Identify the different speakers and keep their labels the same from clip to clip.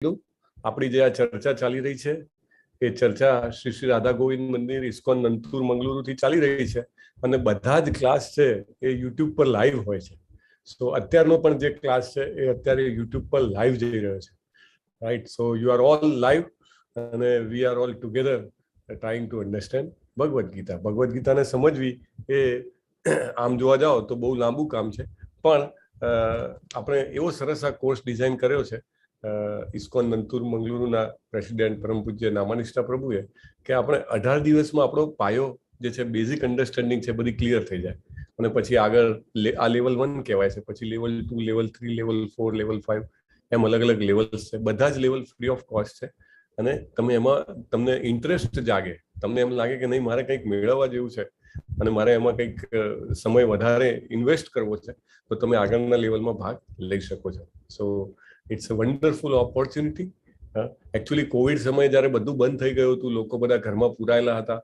Speaker 1: આપણી જે આ ચર્ચા ચાલી રહી છે એ ચર્ચા શ્રી શ્રી રાધા ગોવિંદ મંદિર ઇસ્કોન નંતુર મંગલુરુથી ચાલી રહી છે અને બધા જ ક્લાસ છે એ યુટ્યુબ પર લાઈવ હોય છે. સો અત્યારનો પણ જે ક્લાસ છે એ અત્યારે યુટ્યુબ પર લાઈવ જઈ રહ્યો છે, right? So you are all live અને we are all together trying to understand Bhagavad Gita. Bhagavad ગીતાને સમજવી એ આમ જોવા જાઓ તો બહુ લાંબુ કામ છે, પણ આપણે એવો સરસ આ કોર્સ ડિઝાઇન કર્યો છે ઇસ્કોન નંતુર મંગલુરુના પ્રેસિડેન્ટ પરમ પૂજ્ય નામાનિષ્ઠા પ્રભુએ કે આપણે 18 દિવસમાં આપણો પાયો જે છે, બેઝિક અન્ડરસ્ટેન્ડિંગ છે, બધી ક્લિયર થઈ જાય અને પછી આગળ આ લેવલ 1 કહેવાય છે, પછી લેવલ 2, લેવલ 3, લેવલ 4, લેવલ 5 એમ અલગ અલગ લેવલ્સ છે. બધા જ લેવલ ફ્રી ઓફ કોસ્ટ છે અને તમે એમાં તમને ઇન્ટરેસ્ટ જાગે, તમને એમ લાગે કે નહીં મારે કંઈક મેળવવા જેવું છે અને મારે એમાં કંઈક સમય વધારે ઇન્વેસ્ટ કરવો છે, તો તમે આગળના લેવલમાં ભાગ લઈ શકો છો. So it's a wonderful opportunity. Actually covid સમયે જ્યારે બધું બંધ થઈ ગયું હતું, લોકો બધા ઘરમાં પુરાયેલા હતા,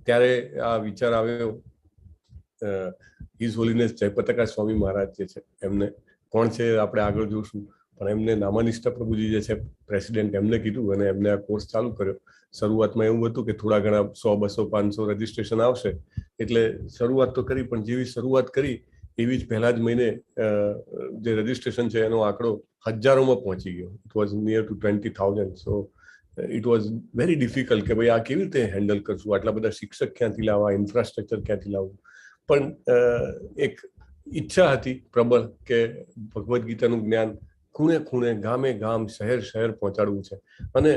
Speaker 1: ત્યારે આ વિચાર આવ્યો. હિઝ હોલીનેસ જયપતાકા સ્વામી મહારાજ જે છે, એમને કોણ છે આપણે આગળ જોશું, પણ એમને નામાનિષ્ઠા પ્રભુજી જે છે પ્રેસિડેન્ટ, એમને કીધું અને એમને આ કોર્સ ચાલુ કર્યો. શરૂઆતમાં એવું હતું કે થોડા ઘણા 100, 200, 500 રજીસ્ટ્રેશન આવશે એટલે શરૂઆત તો કરી, પણ જેવી શરૂઆત કરી એવી જ પહેલા જ મહિને જે રજીસ્ટ્રેશન છે એનો આંકડો હજારોમાં પહોંચી ગયો. It was near to 20,000. So it was very difficult કે ભાઈ આ કેવી રીતે હેન્ડલ કરશું, આટલા બધા શિક્ષક ક્યાંથી લાવવા, ઇન્ફ્રાસ્ટ્રક્ચર ક્યાંથી લાવવું. પણ એક ઈચ્છા હતી પ્રબળ કે ભગવદ્ ગીતાનું જ્ઞાન ખૂણે ખૂણે, ગામે ગામ, શહેર શહેર પહોંચાડવું છે અને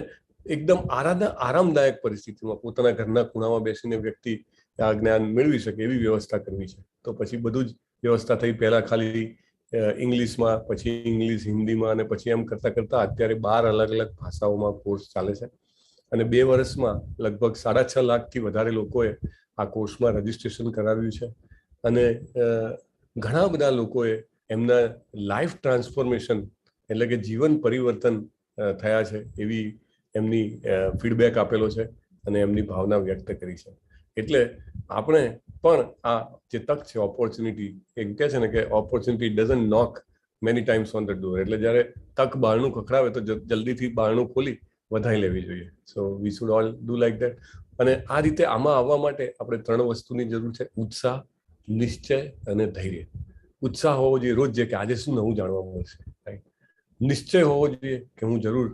Speaker 1: એકદમ આરામદાયક પરિસ્થિતિમાં પોતાના ઘરના ખૂણામાં બેસીને વ્યક્તિ આ જ્ઞાન મેળવી શકે એવી વ્યવસ્થા કરવી છે. તો પછી બધું જ વ્યવસ્થા થઈ. પહેલા ખાલી ઇંગ્લિશમાં, પછી ઇંગ્લિશ હિન્દીમાં અને પછી એમ કરતા કરતા અત્યારે 12 અલગ અલગ ભાષાઓમાં કોર્સ ચાલે છે અને 2 વર્ષમાં લગભગ 6.5 લાખથી વધારે લોકોએ આ કોર્સમાં રજીસ્ટ્રેશન કરાવ્યું છે અને ઘણા બધા લોકોએ એમના લાઈફ ટ્રાન્સફોર્મેશન એટલે કે જીવન પરિવર્તન થયા છે એવી એમની ફીડબેક આપેલો છે અને એમની ભાવના વ્યક્ત કરી છે. એટલે આપણે પણ આ જે તક છે, ઓપોર્ચ્યુનિટી, એક કહે છે ને કે opportunity doesn't knock many times on the door, એટલે જ્યારે તક બારણું ખખડાવે તો જલ્દીથી બારણું ખોલી વધાઈ લેવી જોઈએ. So we should all do like that. અને આ રીતે આમાં આવવા માટે આપણે 3 વસ્તુની જરૂર છે: ઉત્સાહ, નિશ્ચય અને ધૈર્ય. ઉત્સાહ હોવો જોઈએ રોજ જે કે આજે શું નવું જાણવા મળશે, રાઈટ? નિશ્ચય હોવો જોઈએ કે હું જરૂર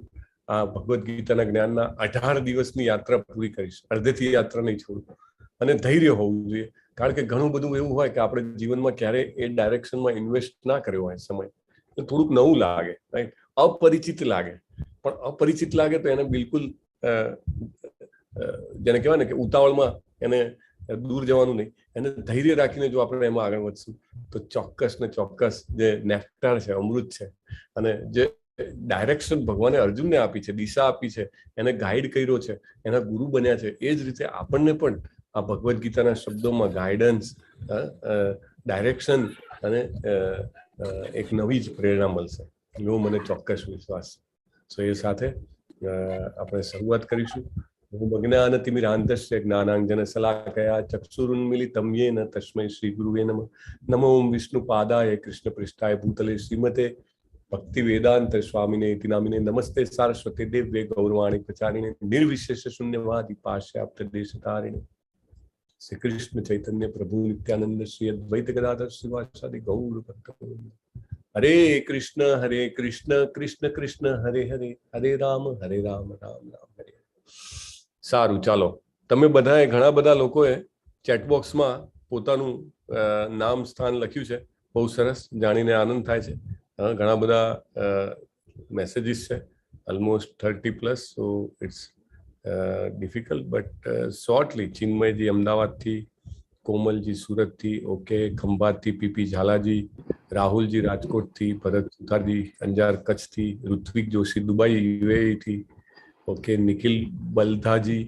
Speaker 1: આ ભગવદ્ ગીતાના જ્ઞાનના 18 દિવસની યાત્રા પૂરી કરીશ, અડધેથી યાત્રા નહીં છોડું. અને ધૈર્ય હોવું જોઈએ, કારણ કે ઘણું બધું એવું હોય કે આપણે જીવનમાં ક્યારે એ ડાયરેક્શનમાં ઇન્વેસ્ટ ના કર્યો હોય સમય, તો થોડુંક નવું લાગે, રાઈટ? અપરિચિત લાગે. પણ અપરિચિત લાગે તો એને બિલકુલ જેને કહેવાય ને કે ઉતાવળમાં એને દૂર જવાનું નહીં, એને ધૈર્ય રાખીને જો આપણે એમાં આગળ વધશું તો ચોક્કસ ને ચોક્કસ જે નેક્ટાર છે, અમૃત છે, અને જે ડાયરેક્શન ભગવાને અર્જુનને આપી છે, દિશા આપી છે, એને ગાઈડ કર્યો છે, એના ગુરુ બન્યા છે, એ જ રીતે આપણને પણ આ ભગવદ્ ગીતાના શબ્દોમાં ગાઈડન્સ, ડાયરેક્શન અને એક નવી જ પ્રેરણા મળશે, એવો મને ચોક્કસ વિશ્વાસ. સો એ સાથે આપણે શરૂઆત કરીશું. જ્ઞાનતિમિરાંધસ્ય જ્ઞાનાંજન શલાકયા ચક્ષુરુન્મિલિતમ યેન તસ્મૈ શ્રી ગુરુવે નમઃ. નમો વિષ્ણુપાદાય કૃષ્ણ પૃષ્ઠાય ભૂતલે શ્રીમતે ભક્તિ વેદાંત સ્વામિને ઇતિ નામિને નમસ્તે સારસ્વતે દેવ્ય ગૌરવાણી પ્રચારિણે નિર્વિશેષ શૂન્યવાદી પાશ્ચાત્ય પ્રદેશતારિણે શ્રી કૃષ્ણ ચૈતન્ય પ્રભુ નિત્યાનંદ શ્રી અદ્વૈત ગદાધર શ્રીવાસાદિ ગૌર ભક્તવૃંદ. હરે કૃષ્ણ કૃષ્ણ કૃષ્ણ હરે હરે, હરે રામ રામ રામ હરે. સારું, ચાલો. તમે બધાએ, ઘણા બધા લોકોએ ચેટબોક્સમાં પોતાનું નામ સ્થાન લખ્યું છે. બહુ સરસ, જાણીને આનંદ થાય છે. ઘણા બધા મેસેજીસ છે, almost 30+. So it's difficult but shortly. Chinmayji અમદાવાદથી, કોમલજી સુરતથી, ઓકે, ખંભાતથી પીપી ઝાલાજી, રાહુલજી રાજકોટથી, ભરત સુથારજી અંજાર કચ્છથી, ઋત્વિક જોશી દુબઈ યુએઈથી, ઓકે, નિખિલ બલધાજી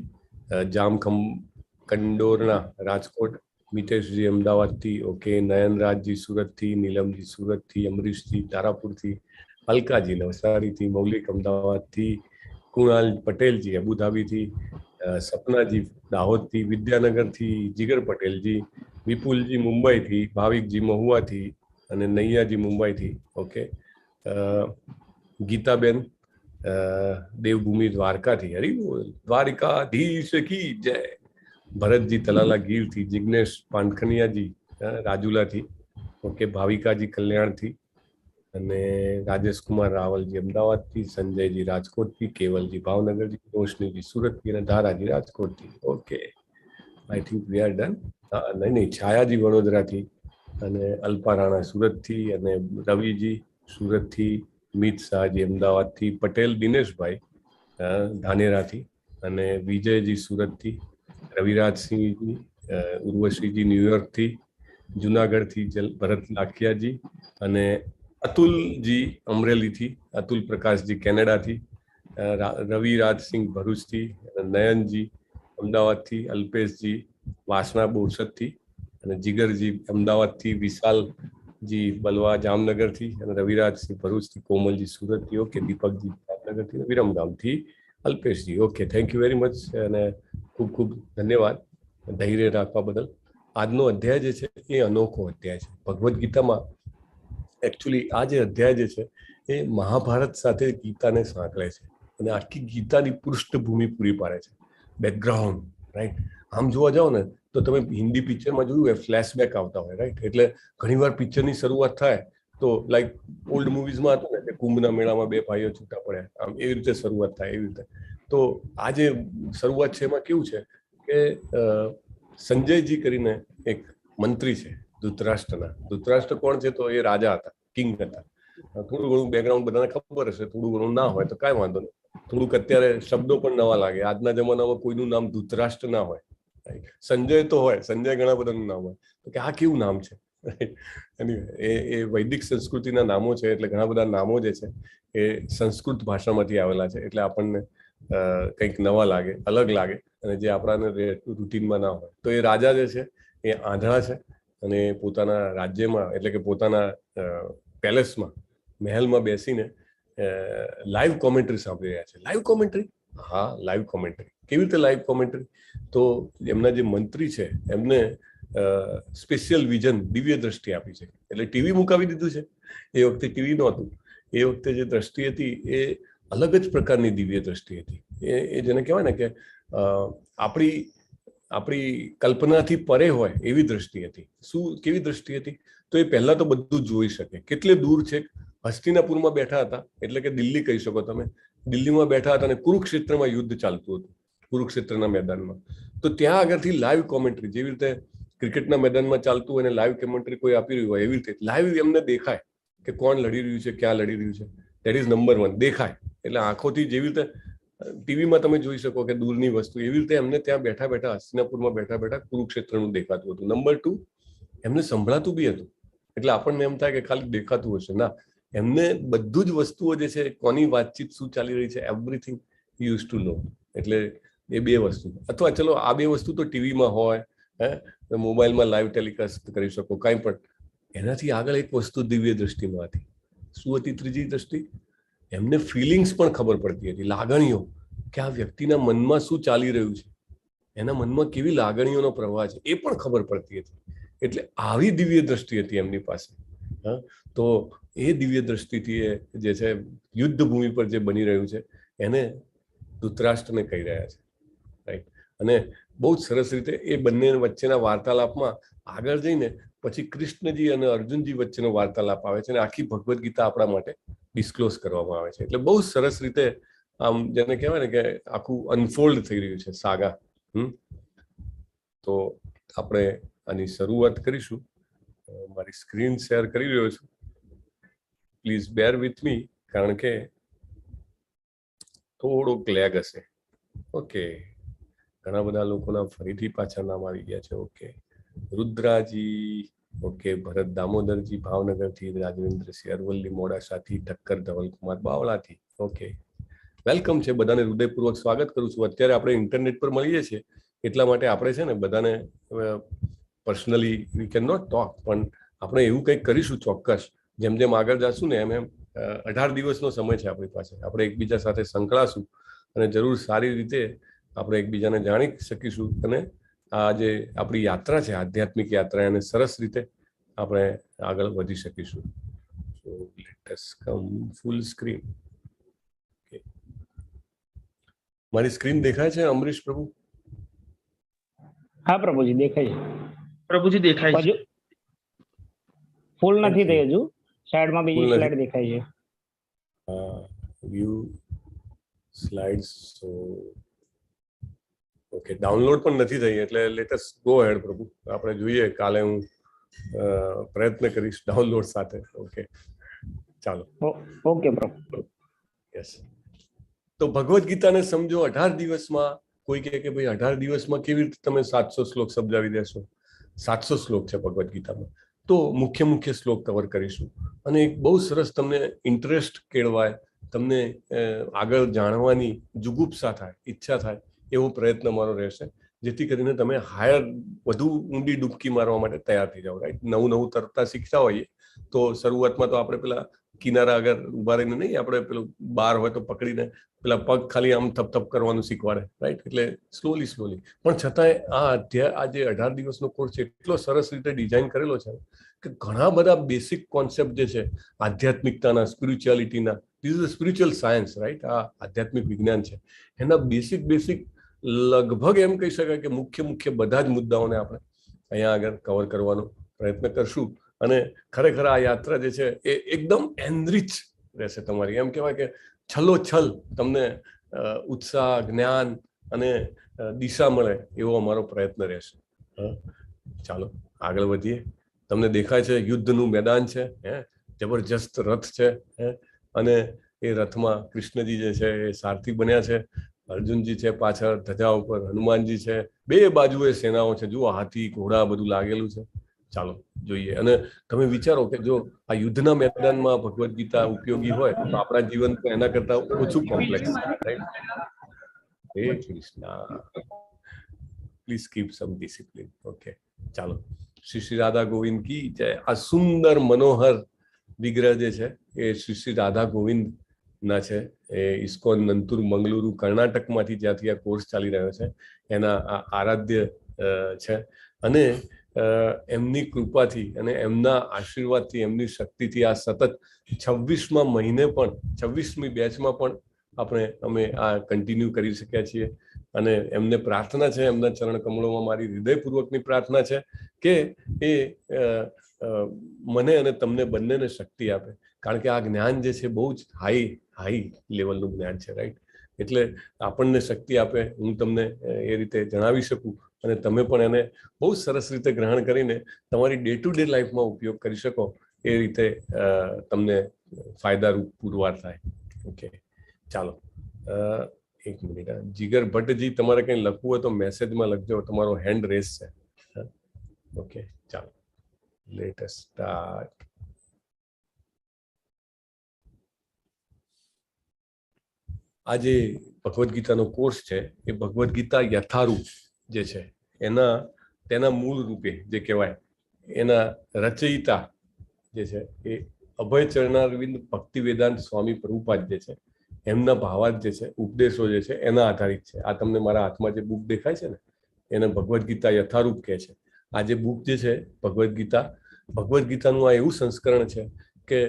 Speaker 1: કંડોરણા રાજકોટ, મિતેશજી અમદાવાદથી, ઓકે, નયનરાજજી સુરતથી, નીલમજી સુરતથી, અમરીશજી તારાપુરથી, અલકાજી નવસારીથી, મૌલિક અમદાવાદથી, કુણાલ પટેલજી અબુધાબીથી, સપનાજી દાહોદથી, વિદ્યાનગરથી, જીગર પટેલજી, વિપુલજી મુંબઈથી, ભાવિકજી મહુવાથી અને નૈયાજી મુંબઈથી, ઓકે, ગીતાબેન દેવભૂમિ દ્વારકાથી, હરી બોલ દ્વારિકાધીશ કી જય. ભરતજી તલાલા ગીરથી, જિગ્નેશ પાનખનિયાજી રાજુલાથી, ઓકે, ભાવિકાજી કલ્યાણથી, અને રાજેશકુમાર રાવલજી અમદાવાદથી, સંજયજી રાજકોટથી, કેવલજી ભાવનગરજી, રોશનીજી સુરતથી અને ધારાજી રાજકોટથી. Okay, I think we are done. નહીં, છાયાજી વડોદરાથી, અને અલ્પા રાણા સુરતથી, અને રવિજી સુરતથી, મિત શાહજી અમદાવાદથી, પટેલ દિનેશભાઈ ધાનેરાથી, અને વિજયજી સુરતથી, રવિરાજસિંહજી, ઉર્વશીજી ન્યુયોર્કથી, જુનાગઢથી ભરત લાખિયાજી, અને અતુલજી અમરેલીથી, અતુલ પ્રકાશજી કેનેડાથી, રવિરાજસિંહ ભરૂચથી, નયનજી અમદાવાદથી, અલ્પેશજી વાસણા બોરસદથી, અને જીગરજી અમદાવાદથી, વિશાલજી બલવા જામનગરથી, અને રવિરાજસિંહ ભરૂચથી, કોમલજી સુરતથી, ઓકે, દીપકજી જામનગરથી, વિરમગામથી Alpeshji. Okay, thank you very much, અને ખૂબ ખૂબ ધન્યવાદ ધૈર્ય રાખવા બદલ. આજનો અધ્યાય જે છે એ અનોખો અધ્યાય છે. ભગવદ્ ગીતામાં એકચ્યુઅલી આ જે અધ્યાય જે છે એ મહાભારત સાથે ગીતાને સાંકળે છે, અને આખી ગીતાની પૃષ્ઠભૂમિ પૂરી પાડે છે, બેકગ્રાઉન્ડ, રાઈટ. આમ જોવા જાઓ ને તો તમે હિન્દી પિક્ચરમાં જોયું હોય ફ્લેશબેક આવતા હોય, રાઈટ. એટલે ઘણીવાર પિક્ચરની શરૂઆત થાય તો લાઈક ઓલ્ડ મુવીઝમાં હતું ને કે કુંભના મેળામાં બે ભાઈઓ છૂટા પડ્યા, આમ એવી રીતે શરૂઆત થાય, એવી રીતે. તો આ જે શરૂઆત છે એમાં કેવું છે કે સંજયજી કરીને એક મંત્રી છે ધૃતરાષ્ટ્રના. ધૃતરાષ્ટ્ર કોણ છે? તો એ રાજા હતા, કિંગ હતા. થોડું ઘણું બેકગ્રાઉન્ડ બધાને ખબર હશે, થોડું ઘણું ના હોય તો કાંઈ વાંધો નહીં. થોડુંક અત્યારે શબ્દો પણ નવા લાગે. આજના જમાનામાં કોઈનું નામ ધૃતરાષ્ટ્ર ના હોય, સંજય તો હોય, સંજય ઘણા બધાનું નામ હોય, તો કે આ કેવું નામ છે? એ વૈદિક સંસ્કૃતિના નામો છે, એટલે ઘણા બધા નામો જે છે એ સંસ્કૃત ભાષામાંથી આવેલા છે, એટલે આપણને કંઈક નવા લાગે, અલગ લાગે, અને જે આપણાને રૂટીનમાં ના હોય. તો એ રાજા જે છે એ આંધળા છે, અને પોતાના રાજ્યમાં એટલે કે પોતાના પેલેસમાં, મહેલમાં બેસીને લાઈવ કોમેન્ટ્રી સાંભળી રહ્યા છે. Live commentary? હા, લાઈવ કોમેન્ટ્રી. કેવી રીતે લાઈવ કોમેન્ટ્રી? તો એમના જે મંત્રી છે એમને સ્પેશિયલ વિઝન, દિવ્ય દ્રષ્ટિ આપી છે. એટલે ટીવી મુકાવી દીધું છે. એ વખતે ટીવી નહોતું. એ વખતે જે દ્રષ્ટિ હતી એ અલગ જ પ્રકારની દિવ્ય દ્રષ્ટિ હતી. એ જેને કહેવાય ને કે આપણી કલ્પનાથી પરે હોય એવી દ્રષ્ટિ હતી. શું, કેવી દ્રષ્ટિ હતી? તો એ પહેલા તો બધું જોઈ શકે. કેટલે દૂર છે? હસ્તિનાપુરમાં બેઠા હતા, એટલે કે દિલ્હી કહી શકો તમે. દિલ્હીમાં બેઠા હતા અને કુરુક્ષેત્રમાં યુદ્ધ ચાલતું હતું, કુરુક્ષેત્રના મેદાનમાં. તો ત્યાં આગળથી લાઈવ કોમેન્ટ્રી, જેવી રીતે ક્રિકેટના મેદાનમાં ચાલતું હોય અને લાઈવ કોમેન્ટ્રી કોઈ આપી રહ્યું હોય, એવી રીતે લાઈવ એમને દેખાય કે કોણ લડી રહ્યું છે, ક્યાં લડી રહ્યું છે. દેટ ઇઝ નંબર વન, દેખાય. એટલે આંખોથી જેવી રીતે ટીવીમાં તમે જોઈ શકો કે દૂરની વસ્તુ, એવી રીતે એમને ત્યાં બેઠા બેઠા, હસ્તિનાપુરમાં બેઠા બેઠા કુરુક્ષેત્રનું દેખાતું હતું. નંબર 2, એમને સંભળાતું બી હતું. એટલે આપણને એમ થાય કે ખાલી દેખાતું હશે, ના, એમને બધું જ વસ્તુઓ જે છે, કોની વાતચીત શું ચાલી રહી છે, એવરીથિંગ યુઝ ટુ નો. એટલે એ બે વસ્તુ. અથવા ચલો આ બે વસ્તુ તો ટીવીમાં હોય, મોબાઈલમાં લાઈવ ટેલિકાસ્ટ કરી શકો, કાંઈ પણ. એનાથી આગળ એક વસ્તુ દિવ્ય દ્રષ્ટિમાં હતી. શું હતી ત્રીજી દ્રષ્ટિ? એમને ફિલિંગ્સ પણ ખબર પડતી હતી, લાગણીઓ, કે આ વ્યક્તિના મનમાં શું ચાલી રહ્યું છે, એના મનમાં કેવી લાગણીઓનો પ્રવાહ છે, એ પણ ખબર પડતી હતી. એટલે આવી દિવ્ય દ્રષ્ટિ હતી એમની પાસે. તો એ દિવ્ય દ્રષ્ટિથી જે છે યુદ્ધ ભૂમિ પર જે બની રહ્યું છે એને ધૃતરાષ્ટ્રને કહી રહ્યા છે, રાઈટ. અને બહુ જ સરસ રીતે એ બંને વચ્ચેના વાર્તાલાપમાં આગળ જઈને પછી કૃષ્ણજી અને અર્જુનજી વચ્ચેનો વાર્તાલાપ આવે છે, અને આખી ભગવદ્ ગીતા આપણા માટે ડિસ્ક્લોઝ કરવામાં આવે છે. એટલે બહુ સરસ રીતે આમ જેને કહેવાય ને કે આખું અનફોલ્ડ થઈ રહ્યું છે સાગા. તો આપણે આની શરૂઆત કરીશું. મારી સ્ક્રીન શેર કરી રહ્યો છું, પ્લીઝ બેર વિથ મી, કારણ કે થોડોક લેગ હશે. ઓકે, ઘણા બધા લોકોના ફરીથી પાછા નામ આવી ગયા છે. ઓકે, રુદ્રાજી, ઓકે, ભરત દામોદરજી ભાવનગરથી, રાજેન્દ્રસિંહ અરવલ્લી મોડાસાથી, ઠક્કર ધવલકુમાર બાવળાથી. ઓકે, વેલકમ છે બધાને, હૃદયપૂર્વક સ્વાગત કરું છું. અત્યારે આપણે ઇન્ટરનેટ પર મળીએ છીએ, એટલા માટે આપણે છે ને બધાને personally we can not talk, પણ આપણે એવું કંઈક કરીશું ચોક્કસ. જેમ જેમ આગળ જશું ને એમ એમ 18 દિવસનો સમય છે આપણી પાસે. આપણે એકબીજા સાથે સંકળાશું અને જરૂર સારી રીતે આપણે એકબીજાને જાણી શકીશું, અને આ જે આપણી યાત્રા છે, આધ્યાત્મિક યાત્રા, એને સરસ રીતે આપણે આગળ વધી શકીશું. સો લેટ અસ કમ ફૂલ સ્ક્રીન. મારી સ્ક્રીન દેખાય છે અમરીશ પ્રભુ?
Speaker 2: હા પ્રભુજી દેખાય
Speaker 3: પ્રભુજી દેખાય છે.
Speaker 2: હજુ ફૂલ નથી થઈ હજુ, સાઈડમાં બીજી
Speaker 1: Full નથી.
Speaker 2: સ્લાઇડ દેખાય છે.
Speaker 1: View slides. So okay, download પણ નથી થઈ, એટલે લેટેસ્ટ ગો હેડ પ્રભુ. આપણે જોઈએ, કાલે હું પ્રયત્ન કરીશ ડાઉનલોડ સાથે. ઓકે, ચાલો.
Speaker 2: ઓકે પ્રભુ.
Speaker 1: યસ. તો ભગવદ્ ગીતાને સમજો 18 દિવસમાં. કોઈ કહે કે ભાઈ 18 દિવસમાં કેવી રીતે તમે 700 શ્લોક સમજાવી દેશો? 700 શ્લોક છે ભગવદ્ ગીતામાં. તો મુખ્ય શ્લોક કવર કરીશું, અને એક બહુ સરસ તમને ઇન્ટરેસ્ટ કેળવાય, તમને આગળ જાણવાની જુગુપ્સા થાય, ઈચ્છા થાય, એવો પ્રયત્ન મારો રહેશે, જેથી કરીને તમે વધુ ઊંડી ડૂબકી મારવા માટે તૈયાર થઈ જાઓ. રાઈટ, નવું તરતા શીખતા હોઈએ તો શરૂઆતમાં તો આપણે પેલા કિનારા આગળ ઉભા રહીને નહીં, આપણે પેલું બાર હોય તો પકડીને પેલા પગ ખાલી આમ થપ કરવાનું શીખવાડે. રાઈટ, એટલે સ્લોલી પણ છતાંય આ જે 18 દિવસનો કોર્સ છે, એટલો સરસ રીતે ડિઝાઇન કરેલો છે કે ઘણા બધા બેસિક કોન્સેપ્ટ જે છે આધ્યાત્મિકતાના, સ્પિરિચ્યુઆલિટીના, this is spiritual science. Right, આ આધ્યાત્મિક વિજ્ઞાન છે, એના બેસિક લગભગ એમ કહી શકાય કે મુખ્ય બધા જ મુદ્દાઓને આપણે અહીંયા આગળ કવર કરવાનો પ્રયત્ન કરશું. અને ખરેખર આ યાત્રા જે છે એ એકદમ એનરિચ રહેશે તમારી. એમ કહેવાય કે છલોછલ તમને ઉત્સાહ, જ્ઞાન અને દિશા મળે એવો અમારો પ્રયત્ન રહેશે. ચાલો આગળ વધીએ. તમને દેખાય છે યુદ્ધનું મેદાન છે, જબરજસ્ત રથ છે, અને એ રથમાં કૃષ્ણજી જે છે એ સારથી બન્યા છે, અર્જુનજી છે પાછળ ધજા ઉપર, હનુમાનજી છે, બે બાજુએ સેનાઓ છે, જુઓ હાથી, ઘોડા બધું લાગેલું છે. ચાલો જોઈએ. અને તમે વિચારો કે જો આ યુદ્ધના મેદાનમાં ભગવદ્ ગીતા ઉપયોગી હોય તો આપણા જીવન તો એના કરતા ઓછું કોમ્પ્લેક્સ. રાઈટ, હે Krishna, please keep some discipline. Okay, ચાલો. શ્રી રાધા ગોવિંદ કી જય. આ સુંદર મનોહર વિગ્રહ જે છે એ શ્રી રાધા ગોવિંદ ના છે. એ ઇસ્કોન નંતુર મંગલુરુ કર્ણાટકમાંથી, જ્યાંથી આ કોર્સ ચાલી રહ્યો છે, એના આ આરાધ્ય છે. અને એમની કૃપાથી અને એમના આશીર્વાદથી, એમની શક્તિથી આ સતત 26મા મહિને પણ, 26મી બેચમાં પણ અમે આ કન્ટિન્યુ કરી શક્યા છીએ. અને એમને પ્રાર્થના છે, એમના ચરણ કમળોમાં મારી હૃદયપૂર્વકની પ્રાર્થના છે કે એ મને અને તમને બંનેને શક્તિ આપે. કારણ કે આ જ્ઞાન જે છે બહુ જ હાઈ લેવલનું જ્ઞાન છે. રાઈટ, એટલે આપણને શક્તિ આપે, હું તમને એ રીતે જણાવી શકું, અને તમે પણ એને બહુ સરસ રીતે ગ્રહણ કરીને તમારી ડે ટુ ડે લાઈફમાં ઉપયોગ કરી શકો, એ રીતે તમને ફાયદારૂપ પુરવાર થાય. ઓકે, ચાલો. એક મિનિટ, જીગર ભટ્ટજી, તમારે કંઈ લખવું હોય તો મેસેજમાં લખજો, તમારો હેન્ડ રેસ છે. ઓકે, ચાલો, લેટ અસ સ્ટાર્ટ. આ જે ભગવદ્ ગીતાનો કોર્સ છે એ ભગવદ્ ગીતા યથારૂપ જે છે તેના મૂળ રૂપે જે કહેવાય, એના રચયિતા જે છે એ અભય ચરણારવિંદ ભક્તિ વેદાંત સ્વામી પ્રભુપાદ જે છે, એમના ભાવાર્થ જે છે, ઉપદેશો જે છે, એના આધારિત છે. આ તમને મારા હાથમાં જે બુક દેખાય છે ને, એને ભગવદ્ ગીતા યથારૂપ કહે છે. આ જે બુક જે છે ભગવદ્ ગીતાનું આ એવું સંસ્કરણ છે કે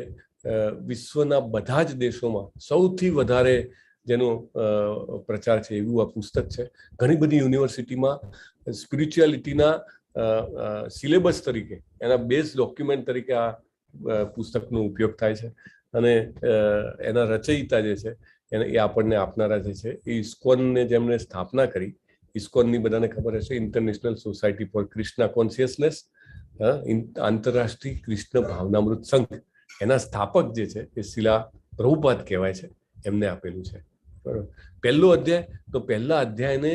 Speaker 1: વિશ્વના બધા જ દેશોમાં સૌથી વધારે જેનો પ્રચાર છે એવું આ પુસ્તક છે. ઘણી બધી યુનિવર્સિટીમાં સ્પિરિચ્યુઆલિટીના સિલેબસ તરીકે, એના બેઝ ડોક્યુમેન્ટ તરીકે આ પુસ્તકનો ઉપયોગ થાય છે. અને એના રચયિતા જે છે એ આપણને આપનારા જે છે એ ઇસ્કોનને જેમણે સ્થાપના કરી, ઇસ્કોનની બધાને ખબર હશે, international society for Krishna consciousness, આંતરરાષ્ટ્રીય કૃષ્ણ ભાવનામૃત સંઘ, એના સ્થાપક જે છે એ શિલા પ્રભુપાદ કહેવાય છે, એમને આપેલું છે. બરોબર. પહેલો અધ્યાય, તો પહેલા અધ્યાયને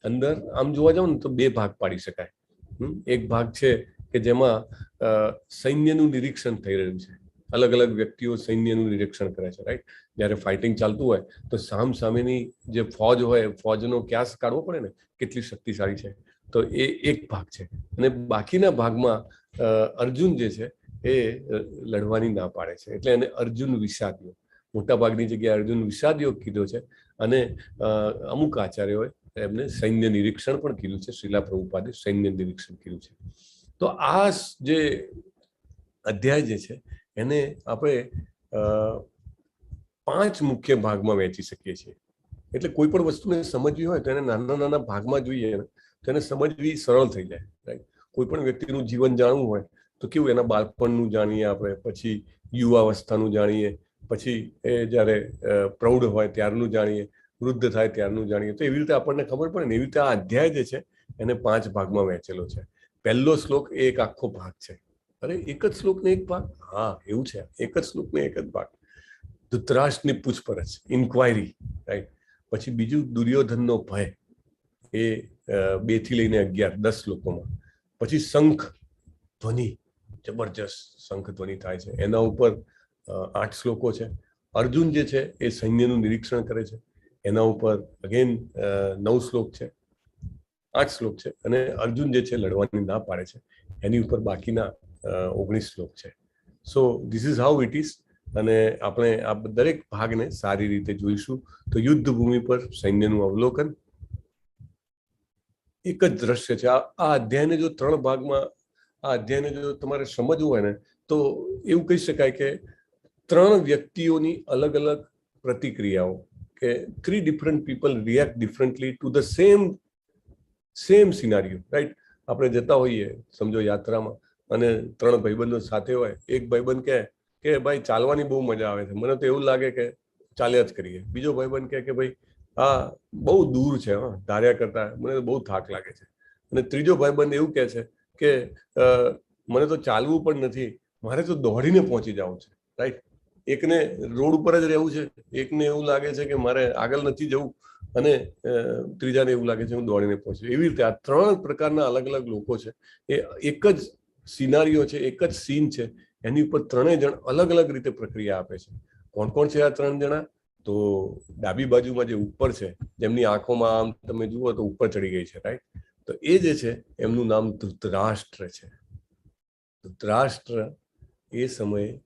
Speaker 1: અંદર આમ જોવા જાવ ને તો બે ભાગ પાડી શકાય. એક ભાગ છે કે જેમાં સૈન્યનું નિરીક્ષણ થઈ રહ્યું છે. અલગ અલગ વ્યક્તિઓ સૈન્યનું નિરીક્ષણ કરે છે. રાઈટ, જ્યારે ફાઇટિંગ ચાલતું હોય તો સામેની જે ફોજ હોય, ફોજનો ક્યાસ કાઢવો પડે ને, કેટલી શક્તિશાળી છે. તો એ એક ભાગ છે. અને બાકીના ભાગમાં અર્જુન જે છે એ લડવાની ના પાડે છે, એટલે એને અર્જુન વિષાદ યોગ, મોટા ભાગની જગ્યાએ અર્જુન વિષાદ યોગ કીધો છે. અને અમુક આચાર્યોએ એમને સૈન્ય નિરીક્ષણ પણ કીધું છે. શ્રીલા પ્રભુપાદે સૈન્ય નિરીક્ષણ કીધું છે. તો આ જે અધ્યાય જે છે એને આપણે 5 મુખ્ય ભાગમાં વહેંચી શકીએ છીએ. એટલે કોઈ પણ વસ્તુને સમજવી હોય તો એને નાના નાના ભાગમાં જોઈએ ને તો એને સમજવી સરળ થઈ જાય, રાઈટ. કોઈ પણ વ્યક્તિનું જીવન જાણવું હોય તો કેવું, એના બાળપણનું જાણીએ આપણે, પછી યુવાવસ્થાનું જાણીએ, પછી એ જ્યારે પ્રૌઢ હોય ત્યારનું જાણીએ, વૃદ્ધ થાય ત્યારનું જાણીએ. તો એવી રીતે આપણને ખબર પડે ને. એવી રીતે આ અધ્યાય જે છે એને 5 ભાગમાં વહેંચેલો છે. પહેલો શ્લોક એ એક આખો ભાગ છે. અરે એક જ શ્લોકને એક ભાગ? હા, એવું છે. એક જ શ્લોકને એક જ ભાગ. ધૃતરાષ્ટ્રની પૂછપરછ, ઇન્ક્વાયરી, રાઈટ. પછી બીજું દુર્યોધનનો ભય, એ 2 થી લઈને 11, 10 શ્લોકોમાં. પછી શંખ ધ્વનિ, જબરજસ્ત શંખ ધ્વનિ થાય છે, એના ઉપર 8 શ્લોકો છે. અર્જુન જે છે એ સૈન્યનું નિરીક્ષણ કરે છે, એના ઉપર અગેન 9 શ્લોક છે, 8 શ્લોક છે. અને અર્જુન જે છે લડવાની ના પાડે છે, એની ઉપર બાકીના 19 શ્લોક છે. So this is how it is. અને આપણે આ દરેક ભાગને સારી રીતે જોઈશું. તો યુદ્ધ ભૂમિ પર સૈન્યનું અવલોકન એક જ દ્રશ્ય છે. આ અધ્યાયને જો 3 ભાગમાં, આ અધ્યાયને જો તમારે સમજવું હોય ને તો એવું કહી શકાય કે 3 વ્યક્તિઓની અલગ અલગ પ્રતિક્રિયાઓ, કે 3 different people react differently to the same scenario, right. આપણે જતા હોઈએ સમજો યાત્રામાં, અને 3 ભાઈબંધો સાથે હોય. એક ભાઈબંધ કહે કે ભાઈ ચાલવાની બહુ મજા આવે છે, મને તો એવું લાગે કે ચાલ્યા જ કરીએ. બીજો ભાઈબંધ કહે કે ભાઈ આ બહુ દૂર છે, ધાર્યા કરતા મને તો બહુ થાક લાગે છે. અને ત્રીજો ભાઈબંધ એવું કહે છે કે મને તો ચાલવું પણ નથી, મારે તો દોડીને પહોંચી જવું છે, રાઈટ. એકને રોડ ઉપર જ રહેવું છે, એકને એવું લાગે છે કે મારે આગળ નથી જવું, અને ત્રીજાને એવું લાગે છે હું દોડીને પહોંચું. એવી રીતે આ 3 પ્રકારના અલગ અલગ લોકો છે. એ એક જ સિનારીઓ છે, એક જ સીન છે, એની ઉપર 3 જણ અલગ અલગ રીતે પ્રક્રિયા આપે છે. કોણ કોણ છે આ 3 જણા? તો ડાબી બાજુમાં જે ઉપર છે, જેમની આંખોમાં આમ તમે જુઓ તો ઉપર ચડી ગઈ છે, રાઈટ. તો એ જે છે એમનું નામ ધૃતરાષ્ટ્ર છે. ધૃતરાષ્ટ્ર એ સમયે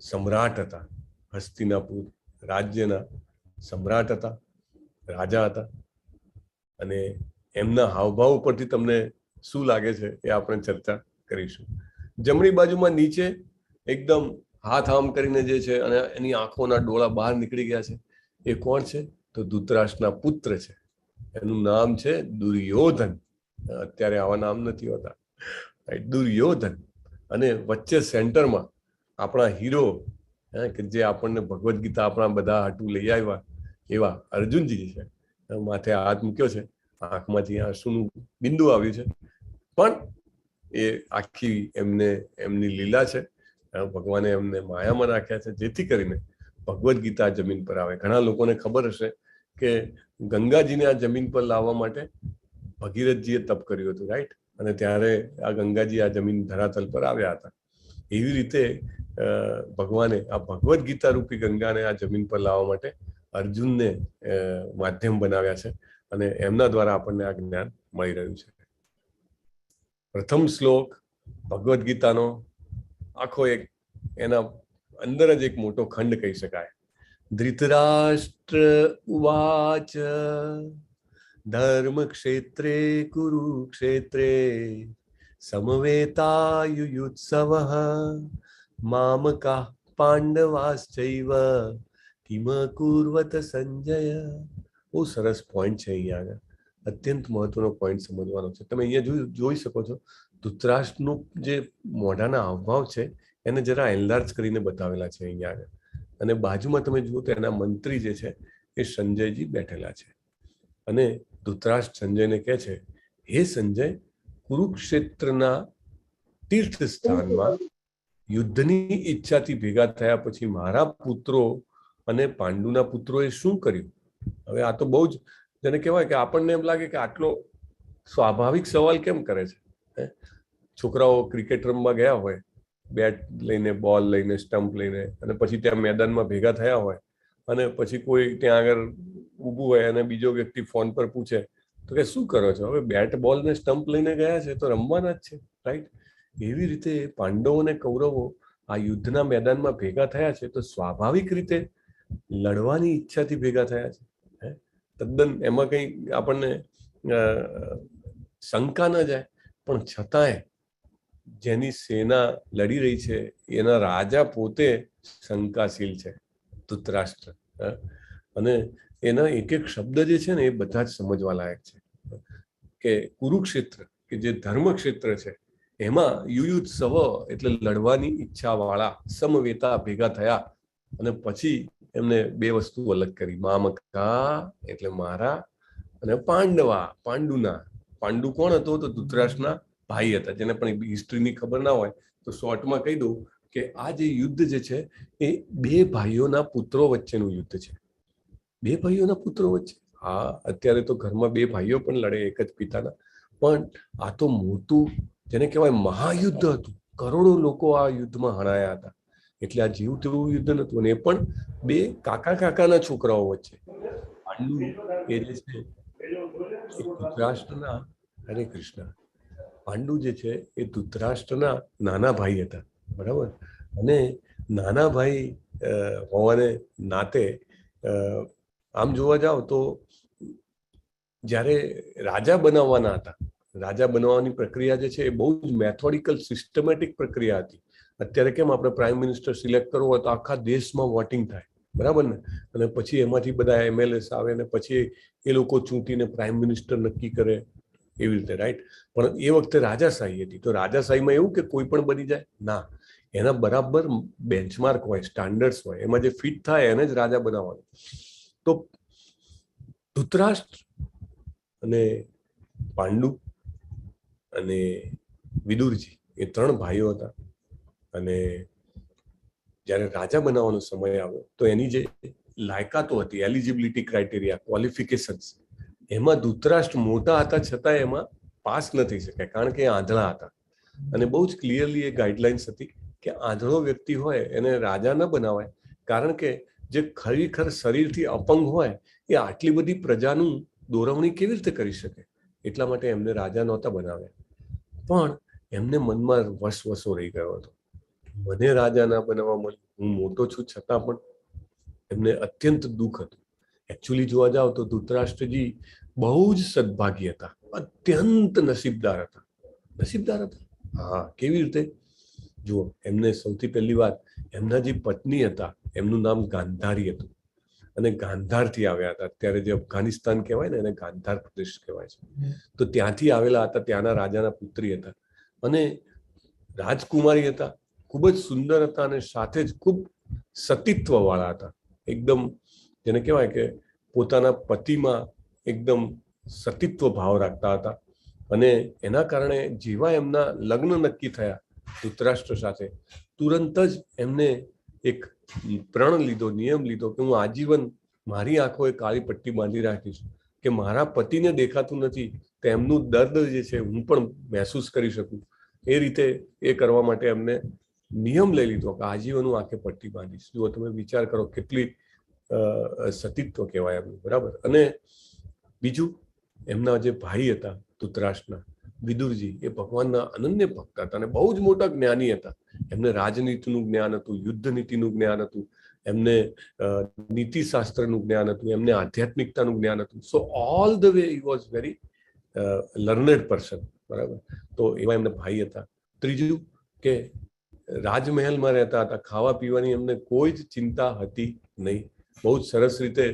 Speaker 1: સમ્રાટ હતા, હસ્તિનાપુર રાજ્યના સમ્રાટ હતા, રાજા હતા. અને એમના હાવભાવ પરથી તમને શું લાગે છે એ આપણે ચર્ચા કરીશું. જમણી બાજુમાં નીચે એકદમ હાથ આમ કરીને જે છે, અને એની આંખોના ડોળા બહાર નીકળી ગયા છે, એ કોણ છે? તો ધૃતરાષ્ટ્રના પુત્ર છે. એનું નામ છે દુર્યોધન. અત્યારે આવા નામ નથી હોતા, દુર્યોધન. અને વચ્ચે સેન્ટરમાં આપણા હીરો, કે જે આપણને ભગવદ્ ગીતા આપણા બધા હાટું લઈ આવ્યા એવા અર્જુનજી છે. માથે હાથ મૂક્યો છે, આંખમાંથી આંસુનું બિંદુ આવ્યું છે. પણ એ આખી એમની લીલા છે. ભગવાને એમને માયામાં રાખ્યા છે, જેથી કરીને ભગવદ્ ગીતા જમીન પર આવે. ઘણા લોકોને ખબર હશે કે ગંગાજીને આ જમીન પર લાવવા માટે ભગીરથજીએ તપ કર્યું હતું, રાઈટ. અને ત્યારે આ ગંગાજી આ જમીન ધરાતલ પર આવ્યા હતા. એવી રીતે ભગવાને આ ભગવદ્ ગીતા રૂપી ગંગાને આ જમીન પર લાવવા માટે અર્જુનને માધ્યમ બનાવ્યા છે, અને એમના દ્વારા આપણને આ જ્ઞાન મળી રહ્યું છે. પ્રથમ શ્લોક ભગવદ્ ગીતાનો આખો એક, એના અંદર જ એક મોટો ખંડ કહી શકાય. ધૃતરાષ્ટ્ર ઉવાચ ધર્મ ક્ષેત્રે કુરુક્ષેત્રે સમવેતાયુયુત્સવઃ મામકાઃ પાંડવાશ્ચૈવ કિમ કુર્વત સંજય. બહુ સરસ પોઈન્ટ છે અહીંયા આગળ. અત્યંત મહત્વનો પોઈન્ટ સમજવાનો છે. તમે અહીંયા જોઈ શકો છો ધૃતરાષ્ટ્રનું જે મોઢાના હાવભાવ છે એને જરા એનલાર્જ કરીને બતાવેલા છે અહીંયા આગળ. અને બાજુમાં તમે જુઓ તો એના મંત્રી જે છે એ સંજયજી બેઠેલા છે. અને ધૃતરાષ્ટ્ર સંજયને કહે છે, હે સંજય, કુરુક્ષેત્રના તીર્થ સ્થાનમાં યુદ્ધની ઈચ્છાથી ભેગા થયા પછી મારા પુત્રો અને પાંડુના પુત્રોએ શું કર્યું? હવે આ તો બહુ જ, જેને કહેવાય કે આપણને એમ લાગે કે આટલો સ્વાભાવિક સવાલ કેમ કરે છે. છોકરાઓ ક્રિકેટ રમવા ગયા હોય, બેટ લઈને, બોલ લઈને, સ્ટમ્પ લઈને, અને પછી ત્યાં મેદાનમાં ભેગા થયા હોય, અને પછી કોઈ ત્યાં આગળ ઊભું હોય અને બીજો વ્યક્તિ ફોન પર પૂછે તો કે શું કરો છો? હવે બેટ બોલ ને સ્ટમ્પ લઈને ગયા છે તો રમવાના જ છે, રાઈટ. એવી રીતે પાંડવો અને કૌરવો આ યુદ્ધના મેદાનમાં ભેગા થયા છે તો સ્વાભાવિક રીતે લડવાની ઈચ્છાથી ભેગા થયા છે. તદ્દન એમાં કંઈ આપણને શંકા ન જાય. પણ છતાંય જેની સેના લડી રહી છે એના રાજા પોતે શંકાશીલ છે, ધૃતરાષ્ટ્ર. અને એના એક એક શબ્દ જે છે ને એ બધા જ સમજવા લાયક છે. કે કુરુક્ષેત્ર કે જે ધર્મ ક્ષેત્ર છે એમાં યુયુત્સવ એટલે લડવાની ઈચ્છા વાળા સમવેતા ભેગા થયા અને પછી એમને બે વસ્તુ અલગ કરી, મામકા એટલે મારા અને પાંડવા પાંડુના. પાંડુ કોણ હતો? તો ધૃતરાષ્ટ્રના ભાઈ હતા. જેને પણ હિસ્ટ્રીની ખબર ના હોય તો શોર્ટમાં કહી દઉં કે આ જે યુદ્ધ જે છે એ બે ભાઈઓના પુત્રો વચ્ચેનું યુદ્ધ છે. બે ભાઈઓના પુત્રો વચ્ચે. હા, અત્યારે તો ઘરમાં બે ભાઈઓ પણ લડે એક જ પિતાના, પણ આ તો મોટું જેને કહેવાય મહાયુદ્ધ હતું. કરોડો લોકો આ યુદ્ધમાં હણાયા હતા. એટલે આ જીવ તેવું યુદ્ધ નતું, અને એ પણ બે કાકાના છોકરાઓ વચ્ચે. પાંડુ એ જે છે એ ધૃતરાષ્ટ્રના, હરે કૃષ્ણ, પાંડુ જે છે એ ધૃતરાષ્ટ્રના નાના ભાઈ હતા, બરાબર. અને નાના ભાઈ હોવાને નાતે આમ જોવા જાવ તો જ્યારે રાજા બનાવવાના હતા, રાજા બનાવવાની પ્રક્રિયા જે છે એ બહુ જ મેથોડિકલ સિસ્ટમેટિક પ્રક્રિયા હતી. અત્યારે કેમ આપણે પ્રાઇમ મિનિસ્ટર સિલેક્ટ કરવો હોય તો આખા દેશમાં વોટિંગ થાય, બરાબર ને, અને પછી એમાંથી બધા એમએલએસ આવે ને પછી એ લોકો ચૂંટીને પ્રાઇમ મિનિસ્ટર નક્કી કરે, એવી રીતે, રાઈટ. પણ એ વખતે રાજાશાહી હતી, તો રાજાશાહીમાં એવું કે કોઈ પણ બની જાય ના, એના બરાબર બેન્ચમાર્ક હોય, સ્ટાન્ડર્ડ્સ હોય, એમાં જે ફિટ થાય એને જ રાજા બનાવવાનો. તો ધૃતરાષ્ટ્ર અને પાંડુ અને વિદુરજી એ ત્રણ ભાઈઓ હતા. અને જ્યારે રાજા બનાવવાનો સમય આવ્યો તો એની જે લાયકાતો હતી, એલિજિબિલિટી ક્રાઇટેરિયા, ક્વોલિફિકેશન્સ, એમાં ધૃતરાષ્ટ્ર મોટા હતા છતાં એમાં પાસ ન થઈ શક્યા, કારણ કે એ આંધળા હતા. અને બહુ જ ક્લિયરલી એ ગાઈડલાઇન્સ હતી કે આંધળો વ્યક્તિ હોય એને રાજા ન બનાવાય, કારણ કે જે ખરેખર શરીરથી અપંગ હોય એ આટલી બધી પ્રજાનું દોરવણી કેવી રીતે કરી શકે? એટલા માટે એમને રાજા નહોતા બનાવ્યા. પણ એમને મનમાં વસવસો રહી ગયો હતો, મને રાજા ના બનાવવા મળ્યું, હું મોટો છું છતાં પણ એમને અત્યંત દુઃખ હતું. એકચ્યુઅલી જોવા જાવ તો ધૃતરાષ્ટ્રજી બહુ જ સદભાગી હતા, અત્યંત નસીબદાર હતા. નસીબદાર હતા, હા. કેવી રીતે? જુઓ, એમને સૌથી પહેલી વાત, એમના જે પત્ની હતા એમનું નામ ગાંધારી હતું, અને ગાંધારથી આવ્યા હતા. અત્યારે જે અફઘાનિસ્તાન કહેવાય ને એને ગાંધાર પ્રદેશ કહેવાય છે. તો ત્યાંથી આવેલા હતા, ત્યાંના રાજાના પુત્રી હતા, અને રાજકુમારી હતા, ખૂબ જ સુંદર હતા, અને સાથે જ ખૂબ સતીત્વ વાળા હતા. એકદમ જેને કહેવાય કે પોતાના પતિમાં એકદમ સતીત્વ ભાવ રાખતા હતા. અને એના કારણે જેવા એમના લગ્ન નક્કી થયા ધૃતરાષ્ટ્ર સાથે, તુરંત જ એમને એક પ્રણ લીધો, નિયમ લીધો કે હું આજીવન મારી આંખોએ કાળી પટ્ટી બાંધી રાખીશ, કે મારા પતિને દેખાતું નથી તો એમનું દર્દ જે છે હું પણ મહેસૂસ કરી શકું. એ રીતે એ કરવા માટે એમને નિયમ લઈ લીધો કે આજીવન હું આંખે પટ્ટી બાંધીશ. જો તમે વિચાર કરો કેટલી સતીત્વ કહેવાય એમનું, બરાબર. અને બીજું, એમના જે ભાઈ હતા ધૃતરાષ્ટ્રના, વિદુરજી, એ ભગવાનના અનન્ય ભક્ત હતા અને બહુ જ મોટા જ્ઞાની હતા. એમને રાજનીતિનું જ્ઞાન હતું, યુદ્ધ નીતિનું જ્ઞાન હતું, એમને નીતિશાસ્ત્રનું જ્ઞાન હતું, એમને આધ્યાત્મિકતાનું જ્ઞાન હતું. સો all the way he was very learned person, બરાબર. તો એવા એમના ભાઈ હતા. ત્રીજું કે રાજમહેલમાં રહેતા હતા, ખાવા પીવાની એમને કોઈ જ ચિંતા હતી નહીં. બહુ જ સરસ રીતે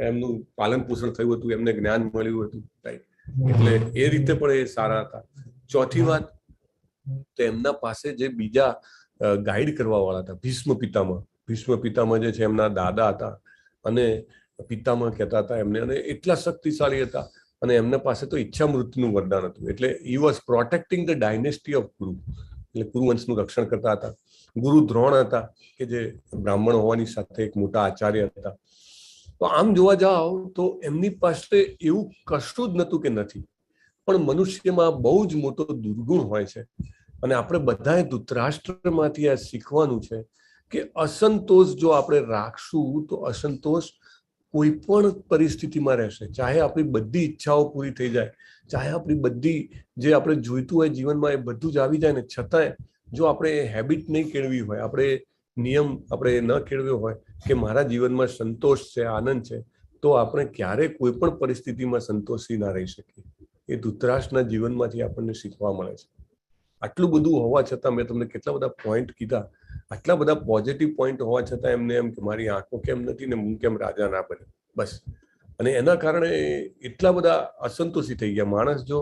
Speaker 1: એમનું પાલન પોષણ થયું હતું, એમને જ્ઞાન મળ્યું હતું, રાઈટ. એટલે એ રીતે પણ એ સારા હતા. ચોથી વાત, તો એમના પાસે જે બીજા ગાઈડ કરવા વાળા હતા, ભીષ્મ પિતામહ. ભીષ્મ પિતામહ જે છે એમના દાદા હતા, અને પિતામહ કહેતા હતા એમને, અને એટલા શક્તિશાળી હતા, અને એમના પાસે તો ઈચ્છા મૃત્યુનું વરદાન હતું. એટલે he was protecting the dynasty of Kuru, એટલે કુરુવંશનું રક્ષણ કરતા હતા. ગુરુ દ્રોણ હતા કે જે બ્રાહ્મણ હોવાની સાથે એક મોટા આચાર્ય હતા. તો આમ જોવા જાવ તો એમની પાસે એવું કશું જ નહોતું કે નથી, પણ મનુષ્યમાં બહુ જ મોટો દુર્ગુણ હોય છે. અને આપણે બધાએ ધૃતરાષ્ટ્રમાંથી આ શીખવાનું છે કે અસંતોષ જો આપણે રાખશું તો અસંતોષ કોઈ પણ પરિસ્થિતિમાં રહેશે. ચાહે આપણી બધી ઈચ્છાઓ પૂરી થઈ જાય, ચાહે આપણી બધી જે આપણે જોઈતું હોય જીવનમાં એ બધું જ આવી જાય ને, છતાંય જો આપણે હેબિટ નહીં કેળવી હોય, આપણે નિયમ આપણે ન કેળવ્યો હોય કે મારા જીવનમાં સંતોષ છે, આનંદ છે, તો આપણે ક્યારેય કોઈ પણ પરિસ્થિતિમાં સંતોષી ના રહી શકીએ. એ ધૃતરાષ્ટ્રના જીવનમાંથી આપણને શીખવા મળે છે. આટલું બધું હોવા છતાં મેં તમને કેટલા બધા પોઈન્ટ કીધા, આટલા બધા પોઝિટિવ પોઈન્ટ હોવા છતાં એમને એમ કે મારી આંખો કેમ નથી ને હું કેમ રાજા ના બને. બસ અને એના કારણે એટલા બધા અસંતોષી થઈ ગયા. માણસ જો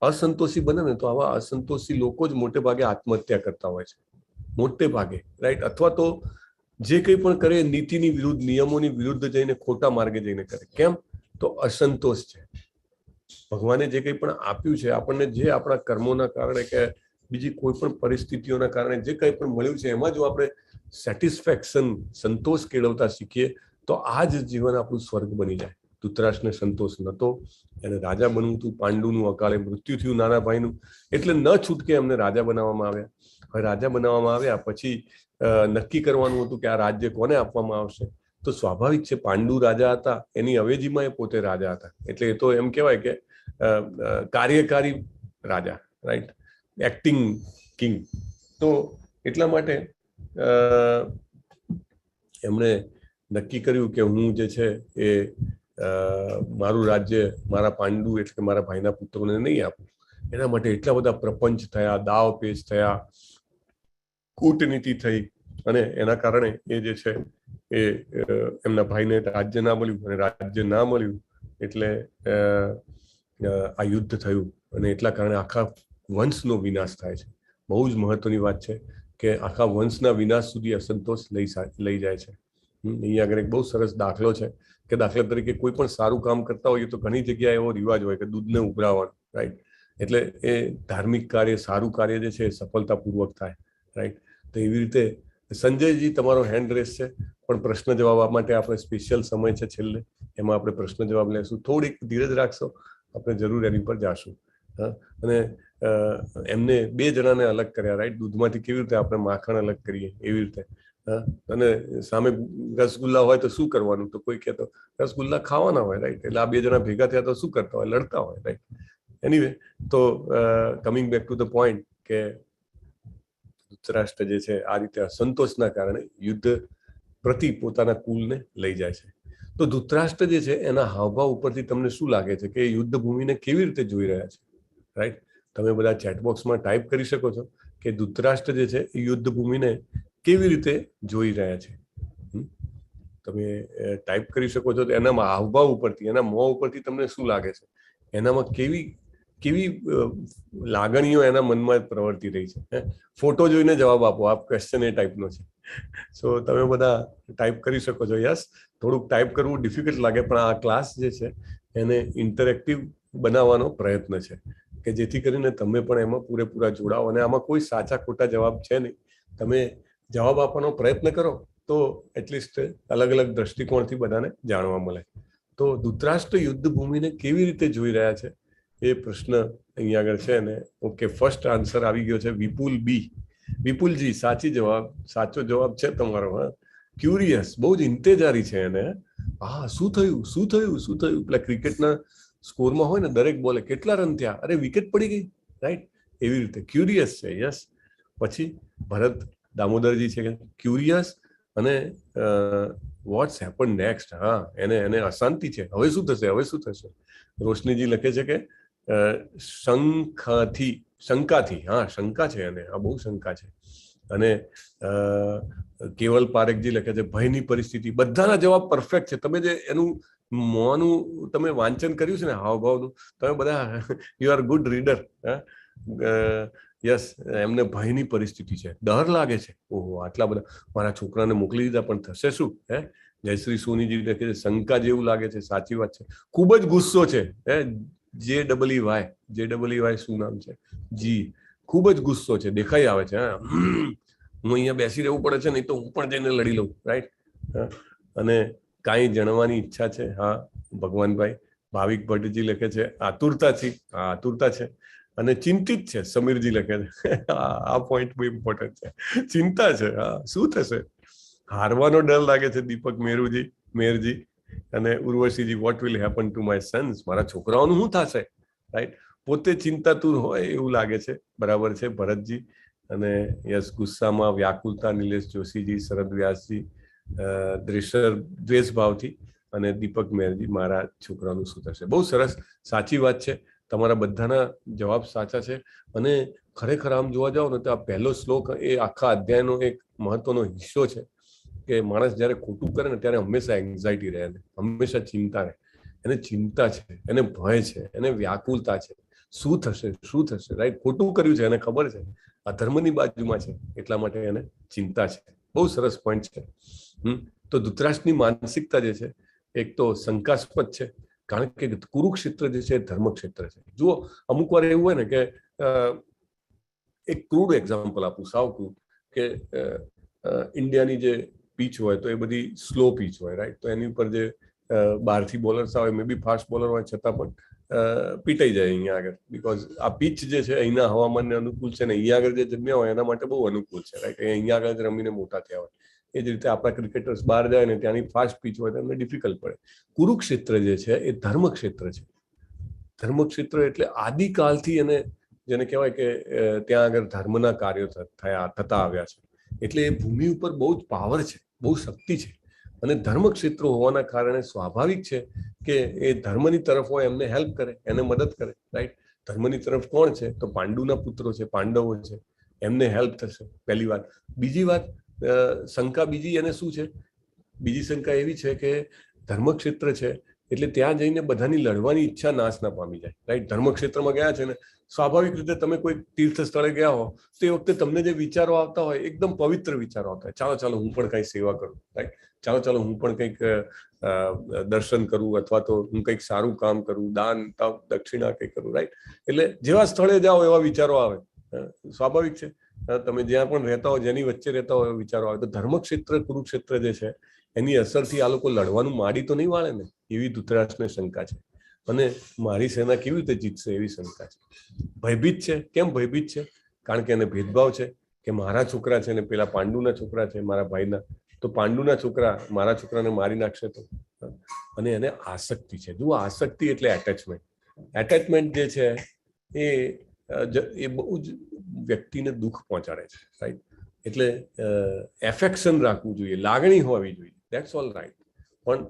Speaker 1: અસંતોષી બને ને તો આવા અસંતોષી લોકો જ મોટે ભાગે આત્મહત્યા કરતા હોય છે, મોટે ભાગે, રાઈટ. અથવા તો જે કંઈ પણ કરે નીતિની વિરુદ્ધ, નિયમોની વિરુદ્ધ જઈને ખોટા માર્ગે જઈને કરે. કેમ? તો અસંતોષ છે. ભગવાને જે કંઈ પણ આપ્યું છે આપણને, જે આપણા કર્મોના કારણે કે બીજી કોઈ પણ પરિસ્થિતિઓના કારણે જે કંઈ પણ મળ્યું છે એમાં જો આપણે સેટિસ્ફેક્શન, સંતોષ કેળવતા શીખીએ તો આ જ જીવન આપણું સ્વર્ગ બની જાય. ધૃતરાષ્ટ્રને સંતોષ નહોતો, એને રાજા બનવું હતું. પાંડુનું અકાળે મૃત્યુ થયું, નાના ભાઈનું, એટલે ન છૂટકે એમને રાજા બનાવવામાં આવ્યા. હવે રાજા બનાવવામાં આવ્યા પછી નક્કી કરવાનું હતું કે આ રાજ્ય કોને આપવામાં આવશે. તો સ્વાભાવિક છે, પાંડુ રાજા હતા, એની અવેજીમાં એ પોતે રાજા હતા. એટલે એ તો એમ કહેવાય કે કાર્યકારી રાજા, રાઈટ, એક્ટિંગ કિંગ. તો એટલા માટે એમણે નક્કી કર્યું કે હું જે છે એ મારું રાજ્ય મારા પાંડુ એટલે કે મારા ભાઈના પુત્રોને નહીં આપું. એના માટે એટલા બધા પ્રપંચ થયા, દાવ પેચ થયા, કૂટનીતિ થઈ, અને એના કારણે એ જે છે એ એમના ભાઈને રાજ્ય ના મળ્યું, અને રાજ્ય ના મળ્યું એટલે આ યુદ્ધ થયું, અને એટલા કારણે આખા વંશનો વિનાશ થાય છે. બહુ જ મહત્વની વાત છે કે આખા વંશના વિનાશ સુધી અસંતોષ લઈ જાય છે. અહીંયા આગળ એક બહુ સરસ દાખલો છે કે દાખલા તરીકે કોઈ પણ સારું કામ કરતા હોઈએ તો ઘણી જગ્યાએ એવો રિવાજ હોય કે દૂધને ઉભરાવવાનું, રાઈટ. એટલે એ ધાર્મિક કાર્ય, સારું કાર્ય જે છે એ સફળતાપૂર્વક થાય, રાઈટ. તો એવી રીતે સંજયજી, તમારો હેન્ડ રેસ છે, પણ પ્રશ્ન જવાબ માટે આપણે સ્પેશિયલ સમય છે છેલ્લે, એમાં આપણે પ્રશ્ન જવાબ લેશું. થોડીક ધીરજ રાખશો, આપણે જરૂર એની પર જાશું. અને એમને 2 જણાને અલગ કર્યા, રાઈટ. દૂધમાંથી કેવી રીતે આપણે માખણ અલગ કરીએ એવી રીતે. અને સામે રસગુલ્લા હોય તો શું કરવાનું? તો કોઈ કહેતો રસગુલ્લા ખાવાના હોય, રાઈટ. એટલે આ 2 જણા ભેગા થયા તો શું કરતા હોય? લડતા હોય, રાઈટ. એનીવે, તો coming back to the point કે ધૃતરાષ્ટ્ર જે છે આ રીતે અસંતોષના કારણે યુદ્ધ પ્રતિ પોતાના કુલને લઈ જાય છે. તો ધૃતરાષ્ટ્ર જે છે એના હાવભાવ ઉપરથી તમને શું લાગે છે કે યુદ્ધ ભૂમિને કેવી રીતે જોઈ રહ્યા છે, રાઈટ? તમે બધા ચેટબોક્સમાં ટાઈપ કરી શકો છો કે ધૃતરાષ્ટ્ર જે છે એ યુદ્ધ ભૂમિને કેવી રીતે જોઈ રહ્યા છે. તમે ટાઈપ કરી શકો છો. તો એના હાવભાવ ઉપરથી, એના મોં ઉપરથી તમને શું લાગે છે? એનામાં કેવી લાગણીઓ એના મનમાં પ્રવર્તી રહી છે? ફોટો જોઈને જવાબ આપો. આ ક્વેશ્ચન એ ટાઈપનો છે. સો તમે બધા ટાઈપ કરી શકો છો. યસ, થોડુંક ટાઈપ કરવું ડિફિકલ્ટ લાગે, પણ આ ક્લાસ જે છે એને ઇન્ટરેક્ટિવ બનાવવાનો પ્રયત્ન છે કે જેથી કરીને તમે પણ એમાં પૂરેપૂરા જોડાઓ. અને આમાં કોઈ સાચા ખોટા જવાબ છે નહીં. તમે જવાબ આપવાનો પ્રયત્ન કરો તો એટલીસ્ટ અલગ અલગ દ્રષ્ટિકોણથી બધાને જાણવા મળે. તો ધૃતરાષ્ટ્ર યુદ્ધ ભૂમિને કેવી રીતે જોઈ રહ્યા છે એ પ્રશ્ન અહીંયા આગળ છે ને. ઓકે, ફર્સ્ટ આન્સર આવી ગયો છે વિપુલ બી. વિપુલજી, સાચો જવાબ છે તમારો. ક્યુરિયસ, બહુ જ ઇન્તેજારી છે એને. શું થયું? પેલા ક્રિકેટના સ્કોરમાં હોય ને, દરેક બોલે કેટલા રન થયા, અરે વિકેટ પડી ગઈ, રાઈટ? એવી રીતે ક્યુરિયસ છે. યસ. પછી ભરત દામોદરજી છે કે ક્યુરિયસ અને વોટ્સ હેપન નેક્સ્ટ. એને અશાંતિ છે, હવે શું થશે? રોશનીજી લખે છે કે શંકાથી. શંકા છે એને, બહુ શંકા છે. અને કેવલ પારેખજી લખે છે ભયની પરિસ્થિતિ. બધાના જવાબ પરફેક્ટ છે. તમે જે એનું મોંનું તમે વાંચન કર્યું છે ને, હાવભાવનું, તમે બધા you are good reader. Yes, એમને ભયની પરિસ્થિતિ છે, ડર લાગે છે. ઓહો, આટલા બધા મારા છોકરાને મોકલી દીધા, પણ થશે શું? જયશ્રી સોનીજી લખે છે શંકા જેવું લાગે છે. સાચી વાત છે. ખૂબ જ ગુસ્સો છે. JEY શું નામ છે? જી. ખૂબ જ ગુસ્સો છે, દેખાઈ આવે છે. હું અહીંયા બેસી રહેવું પડે છે, નહીં તો હું પણ જઈને લડી લઉં, રાઈટ? અને કાંઈ જાણવાની ઈચ્છા છે. ભગવાનભાઈ. ભાવિક ભટ્ટજી લખે છે આતુરતા છે. અને ચિંતિત છે, સમીરજી લખે છે. આ પોઈન્ટ બહુ ઇમ્પોર્ટન્ટ છે. ચિંતા છે. શું થશે? હારવાનો ડર લાગે છે, દીપક મેરજી. અને Urvashiji, what will happen to my sons? મારા છોકરાઓનું શું થશે, રાઈટ? પોતે ચિંતાતુર હોય એવું લાગે છે. બરાબર છે ભરતજી. અને યસ, ગુસ્સામાં વ્યાકુલતા, નિલેશ જોશીજી, શરદ વ્યાસજી, દ્વેષ ભાવથી. અને દીપક મેરજી, મારા છોકરાનું શું થશે? બહુ સરસ, સાચી વાત છે. તમારા બધાના જવાબ સાચા છે. અને ખરેખર આમ જોવા જાવ ને તો આ પહેલો શ્લોક એ આખા અધ્યાયનો એક મહત્વનો હિસ્સો છે કે માણસ જયારે ખોટું કરે ને ત્યારે હંમેશા એન્ઝાયટી રહે, હંમેશા ચિંતા રહે. એને ચિંતા છે, એને ભય છે, એને વ્યાકુલતા છે, શું થશે રાઈટ, ખોટું કર્યું છે એને ખબર છે, અધર્મની બાજુમાં છે, એટલા માટે એને ચિંતા છે. બહુ સરસ પોઈન્ટ છે. તો ધૃતરાષ્ટ્રની માનસિકતા જે છે એક તો શંકાસ્પદ છે, કારણ કે કુરુક્ષેત્ર જે છે ધર્મક્ષેત્ર છે. જુઓ, અમુક વાર એવું હોય ને કે એક ક્રૂડ એક્ઝામ્પલ આપું, સાવ ક્રૂડ, કે ઇન્ડિયાની જે પીચ હોય તો એ બધી સ્લો પીચ હોય, રાઈટ, તો એની ઉપર જે બહારથી બોલર્સ આવે, મે બી ફાસ્ટ બોલર હોય છતાં પણ પીટાઈ જાય અહીંયા આગળ, બીકોઝ આ પીચ જે છે અહીંના હવામાનને અનુકૂળ છે ને અહીંયા આગળ જે જન્મ્યા હોય એના માટે બહુ અનુકૂળ છે, રાઈટ, અહીંયા આગળ જ રમીને મોટા થયા હોય. એ જ રીતે આપણા ક્રિકેટર્સ બહાર જાય ને ત્યાંની ફાસ્ટ પીચ હોય તો એમને ડિફિકલ્ટ પડે. કુરુક્ષેત્ર જે છે એ ધર્મક્ષેત્ર છે. ધર્મક્ષેત્ર એટલે આદિકાલથી એને જેને કહેવાય કે ત્યાં આગળ ધર્મના કાર્યો થતા આવ્યા છે, એટલે એ ભૂમિ ઉપર બહુ જ પાવર છે, બહુ શક્તિ છે. અને ધર્મક્ષેત્રો હોવાના કારણે સ્વાભાવિક છે કે એ ધર્મની તરફ હોય એમને હેલ્પ કરે, એને મદદ કરે, રાઈટ. ધર્મની તરફ કોણ છે તો પાંડુના પુત્રો છે, પાંડવો છે, એમને હેલ્પ થશે, પહેલી વાત. બીજી વાત, શંકા બીજી એને શું છે, બીજી શંકા એવી છે કે ધર્મક્ષેત્ર છે એટલે ત્યાં જઈને બધાની લડવાની ઈચ્છા નાશ ના પામી જાય, રાઈટ. ધર્મક્ષેત્રમાં ગયા છે ને, સ્વાભાવિક રીતે તમે કોઈ તીર્થ સ્થળે ગયા હો તો એ વખતે તમને જે વિચારો આવતા હોય એકદમ પવિત્ર વિચારો આવતા હોય, ચાલો હું પણ કઈ સેવા કરું, રાઈટ, ચાલો હું પણ કંઈક દર્શન કરું, અથવા તો હું કંઈક સારું કામ કરું, દાન તપ દક્ષિણા કંઈક કરું, રાઈટ. એટલે જેવા સ્થળે જાઓ એવા વિચારો આવે, સ્વાભાવિક છે. તમે જ્યાં પણ રહેતા હોય, જેની વચ્ચે રહેતા હોય એવા વિચારો આવે. તો ધર્મક્ષેત્ર કુરુક્ષેત્ર જે છે એની અસરથી આ લોકો લડવાનું માડી તો નહીં વાળે ને, એવી ધૃતરાષ્ટ્રને શંકા છે. અને મારી સેના કેવી રીતે જીતશે એવી શંકા છે. ભયભીત છે. કેમ ભયભીત છે? કારણ કે એને ભેદભાવ છે કે મારા છોકરા છે ને પેલા પાંડુના છોકરા છે, મારા ભાઈના, તો પાંડુના છોકરા મારા છોકરાને મારી નાખશે તો. અને એને આસક્તિ છે. જુઓ, આસક્તિ એટલે એટેચમેન્ટ. એટેચમેન્ટ જે છે એ બહુ જ વ્યક્તિને દુઃખ પહોંચાડે છે, રાઈટ. એટલે એફેક્શન રાખવું જોઈએ, લાગણી હોવી જોઈએ, દેટ્સ ઓલ રાઈટ. પણ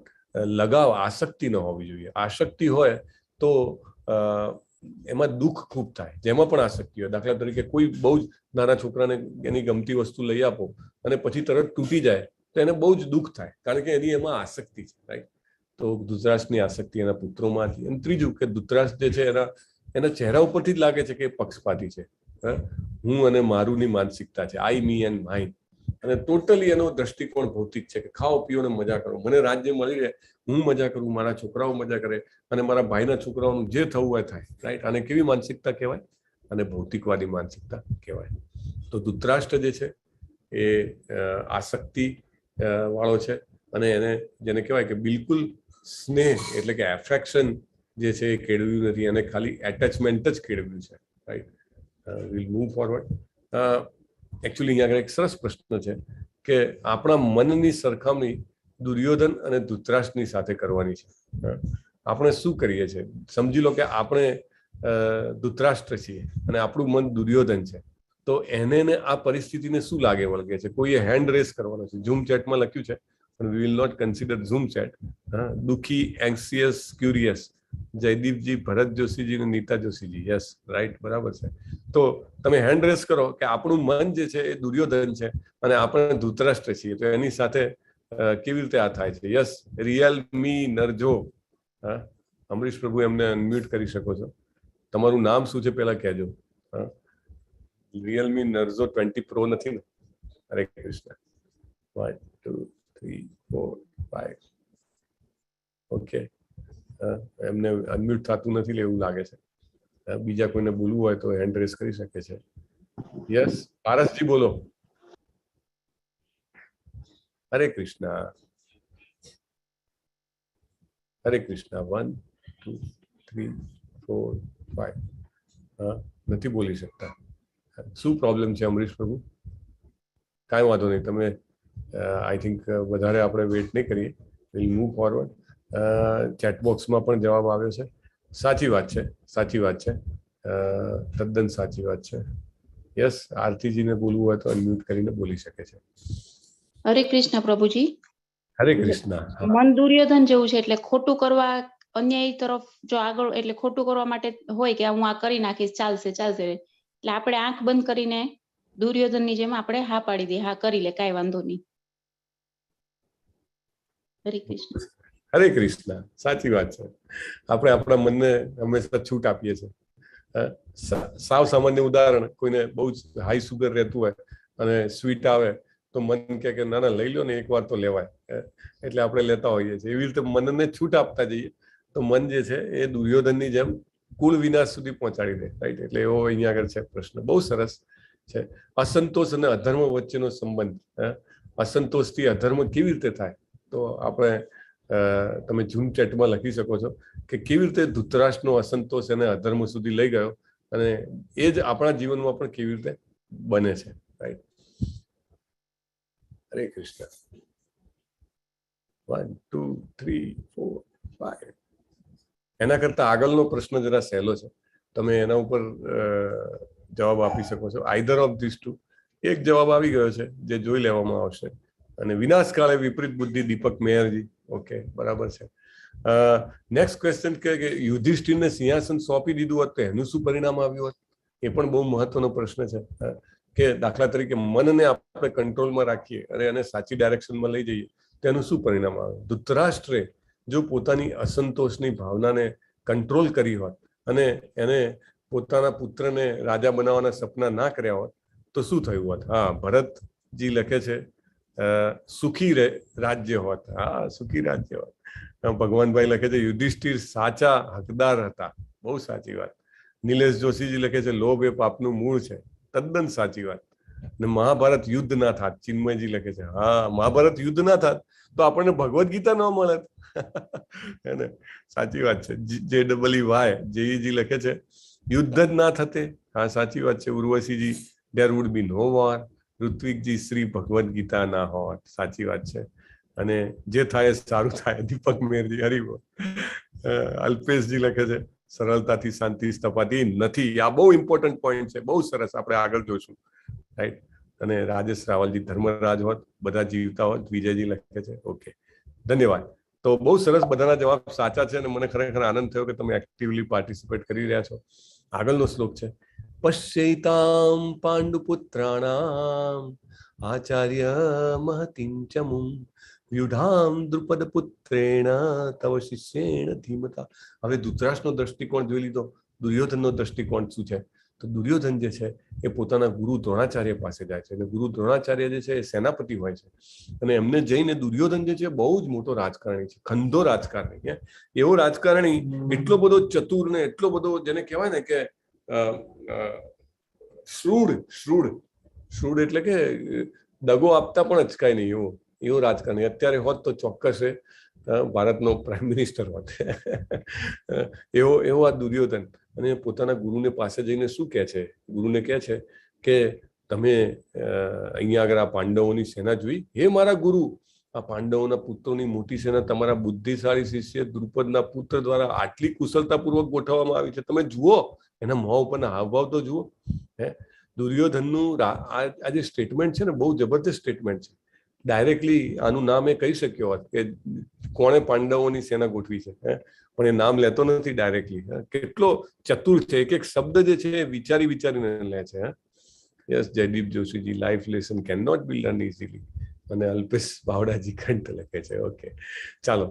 Speaker 1: લગાવ, આસક્તિ ન હોવી જોઈએ. આસક્તિ હોય તો એમાં દુઃખ ખૂબ થાય. જેમાં પણ આસક્તિ હોય, દાખલા તરીકે કોઈ બહુ જ નાના છોકરાને એની ગમતી વસ્તુ લઈ આપો અને પછી તરત તૂટી જાય તો એને બહુ જ દુઃખ થાય, કારણ કે એની એમાં આસક્તિ છે, રાઈટ. તો ધૃતરાષ્ટ્રની આસક્તિ એના પુત્રોમાંથી. અને ત્રીજું કે ધૃતરાષ્ટ્ર જે છે એના ચહેરા ઉપરથી જ લાગે છે કે એ પક્ષપાતી છે. હું અને મારુંની માનસિકતા છે, આઈ મી એન્ડ માઇન. અને ટોટલી એનો દ્રષ્ટિકોણ ભૌતિક છે કે ખાઓ પીઓ ને મજા કરો, મને રાજ્ય મળી રહે, હું મજા કરું, મારા છોકરાઓ મજા કરે અને મારા ભાઈના છોકરાઓનું જે થવું હોય થાય, રાઈટ. આને કેવી માનસિકતા કહેવાય? અને ભૌતિકવાદી માનસિકતા કહેવાય. તો ધૃતરાષ્ટ્ર જે છે એ આસક્તિ વાળો છે અને એને જેને કહેવાય કે બિલકુલ સ્નેહ એટલે કે એફેક્શન જે છે એ કેળવ્યું નથી, અને ખાલી એટેચમેન્ટ જ કેળવ્યું છે, right. Will move forward. Actually અહીંયા આગળ એક સરસ પ્રશ્ન છે કે આપણા મનની સરખામણી દુર્યોધન અને ધૃતરાષ્ટ્રની સાથે કરવાની છે. આપણે શું કરીએ છીએ? સમજી લો કે આપણે ધૃતરાષ્ટ્ર છીએ અને આપણું મન દુર્યોધન છે, તો એને આ પરિસ્થિતિને શું લાગે વળગે છે? કોઈએ હેન્ડ રેસ કરવાનો છે. ઝૂમ ચેટમાં લખ્યું છે, પણ we will not consider Zoom chat. દુઃખી, એન્સિયસ, ક્યુરિયસ, જયદીપજી, ભરત જોશીજી અને નીતા જોશીજી. યસ, રાઈટ, બરાબર છે. તો તમે હેન્ડ રેસ કરો કે આપણું મન જે છે એ દુર્યોધન છે અને આપણે ધૃતરાષ્ટ્ર છીએ, તો એની સાથે કેવી રીતે આ થાય છે? યસ, રિયલ મી નરજો. અમરીશ પ્રભુ, એમને અનમ્યુટ કરી શકો છો. તમારું નામ શું છે પેલા કહેજો. રિયલમી નર્ઝો 20 પ્રો નથી ને? હરે કૃષ્ણ. 1 2 3 4 5. ઓકે, એમને અનમ્યુટ થતું નથી એવું લાગે છે. બીજા કોઈને બોલવું હોય તો હેન્ડ રેસ કરી શકે છે. યસ, પારસજી બોલો. હરે કૃષ્ણ. હરે કૃષ્ણ. 1 2 3 4 5. નથી બોલી શકતા. શું પ્રોબ્લેમ છે અમરીશ પ્રભુ? કાંઈ વાંધો નહીં, તમે આઈ થિંક વધારે આપણે વેઇટ નહીં કરીએ. Will move forward. ચેટબોક્સમાં પણ જવાબ આવ્યો છે. સાચી વાત છે, સાચી વાત છે, તદ્દન સાચી વાત છે. યસ, આરતીજીને બોલવું હોય તો અનમ્યુટ કરીને બોલી શકે છે.
Speaker 3: હરે કૃષ્ણ પ્રભુજી.
Speaker 1: હરે કૃષ્ણ.
Speaker 3: મન દુર્યોધન જેવું છે, એટલે ખોટું કરવા, અન્યાય તરફ જો આગળ, એટલે ખોટું કરવા માટે હોય કે હું આ કરી નાખીશ, ચાલશે, એટલે આપણે આંખ બંધ કરીને દુર્યોધનની જેમ આપણે હા પાડી દઈએ, હા કરી લે, કાંઈ વાંધો નહીં. હરે કૃષ્ણ.
Speaker 1: હરે કૃષ્ણ. સાચી વાત છે. આપણે આપણા મનને હંમેશા છૂટ આપીએ છીએ. સાવ સામાન્ય ઉદાહરણ, કોઈને બહુ જ હાઈ સુગર રહેતું હોય અને સ્વીટ આવે તો મન કે ના ના લઈ લો ને, એક વાર તો લેવાય, એટલે આપણે લેતા હોઈએ છીએ. એવી રીતે મનને છૂટ આપતા જઈએ તો મન જે છે એ દુર્યોધનની જેમ કુળ વિનાશ સુધી પહોંચાડી દે. રાઈટ, એટલે એવો અહીંયા આગળ છે પ્રશ્ન. બહુ સરસ છે. અસંતોષ અને અધર્મ વચ્ચેનો સંબંધ. અસંતોષથી અધર્મ કેવી રીતે થાય? તો આપણે તમે જૂન ચેટમાં લખી શકો છો કે કેવી રીતે ધૃતરાષ્ટ્રનો અસંતોષ એને અધર્મ સુધી લઈ ગયો, અને એ જ આપણા જીવનમાં પણ કેવી રીતે બને છે. રાઈટ. હરે કૃષ્ણ. 1 2 3 4 5. એના કરતા આગળનો પ્રશ્ન જરા સહેલો છે, તમે એના ઉપર જવાબ આપી શકો છો. Either of this two. એક જવાબ આવી ગયો છે જે જોઈ લેવામાં આવશે. અને વિનાશકાળે વિપરીત બુદ્ધિ, દીપક મેયરજી. ઓકે, બરાબર છે. નેક્સ્ટ ક્વેશ્ચન કે યુધિષ્ઠિરને સિંહાસન સોંપી દીધું હોત તો એનું શું પરિણામ આવ્યું હોત? એ પણ બહુ મહત્વનો પ્રશ્ન છે. કે દાખલા તરીકે મનને આપણે કંટ્રોલમાં રાખીએ અને એને સાચી ડાયરેક્શનમાં લઈ જઈએ તો એનું શું પરિણામ આવે? ધૃતરાષ્ટ્રે જો પોતાની અસંતોષની ભાવનાને કંટ્રોલ કરી હોત અને એને પોતાના પુત્રને રાજા બનાવવાના સપના ના કર્યા હોત તો શું થયું હોત? હા, ભરતજી લખે છે સુખી રાજ્ય હોત. હા, સુખી રાજ્ય હોત. ભગવાનભાઈ લખે છે યુધિષ્ઠિર સાચા હકદાર હતા. બહુ સાચી વાત. નિલેશ જોશીજી લખે છે લોભ એ પાપનું મૂળ છે. તદ્દન સાચી વાત. ને મહાભારત યુદ્ધ ના થાત. ચિન્મયજી લખે છે હા, મહાભારત યુદ્ધ ના થાત તો આપણને ભગવદ ગીતા ન મળે. એને સાચી વાત છે. JEEY જેઈજી લખે છે યુદ્ધ જ ના થતે. હા, સાચી વાત છે. ઉર્વશીજી there would be no war. ઋત્વિકજી Shri Bhagavad Gita ના હોત. સાચી વાત છે. અને જે થાય સારું થાય. દીપક મેરજી હરિબોલ. અલ્પેશજી લખે છે સરળતાથી શાંતિ સ્થપાતી નથી. આ બહુ ઇમ્પોર્ટન્ટ પોઈન્ટ છે. બહુ સરસ, આપણે આગળ જોઈશું. રાઈટ. અને રાજેશ રાવલજી ધર્મરાજ હોત, બધા જીવતા હોત. વિજયજી લખે છે ઓકે, ધન્યવાદ. તો બહુ સરસ, બધાના જવાબ સાચા છે અને મને ખરેખર આનંદ થયો કે તમે એક્ટિવલી પાર્ટિસિપેટ કરી રહ્યા છો. આગળનો શ્લોક છે પશ્યૈતામ પાંડુપુત્રાણામ આચાર્ય મહતિં ચમું વ્યુઢામ દ્રુપદ પુત્રેણ તવ શિષ્યેણ ધીમતા. હવે ધૃતરાષ્ટ્રનો દ્રષ્ટિકોણ જોઈ લીધો. દુર્યોધનનો દ્રષ્ટિકોણ શું છે? તો દુર્યોધન જે છે એ પોતાના ગુરુ દ્રોણાચાર્ય પાસે જાય છે. અને ગુરુ દ્રોણાચાર્ય જે છે એ સેનાપતિ હોય છે અને એમને જઈને દુર્યોધન જે છે બહુ જ મોટો રાજકારણી છે, ખંધો રાજકારણી. એવો રાજકારણી, એટલો બધો ચતુર ને એટલો બધો જેને કહેવાય ને કે શ્રૂડ એટલે કે દગો આપતા પણ અચકાય નહીં એવો રાજકારણી. અત્યારે હોત તો ચોક્કસ ભારતનો પ્રાઇમ મિનિસ્ટર હોત. એવો આ દુર્યોધન. અને પોતાના ગુરુને પાસે જઈને શું કહે છે? ગુરુને કહે છે કે તમે અહીંયા આગળ આ પાંડવોની સેના જોઈ? હે મારા ગુરુ, આ પાંડવોના પુત્રોની મોટી સેના તમારા બુદ્ધિશાળી શિષ્ય દ્રુપદના પુત્ર દ્વારા આટલી કુશળતાપૂર્વક ગોઠવવામાં આવી છે. તમે જુઓ, એના મોં ઉપરના હાવભાવ તો જુઓ. દુર્યોધનનું આ જે સ્ટેટમેન્ટ છે ને, બહુ જબરદસ્ત સ્ટેટમેન્ટ છે. ડાયરેક્ટલી આનું નામ એ કહી શક્યો હોત કે કોણે પાંડવોની સેના ગોઠવી છે, પણ એ નામ લેતો નથી ડાયરેક્ટલી. કેટલો ચતુર છે. એક એક શબ્દ જે છે એ વિચારીને લે છે. Yes, Jaydeep Joshiji, life lesson can not be learn easily. અને અલ્પેશ બાવડાજી કંઠ લખે છે. ઓકે, ચાલો.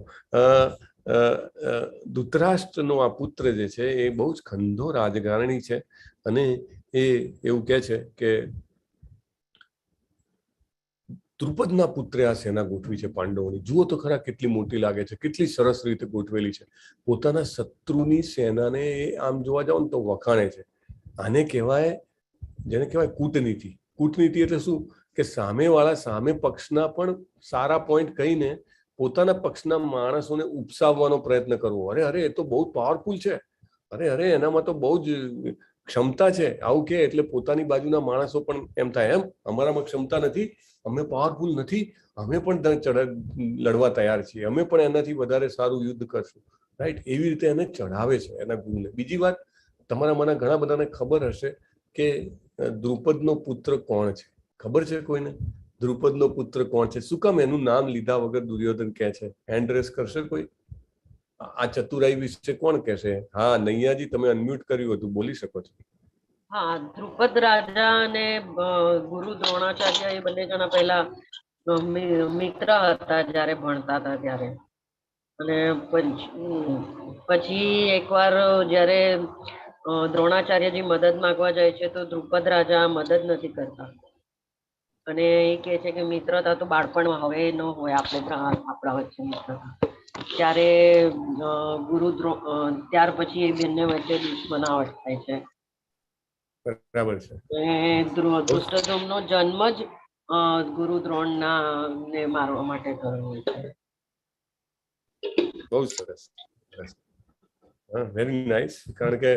Speaker 1: ધૃતરાષ્ટ્રનો આ પુત્ર જે છે એ બહુ જ ખંધો રાજકારણી છે અને એ એવું કહે છે કે દ્રુપદના પુત્રે આ સેના ગોઠવી છે પાંડવોની. જુઓ તો ખરા કેટલી મોટી લાગે છે, કેટલી સરસ રીતે ગોઠવેલી છે. પોતાના શત્રુની સેનાને આમ જોવા જાવ ને તો વખાણે છે. આને કહેવાય, જેને કહેવાય કૂટનીતિ. કૂટનીતિ એટલે શું? કે સામે પક્ષના પણ સારા પોઈન્ટ કહીને પોતાના પક્ષના માણસોને ઉપસાવવાનો પ્રયત્ન કરવો. અરે એ તો બહુ પાવરફુલ છે, અરે એનામાં તો બહુ જ ક્ષમતા છે. આવું કે એટલે પોતાની બાજુના માણસો પણ એમ થાય, એમ અમારામાં ક્ષમતા નથી, અમે પાવરફુલ નથી, અમે પણ લડવા તૈયાર છીએ, અમે પણ એનાથી વધારે સારું યુદ્ધ કરશું. રાઈટ. એવી રીતે એને ચઢાવે છે એના ગુરુને. બીજી વાત, તમારામાંના ઘણા બધાને ખબર હશે કે દ્રુપદનો પુત્ર કોણ છે? ખબર છે કોઈને દ્રુપદનો પુત્ર કોણ છે? શું કામ એનું નામ લીધા વગર દુર્યોધન કહે છે? હેન્ડ રેસ કરશે કોઈ? આ ચતુરાઈ વિશે કોણ કહેશે? હા, નૈયાજી, તમે અનમ્યુટ કર્યું હતું, બોલી શકો છો.
Speaker 4: હા, દ્રુપદ રાજા અને ગુરુ દ્રોણાચાર્ય એ બંને જણા પહેલા મિત્ર હતા જ્યારે ભણતા હતા ત્યારે. અને પછી એકવાર જ્યારે દ્રોણાચાર્યજી મદદ માંગવા જાય છે તો દ્રુપદ રાજા મદદ નથી કરતા અને એ કહે છે કે મિત્રતા તો બાળપણમાં હવે ન હોય આપણા વચ્ચે મિત્રતા. ત્યારે ત્યાર પછી એ બંને વચ્ચે દુશ્મનાવટ થાય છે.
Speaker 1: બરાબર છે.
Speaker 4: ધૃષ્ટદ્યુમ્નનો જન્મ જ ગુરુ દ્રોણના ને મારવા માટે થયો હોય છે.
Speaker 1: બહુ સરસ. Very nice. કારણ કે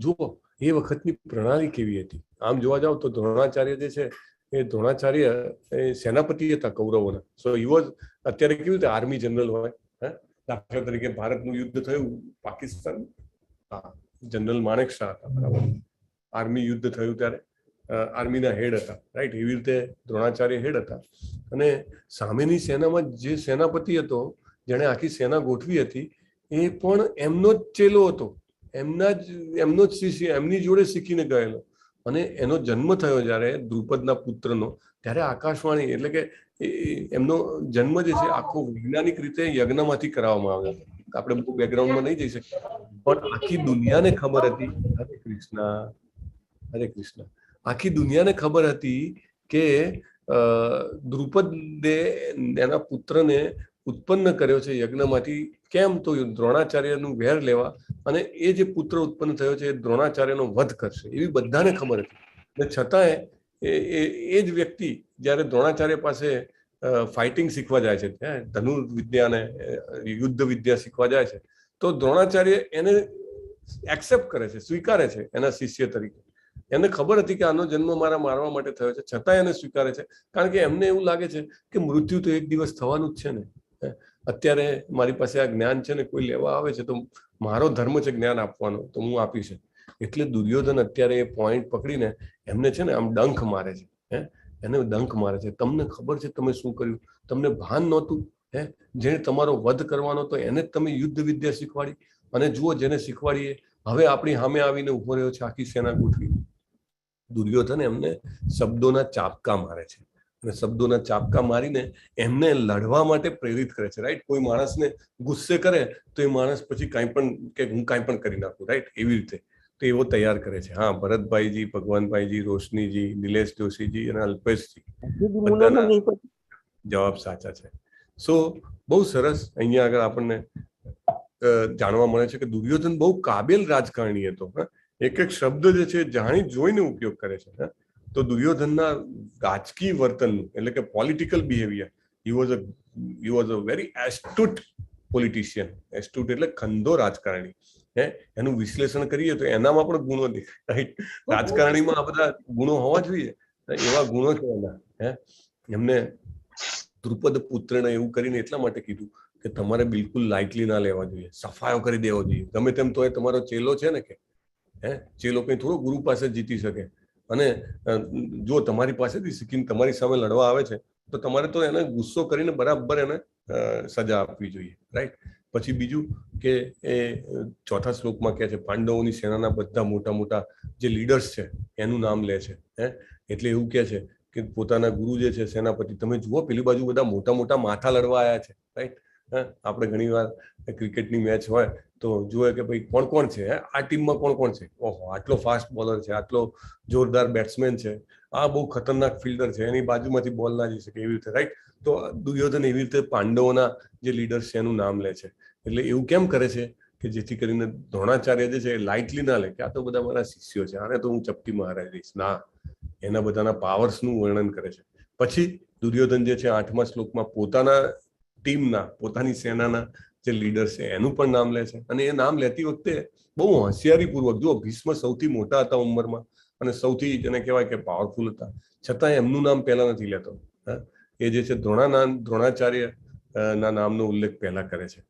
Speaker 1: જુઓ એ વખતની પ્રણાલી કેવી હતી. આમ જોવા જાવ તો દ્રોણાચાર્ય જે છે એ દ્રોણાચાર્ય એ સેનાપતિ હતા કૌરવોના. સો હી વોઝ, અત્યારે કેવી રીતે આર્મી જનરલ હોય, દાખલા તરીકે ભારતનું યુદ્ધ થયું પાકિસ્તાન, જનરલ માણેક શાહ હતા, બરાબર. આર્મી યુદ્ધ થયું ત્યારે આર્મીના હેડ હતા, રાઈટ. એવી રીતે દ્રોણાચાર્ય હેડ હતા. અને સામેની સેનામાં જે સેનાપતિ હતો, જેણે આખી સેના ગોઠવી હતી, એ પણ એમનો જ ચેલો હતો, એમનો જ શિષ્ય, એમની જોડે શીખીને ગયેલો. અને એનો જન્મ થયો જ્યારે દ્રુપદના પુત્રનો, ત્યારે આકાશવાણી એટલે કે એમનો જન્મ જે છે આખો વૈજ્ઞાનિક રીતે યજ્ઞમાંથી કરાવવામાં આવ્યો હતો. આપણે બહુ બેકગ્રાઉન્ડમાં નહીં જઈ શકીએ, પણ આખી દુનિયાને ખબર હતી, હરે કૃષ્ણ હરે કૃષ્ણ, આખી દુનિયાને ખબર હતી કે દ્રુપદે એના પુત્રને ઉત્પન્ન કર્યો છે યજ્ઞમાંથી. કેમ? તો દ્રોણાચાર્યનું વેર લેવા, અને એ જે પુત્ર ઉત્પન્ન થયો છે એ દ્રોણાચાર્યનો વધ કરશે, એવી બધાને ખબર હતી. અને છતાંય એ જ વ્યક્તિ જ્યારે દ્રોણાચાર્ય પાસે ફાઇટિંગ શીખવા જાય છે, ધનુર્વિદ્યા અને યુદ્ધ વિદ્યા શીખવા જાય છે, તો દ્રોણાચાર્ય એને એક્સેપ્ટ કરે છે, સ્વીકારે છે એના શિષ્ય તરીકે. એને ખબર હતી કે આનો જન્મ મારવા માટે થયો છે, છતાં એને સ્વીકારે છે. કારણ કે એમને એવું લાગે છે કે મૃત્યુ તો એક દિવસ થવાનું જ છે ને. અત્યારે મારી પાસે આ જ્ઞાન છે ને, કોઈ લેવા આવે છે તો મારો ધર્મ છે જ્ઞાન આપવાનો, તો હું આપીશ. એટલે દુર્યોધન અત્યારે એ પોઈન્ટ પકડીને એમને છે ને આમ ડંખ મારે છે, એને ડંખ મારે છે. તમને ખબર છે તમે શું કર્યું? તમને ભાન નહોતું? જેને તમારો વધ કરવાનો તો એને જ તમે યુદ્ધ વિદ્યા શીખવાડી. અને જુઓ, જેને શીખવાડીએ હવે આપણી સામે આવીને ઉભો રહ્યો છે આખી સેના ગોઠવી. દુર્યોધન એમને શબ્દોના ચાપકા મારે છે, અને શબ્દોના ચાપકા મારીને એમને લડવા માટે પ્રેરિત કરે છે, રાઈટ. કોઈ માણસને ગુસ્સે કરે તો એ માણસ પછી કાંઈ પણ કે હું કાંઈ પણ કરી નાખું, રાઈટ, એવી રીતે. તો એવો તૈયાર કરે છે. હા, ભરતભાઈજી, ભગવાનભાઈજી, રોશનીજી, નિલેશ જોશીજી અને અલ્પેશજી, બધાના જવાબ સાચા છે. સો બહુ સરસ. અહીંયા આગળ આપણને જાણવા મળે છે કે દુર્યોધન બહુ કાબેલ રાજકારણી હતો. એક એક શબ્દ જે છે જાણી જોઈને ઉપયોગ કરે છે. તો દુર્યોધનના રાજકીય વર્તનનું એટલે કે political behaviour, he was a very astute politician. Astute એટલે ખંધો રાજકારણી. એનું વિશ્લેષણ કરીએ તો એનામાં પણ ગુણો દેખાય, રાઈટ. રાજકારણીમાં આ બધા ગુણો હોવા જોઈએ, એવા ગુણો છે એના. એમને દ્રુપદ પુત્રને એવું કરીને એટલા માટે કીધું કે તમારે બિલકુલ લાઇટલી ના લેવા જોઈએ, સફાયો કરી દેવો જોઈએ. ગમે તેમ તો એ તમારો ચેલો છે ને, કે ચેલો કઈ થોડો ગુરુ પાસે જીતી શકે. અને જો તમારી પાસેથી શીખીને તમારી સામે લડવા આવે છે તો તમારે તો એને ગુસ્સો કરીને બરાબર એને સજા આપવી જોઈએ, રાઈટ. પછી બીજું કે એ ચોથા શ્લોકમાં કહે છે પાંડવોની સેનાના બધા મોટા મોટા જે લીડર્સ છે એનું નામ લે છે. એટલે એવું કહે છે કે પોતાના ગુરુ જે છે સેનાપતિ, તમે જુઓ પેલી બાજુ બધા મોટા મોટા માથા લડવા આવ્યા છે, રાઈટ. આપણે ઘણી વાર ક્રિકેટની મેચ હોય તો જુએ કે ભાઈ કોણ કોણ છે, આ ટીમમાં કોણ કોણ છે, ઓહો આટલો ફાસ્ટ બોલર છે, આટલો જોરદાર બેટ્સમેન છે, આ બહુ ખતરનાક ફિલ્ડર છે, એની બાજુમાંથી બોલ ના જઈ શકે, એવી રીતે, રાઈટ. તો દુર્યોધન એવી રીતે પાંડવોના જે લીડર્સ છે એનું નામ લે છે. એટલે એવું કેમ કરે છે કે જેથી કરીને દ્રોણાચાર્ય જે છે એ લાઇટલી ના લે કે આ તો બધા મારા શિષ્યો છે, આને તો હું ચપટી મારાઈ દઈશ. ના, એના બધાના પાવર્સનું વર્ણન કરે છે. પછી દુર્યોધન જે છે 8મા શ્લોકમાં પોતાના ટીમના, પોતાની સેનાના જે લીડર છે એનું પણ નામ લે છે. અને એ નામ લેતી વખતે બહુ હોશિયારીપૂર્વક, જો ભીષ્મ સૌથી મોટા હતા ઉંમરમાં અને સૌથી જેને કહેવાય કે પાવરફુલ હતા, છતાં એમનું નામ પહેલા નથી લેતો. એ જે છે દ્રોણાચાર્ય ના નામનો ઉલ્લેખ પહેલા કરે છે.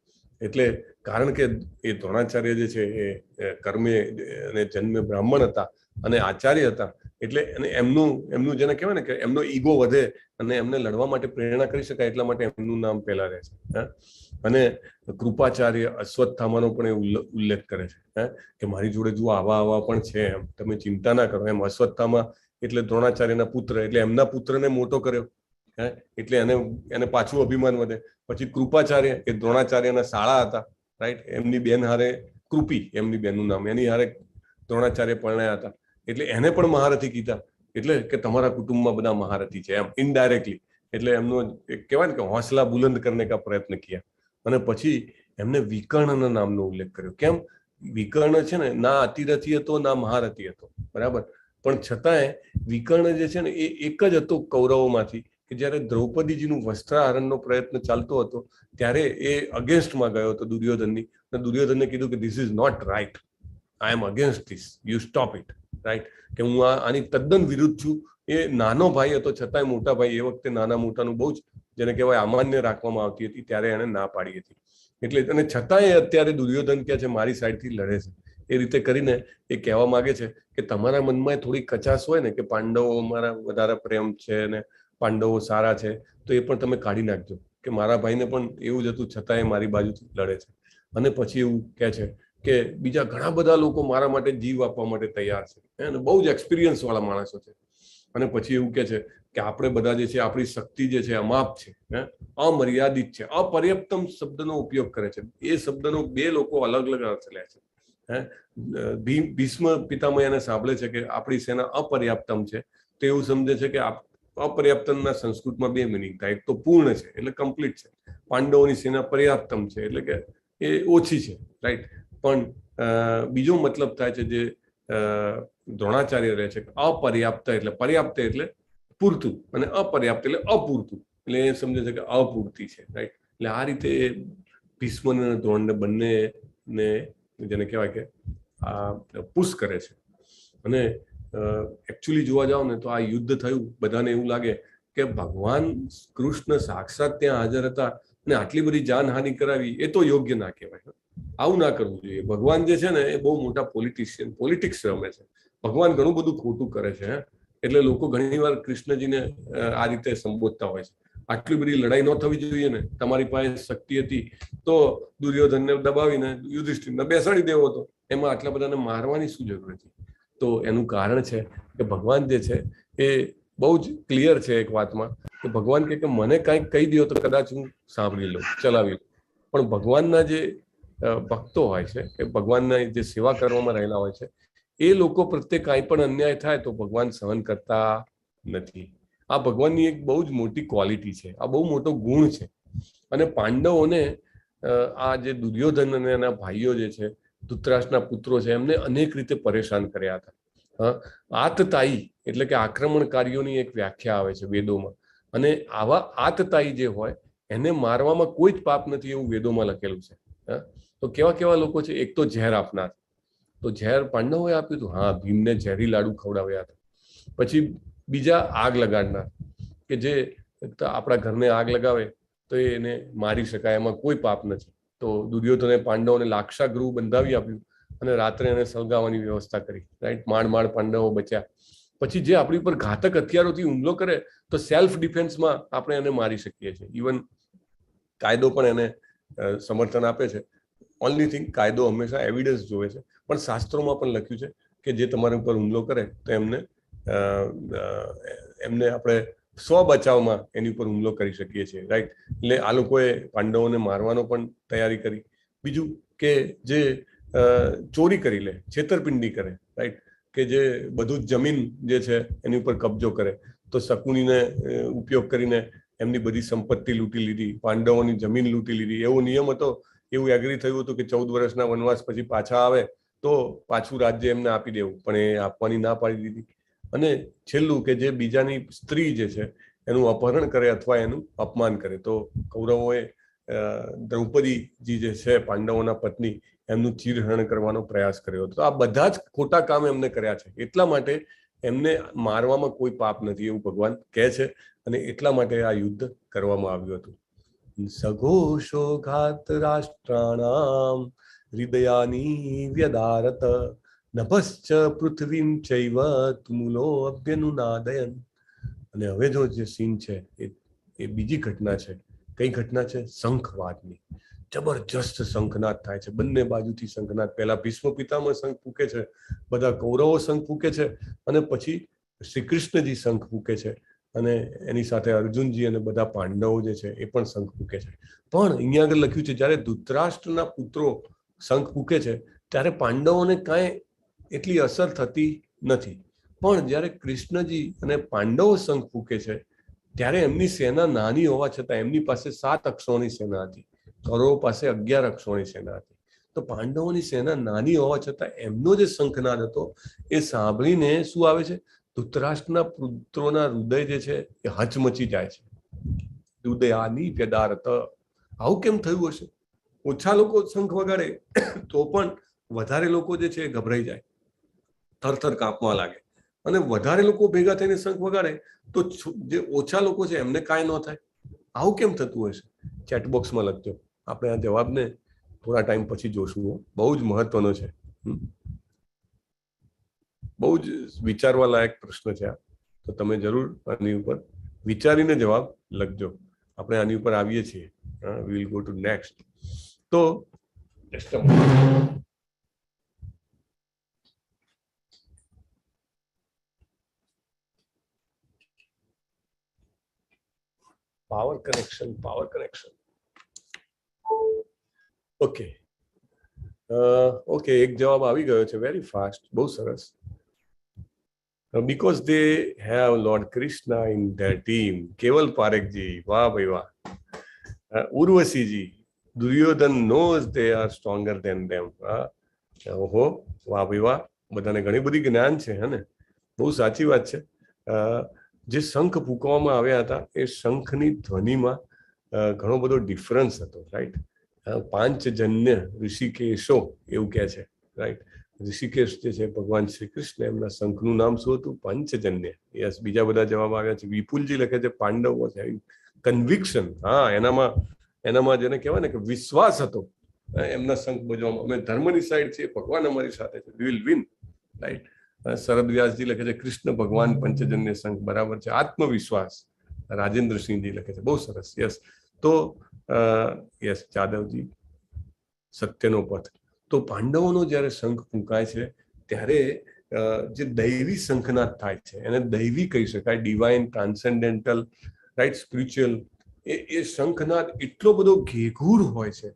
Speaker 1: એટલે કારણ કે એ દ્રોણાચાર્ય જે છે એ કર્મે અને જન્મે બ્રાહ્મણ હતા અને આચાર્ય હતા, એટલે એમનું જેને કહેવાય ને કે એમનો ઈગો વધે અને એમને લડવા માટે પ્રેરણા કરી શકાય, એટલા માટે એમનું નામ પહેલા રહે છે. અને કૃપાચાર્ય અશ્વત્થામાનો પણ એ ઉલ્લેખ કરે છે કે મારી જોડે જો આવા પણ છે, એમ તમે ચિંતા ના કરો. એમ અશ્વત્થામા એટલે દ્રોણાચાર્યના પુત્ર, એટલે એમના પુત્રને મોટો કર્યો. એટલે એને પાછું અભિમાન વધે. પછી કૃપાચાર્ય એ દ્રોણાચાર્યના શાળા હતા, રાઈટ, એમની બેન હારે કૃપી એમની બેનનું નામ, એની હારે દ્રોણાચાર્ય પરણ્યા હતા, એટલે એને પણ મહારથી કીધા, એટલે કે તમારા કુટુંબમાં બધા મહારથી છે એમ ઇનડાયરેક્ટલી, એટલે એમનો કહેવાય ને કે હોંસલા બુલંદ કરને કા પ્રયત્ન કિયા. અને પછી એમને વિકર્ણના નામનો ઉલ્લેખ કર્યો. કેમ? વિકર્ણ છે ને ના અતિરથી હતો ના મહારથી હતો, બરાબર, પણ છતાંય વિકર્ણ જે છે ને એ એક જ હતો કૌરવોમાંથી કે જ્યારે દ્રૌપદીજીનું વસ્ત્રાહરણનો પ્રયત્ન ચાલતો હતો ત્યારે એ અગેન્સ્ટમાં ગયો હતો દુર્યોધનની, અને દુર્યોધનને કીધું કે this is not right, I am against this, you stop it, right, કે હું આની તદ્દન વિરુદ્ધ છું. એ નાનો ભાઈ હતો છતાંય મોટા ભાઈ એ વખતે નાના મોટાનું બહુ જ જેને કહેવાય અમાન્ય રાખવામાં આવતી હતી, ત્યારે એને ના પાડી હતી. એટલે અને છતાંય અત્યારે દુર્યોધન કહે છે મારી સાઈડથી લડે છે. એ રીતે કરીને એ કહેવા માંગે છે કે તમારા મનમાં થોડી કચાશ હોય ને કે પાંડવો અમારા વધારે પ્રેમ છે ને પાંડવો સારા છે, તો એ પણ તમે કાઢી નાખજો કે મારા ભાઈને પણ એવું જ હતું છતાંય મારી બાજુથી લડે છે. અને પછી એવું કહે છે કે બીજા ઘણા બધા લોકો મારા માટે જીવ આપવા માટે તૈયાર છે અને બહુ જ એક્સપિરિયન્સ વાળા માણસો છે. અને પછી એવું કહે છે કે આપણે બધા જે છે આપણી શક્તિ જે છે અમાપ છે, અમર્યાદિત છે, અપર્યાપ્તમ શબ્દનો ઉપયોગ કરે છે. એ શબ્દનો બે લોકો અલગ અલગ અર્થ લે છે. ભીષ્મ પિતામહ એને સાંભળે છે કે આપણી સેના અપર્યાપ્તમ છે, તો એવું સમજે છે કે અપર્યાપ્તમના સંસ્કૃતમાં બે મિનિંગ થાય. એક તો પૂર્ણ છે એટલે કમ્પ્લીટ છે, પાંડવોની સેના પર્યાપ્તમ છે એટલે કે એ ઓછી છે, રાઈટ. પણ બીજો મતલબ થાય છે જે દ્રોણાચાર્ય રહે છે અપર્યાપ્ત એટલે પર્યાપ્ત એટલે પૂરતું અને અપર્યાપ્ત એટલે અપૂરતું, એટલે એ સમજે છે કે અપૂરતી છે, રાઈટ. એટલે આ રીતે ભીષ્મ અને દ્રોણને બંનેને જેને કહેવાય કે આ પુશ કરે છે. અને એકચ્યુઅલી જોવા જાવ ને તો આ યુદ્ધ થયું, બધાને એવું લાગે કે ભગવાન કૃષ્ણ સાક્ષાત ત્યાં હાજર હતા અને આટલી બધી જાનહાનિ કરાવી, એ તો યોગ્ય ના કહેવાય. આવું ના કરવું જોઈએ. ભગવાન જે છે ને એ બહુ મોટા પોલિટિક્સ રમે છે. ભગવાન ઘણું બધું ખોટું કરે છે, એટલે લોકો ઘણીવાર કૃષ્ણજીને આ રીતે સંબોધતા હોય છે. આટલી બધી લડાઈ ન થવી જોઈએ ને, તમારી પાસે શક્તિ હતી તો દુર્યોધનને દબાવીને યુધિષ્ઠિરને બેસાડી દેવો હતો, એમાં આટલા બધાને મારવાની શું જરૂર હતી? તો એનું કારણ છે કે ભગવાન જે છે એ બહુ જ ક્લિયર છે એક વાતમાં કે ભગવાન કે મને કંઈક કહી દો તો કદાચ હું સાંભળી લઉં, ચલાવી લઉં. પણ ભગવાનના જે ભક્તો હોય છે કે ભગવાનના જે સેવા કરવામાં રહેલા હોય છે એ લોકો પ્રત્યે કાંઈ પણ અન્યાય થાય તો ભગવાન સહન કરતા નથી. આ ભગવાનની એક બહુ જ મોટી ક્વોલિટી છે, આ બહુ મોટો ગુણ છે. અને પાંડવોને આ જે દુર્યોધન અને એના ભાઈઓ જે છે ધૃતરાષ્ટ્રના પુત્રો છે એમને અનેક રીતે પરેશાન કર્યા હતા. આતતાઈ એટલે કે આક્રમણકારીઓની એક વ્યાખ્યા આવે છે વેદોમાં, અને આવા આતતાઈ જે હોય એને મારવામાં કોઈ જ પાપ નથી એવું વેદોમાં લખેલું છે. તો કેવા કેવા લોકો છે? એક તો ઝેર આપનાર, તો ઝેર પાંડવોએ આપ્યું હતું, હા, ભીમને ઝેરી લાડુ ખવડાવ્યા હતા. પછી બીજા આગ લગાડનાર કે જે આપણા ઘરને આગ લગાવે તો એને મારી શકાય, એમાં કોઈ પાપ નથી. તો દુર્યોધને પાંડવોને લાક્ષાગૃહ બંધાવી આપ્યું અને રાત્રે એને સળગાવવાની વ્યવસ્થા કરી, રાઈટ. માંડ પાંડવો બચ્યા. પછી જે આપણી ઉપર ઘાતક હથિયારોથી હુમલો કરે તો સેલ્ફ ડિફેન્સમાં આપણે એને મારી શકીએ છીએ. ઇવન કાયદો પણ એને સમર્થન આપે છે. ઓનલી થિંગ કાયદો હંમેશા એવિડન્સ જોવે છે, પણ શાસ્ત્રોમાં પણ લખ્યું છે કે જે તમારા ઉપર હુમલો કરે તો એમને આપણે સ્વ બચાવમાં એની ઉપર હુમલો કરી શકીએ છીએ, રાઈટ. એટલે આ લોકોએ પાંડવોને મારવાનો પણ તૈયારી કરી. બીજું કે જે ચોરી કરી લે, છેતરપિંડી કરે, રાઈટ, કે જે બધું જમીન જે છે એની ઉપર કબજો કરે, તો શકુનીને ઉપયોગ કરીને એમની બધી સંપત્તિ લૂંટી લીધી, પાંડવોની જમીન લૂંટી લીધી. એવો નિયમ હતો, એવું એગ્રી થયું હતું કે 14 વર્ષના વનવાસ પછી પાછા આવે તો પાછું રાજ્ય એમને આપી દેવું, પણ એ આપવાની ના પાડી દીધી. અને છેલ્લું કે જે બીજાની સ્ત્રી જે છે એનું અપહરણ કરે અથવા એનું અપમાન કરે, તો કૌરવોએ દ્રૌપદીજી જે છે પાંડવોના પત્ની એમનું ચીરહરણ કરવાનો પ્રયાસ કર્યો હતો. આ બધા જ ખોટા કામ એમને કર્યા છે, એટલા માટે એમને મારવામાં કોઈ પાપ નથી એવું ભગવાન કહે છે, અને એટલા માટે આ યુદ્ધ કરવામાં આવ્યું હતું. સઘોષો ઘાત રાષ્ટ્રાણામ હૃદયાની વ્યદારત નભશ્ચ પૃથ્વીમ ચૈવ તુમુલો અભ્યનુનાદયન. અને હવે જે સીન છે એ બીજી ઘટના છે. કઈ ઘટના છે? શંખવાદની. જબરજસ્ત શંખનાદ થાય છે બંને બાજુથી. શંખનાદ પહેલા ભીષ્મ પિતામહ શંખ ફૂકે છે, બધા કૌરવો શંખ ફૂકે છે, અને પછી શ્રી કૃષ્ણજી શંખ ફૂકે છે. અને એની સાથે અર્જુનજી અને બધા પાંડવો જે છે એ પણ શંખ ફૂંકે છે. પણ અહીંયા આગળ લખ્યું છે જ્યારે ધૃતરાષ્ટ્રના પુત્રો શંખ ફૂંકે છે ત્યારે પાંડવોને કાંઈ એટલી અસર થતી નથી. પણ જ્યારે કૃષ્ણજી અને પાંડવો શંખ ફૂંકે છે ત્યારે એમની સેના નાની હોવા છતાં એમની પાસે 7 અક્ષોની સેના હતી, કૌરવો પાસે 11 અક્ષોની સેના હતી. તો પાંડવોની સેના નાની હોવા છતાં એમનો જે શંખનાદ હતો એ સાંભળીને શું આવે છે, ધૃતરાષ્ટ્રના પુત્રોના હૃદય જે છે એ હચમચી જાય છે. હૃદયાની વ્યદારત. આવું કેમ થયું હશે? ઓછા લોકો શંખ વગાડે તો પણ વધારે લોકો જે છે એ ગભરાઈ જાય, થરથર કાંપવા લાગે. અને વધારે લોકો ભેગા થઈને શંખ વગાડે તો જે ઓછા લોકો છે એમને કાંઈ ન થાય. આવું કેમ થતું હશે? ચેટ બોક્સમાં લખજો. આપણે આ જવાબને થોડા ટાઈમ પછી જોશું. બહુ જ મહત્વનો છે, બહુ જ વિચારવા લાયક પ્રશ્ન છે આ. તો તમે જરૂર આની ઉપર વિચારીને જવાબ લખજો. આપણે આની ઉપર આવીએ છીએ. We will go to next. તો પાવર કનેક્શન. ઓકે, એક જવાબ આવી ગયો છે, વેરી ફાસ્ટ, બહુ સરસ. Because they have Lord Krishna in their team. Keval Parekji, વાહ ભાઈ વાહ. ઉર્વશીજી, Duryodhan knows they are stronger than them. ઓહો, વાહ ભાઈ વાહ. બધાને ઘણી બધી જ્ઞાન છે, હે ને? બહુ સાચી વાત છે. જે શંખ ફૂંકવામાં આવ્યા હતા એ શંખની ધ્વનિમાં ઘણો બધો ડિફરન્સ હતો, રાઈટ? પાંચજન્ય ઋષિકેશો એવું કહે છે, રાઈટ? ઋષિકેશ જે છે ભગવાન શ્રી કૃષ્ણ, એમના શંખનું નામ શું હતું? પંચજન્ય. યસ. બીજા બધા જવાબ આવ્યા છે. વિપુલજી લખે છે પાંડવ વોઝ હેવિંગ કન્વિક્શન. હા, એનામાં જેને કહેવાય ને કે વિશ્વાસ હતો એમના શંખ બજવામાં. અમે ધર્મની સાઈડ છીએ, ભગવાન અમારી સાથે છે, વી વિલ વિન, રાઈટ? શરદ વ્યાસજી લખે છે કૃષ્ણ ભગવાન પંચજન્ય શંખ. બરાબર છે. આત્મવિશ્વાસ. રાજેન્દ્રસિંહજી લખે છે, બહુ સરસ. યસ. તો યસ, જાદવજી, સત્યનો પથ. તો પાંડવોનો જ્યારે શંખ ફૂંકાય છે ત્યારે જે દૈવી શંખનાદ થાય છે એને દૈવી કહી શકાય, ડિવાઇન, ટ્રાન્સેન્ડેન્ટલ, રાઈટ, સ્પિરિચ્યુઅલ. એ શંખનાદ એટલો બધો ઘેઘૂર હોય છે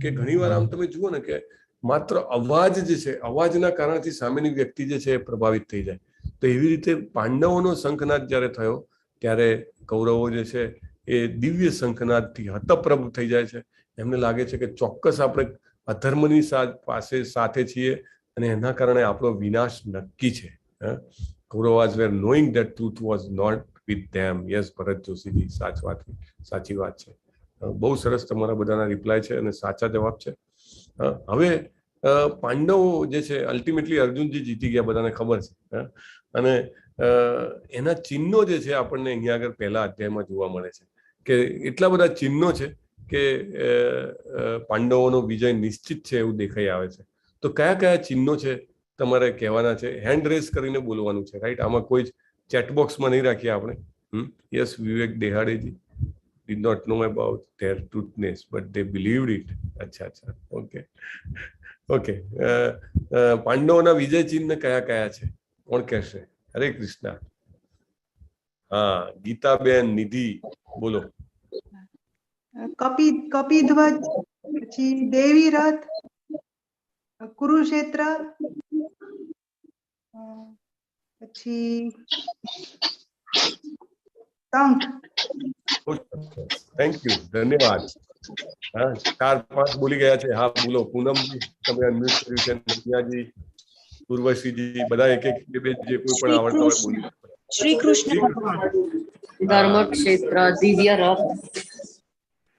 Speaker 1: કે ઘણીવાર આમ તમે જુઓ ને કે માત્ર અવાજ જે છે, અવાજના કારણથી સામેની વ્યક્તિ જે છે એ પ્રભાવિત થઈ જાય. તો એવી રીતે પાંડવોનો શંખનાદ જ્યારે થયો ત્યારે કૌરવો જે છે એ દિવ્ય શંખનાદથી હતપ્રભ થઈ જાય છે. એમને લાગે છે કે ચોક્કસ આપણે અધર્મની સાથે છીએ અને એના કારણે આપણો વિનાશ નક્કી છે. Kauravas were knowing that truth was not with them. Yes, Bharat Joshiji, સાચી વાત છે. બહુ સરસ તમારા બધાના રિપ્લાય છે અને સાચા જવાબ છે. હવે પાંડવો જે છે અલ્ટિમેટલી અર્જુનજી જીતી ગયા, બધાને ખબર છે. અને એના ચિહ્નો જે છે આપણને અહીંયા આગળ પહેલા અધ્યાયમાં જોવા મળે છે કે એટલા બધા ચિહ્નો છે કે પાંડવોનો વિજય નિશ્ચિત છે એવું દેખાઈ આવે છે. તો કયા કયા ચિહ્નો છે તમારે કહેવાના છે? હેન્ડ રેઝ કરીને બોલવાનું છે, રાઈટ? આમાં કોઈ ચેટબોક્સમાં નહીં રાખીએ આપણે. Yes, Vivek Dehadeji did not know about their truthness but they believed it. અચ્છા, ઓકે. પાંડવોના વિજય ચિહ્ન કયા કયા છે? કોણ કહેશે? હરે કૃષ્ણ. હા, ગીતાબેન, નિધિ, બોલો.
Speaker 5: કપિધ્વજ, પછી દેવી રથ, કુરુક્ષેત્ર, પછી શંખ.
Speaker 1: થેન્ક યુ, ધન્યવાદ. હા, 4-5 બોલી ગયા છે. હા, બોલો. પૂનમજી, તમે અનમ્યુટ કર્યું છે. નવ્યાજી, ઉર્વશીજી, બધા એક બે જે કોઈ પણ આવડતા હોય બોલી.
Speaker 6: શ્રી કૃષ્ણ ભગવાન.
Speaker 4: ધર્મક્ષેત્ર, દિવ્ય રથ,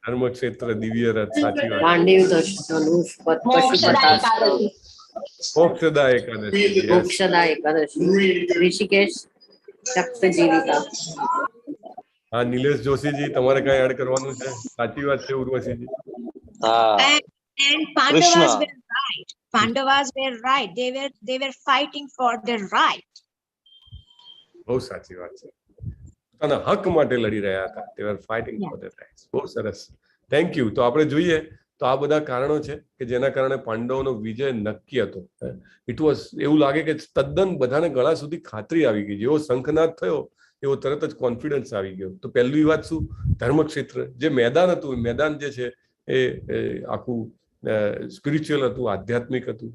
Speaker 1: ધર્મક્ષેત્ર, દિવ્ય રથ, સાચી વાત.
Speaker 4: ગાંડીવ ધનુષ, પશુપતાસ્ત્ર,
Speaker 1: મોક્ષદા એકાદશી,
Speaker 4: મોક્ષદા એકાદશી, ઋષિકેશ શક્તજીવિતા.
Speaker 1: હા, નિલેશ જોશીજી, તમારે કઈ એડ કરવાનું છે? સાચી વાત છે ઉર્વશીજી.
Speaker 6: And Pandavas were right. Pandavas were right. They were fighting for their right.
Speaker 1: બહુ સાચી વાત છે. પોતાના હક માટે લડી રહ્યા હતા. They were fighting for their rights. બહુ સરસ. Thank you. તો આપણે જોઈએ તો આ બધા કારણો છે કે જેના કારણે પાંડવોનો વિજય નક્કી હતો. ઇટ વોઝ, એવું લાગે કે તદ્દન બધાને ગળા સુધી ખાતરી આવી ગઈ. જેવો શંખનાદ થયો એવો તરત જ કોન્ફિડન્સ આવી ગયો. તો પહેલી વાત શું, ધર્મક્ષેત્ર જે મેદાન હતું, મેદાન જે છે એ આખું સ્પિરિચ્યુઅલ હતું, આધ્યાત્મિક હતું,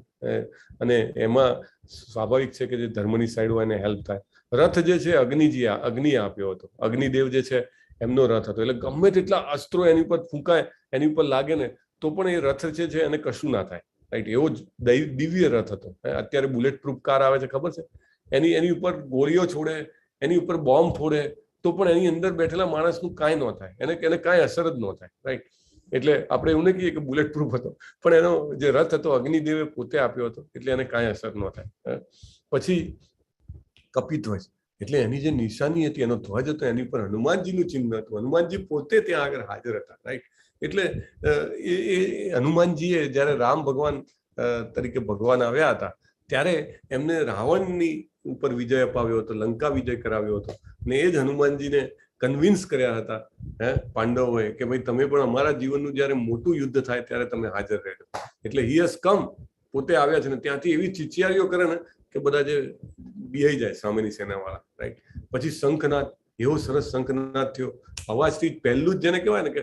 Speaker 1: અને એમાં સ્વાભાવિક છે કે જે ધર્મની સાઈડ હોય એને હેલ્પ થાય. રથ જે છે અગ્નિ આપ્યો હતો, અગ્નિદેવ જે છે એમનો રથ હતો, એટલે ગમે તેટલા અસ્ત્રો એની ઉપર ફૂંકાય, એની ઉપર લાગે ને તો પણ એ રથ જે છે એને કશું ના થાય, રાઈટ. એવો જ દિવ્ય રથ હતો. અત્યારે બુલેટ પ્રૂફ કાર આવે છે, ખબર છે, એની ઉપર ગોળીઓ છોડે, એની ઉપર બોમ્બ ફોડે તો પણ એની અંદર બેઠેલા માણસનું કાંઈ ન થાય, એને કાંઈ અસર જ ન થાય, રાઈટ. એટલે આપણે એવું નહીં કહીએ કે બુલેટ પ્રૂફ હતો, પણ એનો જે રથ હતો અગ્નિદેવે પોતે આપ્યો હતો, એટલે એને કાંઈ અસર ન થાય. પછી કપિધ્વજ, એટલે એની જે નિશાની હતી, એનો ધ્વજ હતો, એની પર હનુમાનજીનું ચિહ્ન હતું. હનુમાનજી પોતે ત્યાં આગળ હાજર હતા, રાઈટ. એટલે એ હનુમાનજીએ જ્યારે રામ ભગવાન તરીકે ભગવાન આવ્યા હતા ત્યારે એમને રાવણની ઉપર વિજય અપાવ્યો હતો, લંકા વિજય કરાવ્યો હતો, ને એ જ હનુમાનજીને કન્વિન્સ કર્યા હતા પાંડવોએ કે ભાઈ તમે પણ અમારા જીવનનું જ્યારે મોટું યુદ્ધ થાય ત્યારે તમે હાજર રહેજો. એટલે હી હેઝ કમ, પોતે આવ્યા છે, ને ત્યાંથી એવી ચિચિયારીઓ કરે ને કે બધા જે બિહાઈ જાય સામેની સેનાવાળા, રાઈટ. પછી શંખનાદ, એવો સરસ શંખનાદ થયો, અવાજથી પહેલું જ જેને કહેવાય ને કે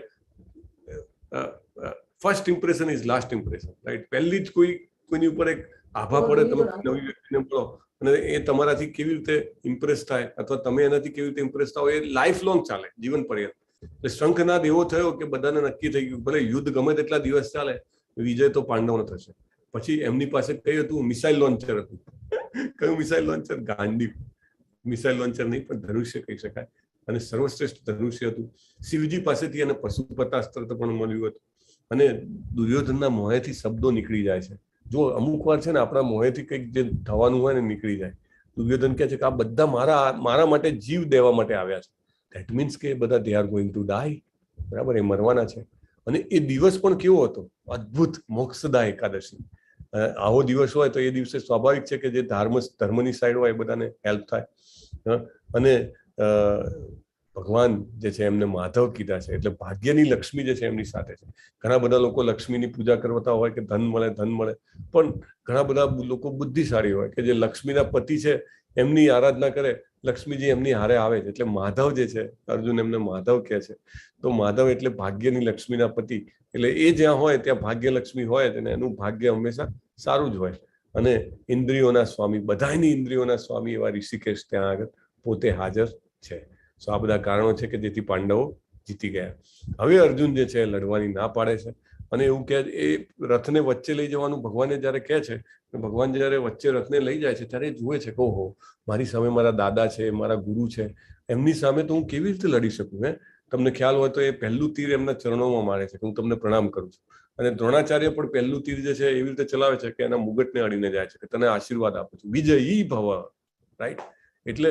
Speaker 1: first impression is last impression, right. પહેલી જ કોઈની ઉપર એક આભા પડે, તમે નવી વ્યક્તિને મળો અને એ તમારાથી કેવી રીતે ઇમ્પ્રેસ થાય અથવા તમે એનાથી કેવી રીતે ઇમ્પ્રેસ થાવ, એ લાઈફ લોંગ ચાલે, જીવન પર્યંત. એટલે શંખનાદ એવો થયો કે બધાને નક્કી થઈ ગયું, ભલે યુદ્ધ ગમે તેટલા દિવસ ચાલે, વિજય તો પાંડવનો થશે. પછી એમની પાસે કયું હતું, મિસાઇલ લોન્ચર હતું. કયું મિસાઇલ લોન્ચર? ગાંડી મિસાઇલ લોન્ચર નહીં, પણ ધનુષ્ય કહી શકાય, અને સર્વશ્રેષ્ઠ ધનુષ્ય હતું. શિવજી પાસેથી એને પશુપતાસ્ત્ર પણ મળ્યું હતું. અને દુર્યોધનના મોહેથી શબ્દો નીકળી જાય છે. જો અમુક વાર છે ને આપણા મોહેથી કંઈક જે થવાનું હોય ને નીકળી જાય. દુર્યોધન કહે છે કે આ બધા મારા માટે જીવ દેવા માટે આવ્યા છે. ધેટ મીન્સ કે બધા they are going to die, બરાબર, એ મરવાના છે. અને એ દિવસ પણ કેવો હતો, અદ્ભુત મોક્ષદા એકાદશી. આવો દિવસ હોય તો એ દિવસે સ્વાભાવિક છે કે જે ધર્મની સાઈડ હોય એ બધાને હેલ્પ થાય. અને ભગવાન જે છે એમને માધવ કીધા છે, એટલે ભાગ્યની લક્ષ્મી જે છે એમની સાથે છે. ઘણા બધા લોકો લક્ષ્મીની પૂજા કરતા હોય કે ધન મળે, પણ ઘણા બધા લોકો બુદ્ધિશાળી હોય કે જે લક્ષ્મીના પતિ છે એમની આરાધના કરે, લક્ષ્મીજી એમની હારે આવે છે. એટલે માધવ જે છે, અર્જુન એમને માધવ કહે છે. તો માધવ એટલે ભાગ્યની લક્ષ્મીના પતિ, એટલે એ જ્યાં હોય ત્યાં ભાગ્ય લક્ષ્મી હોય જ, અને એનું ભાગ્ય હંમેશા સારું જ હોય. અને ઇન્દ્રિયોના સ્વામી, બધાની ઇન્દ્રિયોના સ્વામી એવા ઋષિકેશ ત્યાં આગળ પોતે હાજર છે. સો આ બધા કારણો છે કે જેથી પાંડવો જીતી ગયા. હવે અર્જુન જે છે લડવાની ના પાડે છે, અને એવું કહે એ રથને વચ્ચે લઈ જવાનું ભગવાને જ્યારે કહે છે, ભગવાન જ્યારે વચ્ચે રથને લઈ જાય છે ત્યારે જુએ છે કે ઓહો, મારી સામે મારા દાદા છે, મારા ગુરુ છે, એમની સામે તો હું કેવી રીતે લડી શકું. તમને ખ્યાલ હોય તો એ પહેલું તીર એમના ચરણોમાં મારે છે કે હું તમને પ્રણામ કરું છું. અને દ્રોણાચાર્ય પણ પહેલું તીર જે છે એવી રીતે ચલાવે છે કે એના મુગટને અડીને જાય છે કે તને આશીર્વાદ આપું છું, વિજયી ભવ, રાઈટ. એટલે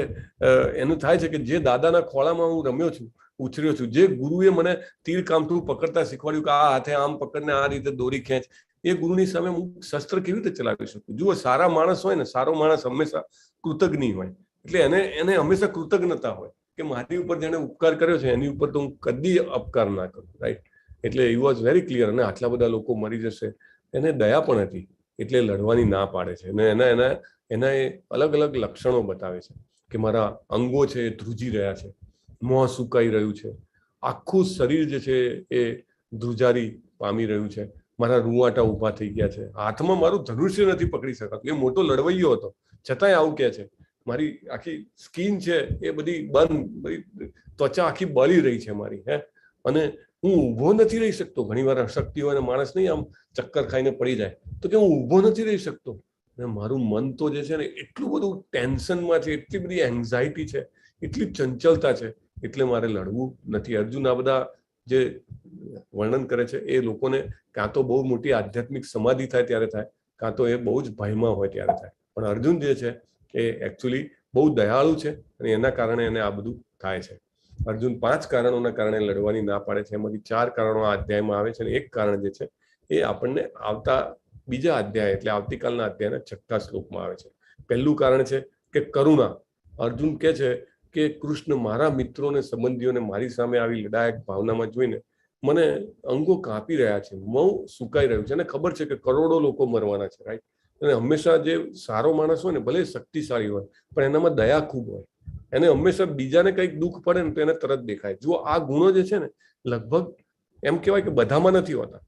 Speaker 1: એનું થાય છે કે જે દાદાના ખોળામાં હું રમ્યો છું, ઉછર્યો છું, જે ગુરુએ મને તીર કામઠું પકડતા શીખવાડ્યું કે આ હાથે આમ પકડને આ રીતે દોરી ખેંચ, એ ગુરુની સામે હું શસ્ત્ર કેવી રીતે ચલાવી શકું. જુઓ, સારા માણસ હોય ને, સારો માણસ હંમેશા કૃતજ્ઞ હોય. એટલે એને હંમેશા કૃતજ્ઞતા હોય કે મારી ઉપર જેને ઉપકાર કર્યો છે એની ઉપર તો હું કદી અપકાર ના કરું, રાઈટ. એટલે ઇટ વોઝ વેરી ક્લિયર. અને આટલા બધા લોકો મરી જશે, એને દયા પણ હતી, એટલે લડવાની ના પાડે છે. અને એના એ અલગ અલગ લક્ષણો બતાવે છે કે મારા અંગો છે એ ધ્રુજી રહ્યા છે, મોં સુકાઈ રહ્યું છે, આખું શરીર જે છે એ ધ્રુજારી પામી રહ્યું છે, મારા રૂવાટા ઊભા થઈ ગયા છે, હાથમાં મારું ધનુષ્ય નથી પકડી શકાતું. એ મોટો લડવૈયો હતો છતાંય આવું કહે છે, મારી આખી સ્કિન છે એ બધી બંધ, ત્વચા આખી બળી રહી છે મારી, અને હું ઊભો નથી રહી શકતો. ઘણી વાર અશક્તિ હોય ને માણસ નહીં આમ ચક્કર ખાઈને પડી જાય, તો કે હું ઊભો નથી રહી શકતો. અને મારું મન તો જે છે ને એટલું બધું ટેન્શનમાં છે, એટલી બધી એન્ઝાયટી છે, એટલી ચંચલતા છે, એટલે મારે લડવું નથી. અર્જુન આ બધા જે વર્ણન કરે છે એ લોકોને કાં તો બહુ મોટી આધ્યાત્મિક સમાધિ થાય ત્યારે થાય, કાં તો એ બહુ જ ભયમાં હોય ત્યારે થાય. પણ અર્જુન જે છે એ એકચ્યુઅલી બહુ દયાળુ છે, અને એના કારણે એને આ બધું થાય છે. અર્જુન 5 કારણોના કારણે લડવાની ના પાડે છે. એમાંથી 4 કારણો આ અધ્યાયમાં આવે છે, અને એક કારણ જે છે એ આપણને આવતા બીજા અધ્યાય એટલે આવતીકાલના અધ્યાયના 6થા શ્લોકમાં આવે છે. પહેલું કારણ છે કે કરુણા. અર્જુન કહે છે કે કૃષ્ણ મારા મિત્રોને, સંબંધીઓને મારી સામે આવી લડાયક ભાવનામાં જોઈને મને અંગો કાપી રહ્યા છે, મોં સુકાઈ રહ્યું છે, અને ખબર છે કે કરોડો લોકો મરવાના છે, રાઈટ. અને હંમેશા જે સારો માણસ હોય ને, ભલે શક્તિશાળી હોય, પણ એનામાં દયા ખૂબ હોય. એને હંમેશા બીજાને કંઈક દુઃખ પડે ને તો એને તરત દેખાય. જો આ ગુણો જે છે ને લગભગ એમ કહેવાય કે બધામાં નથી હોતા.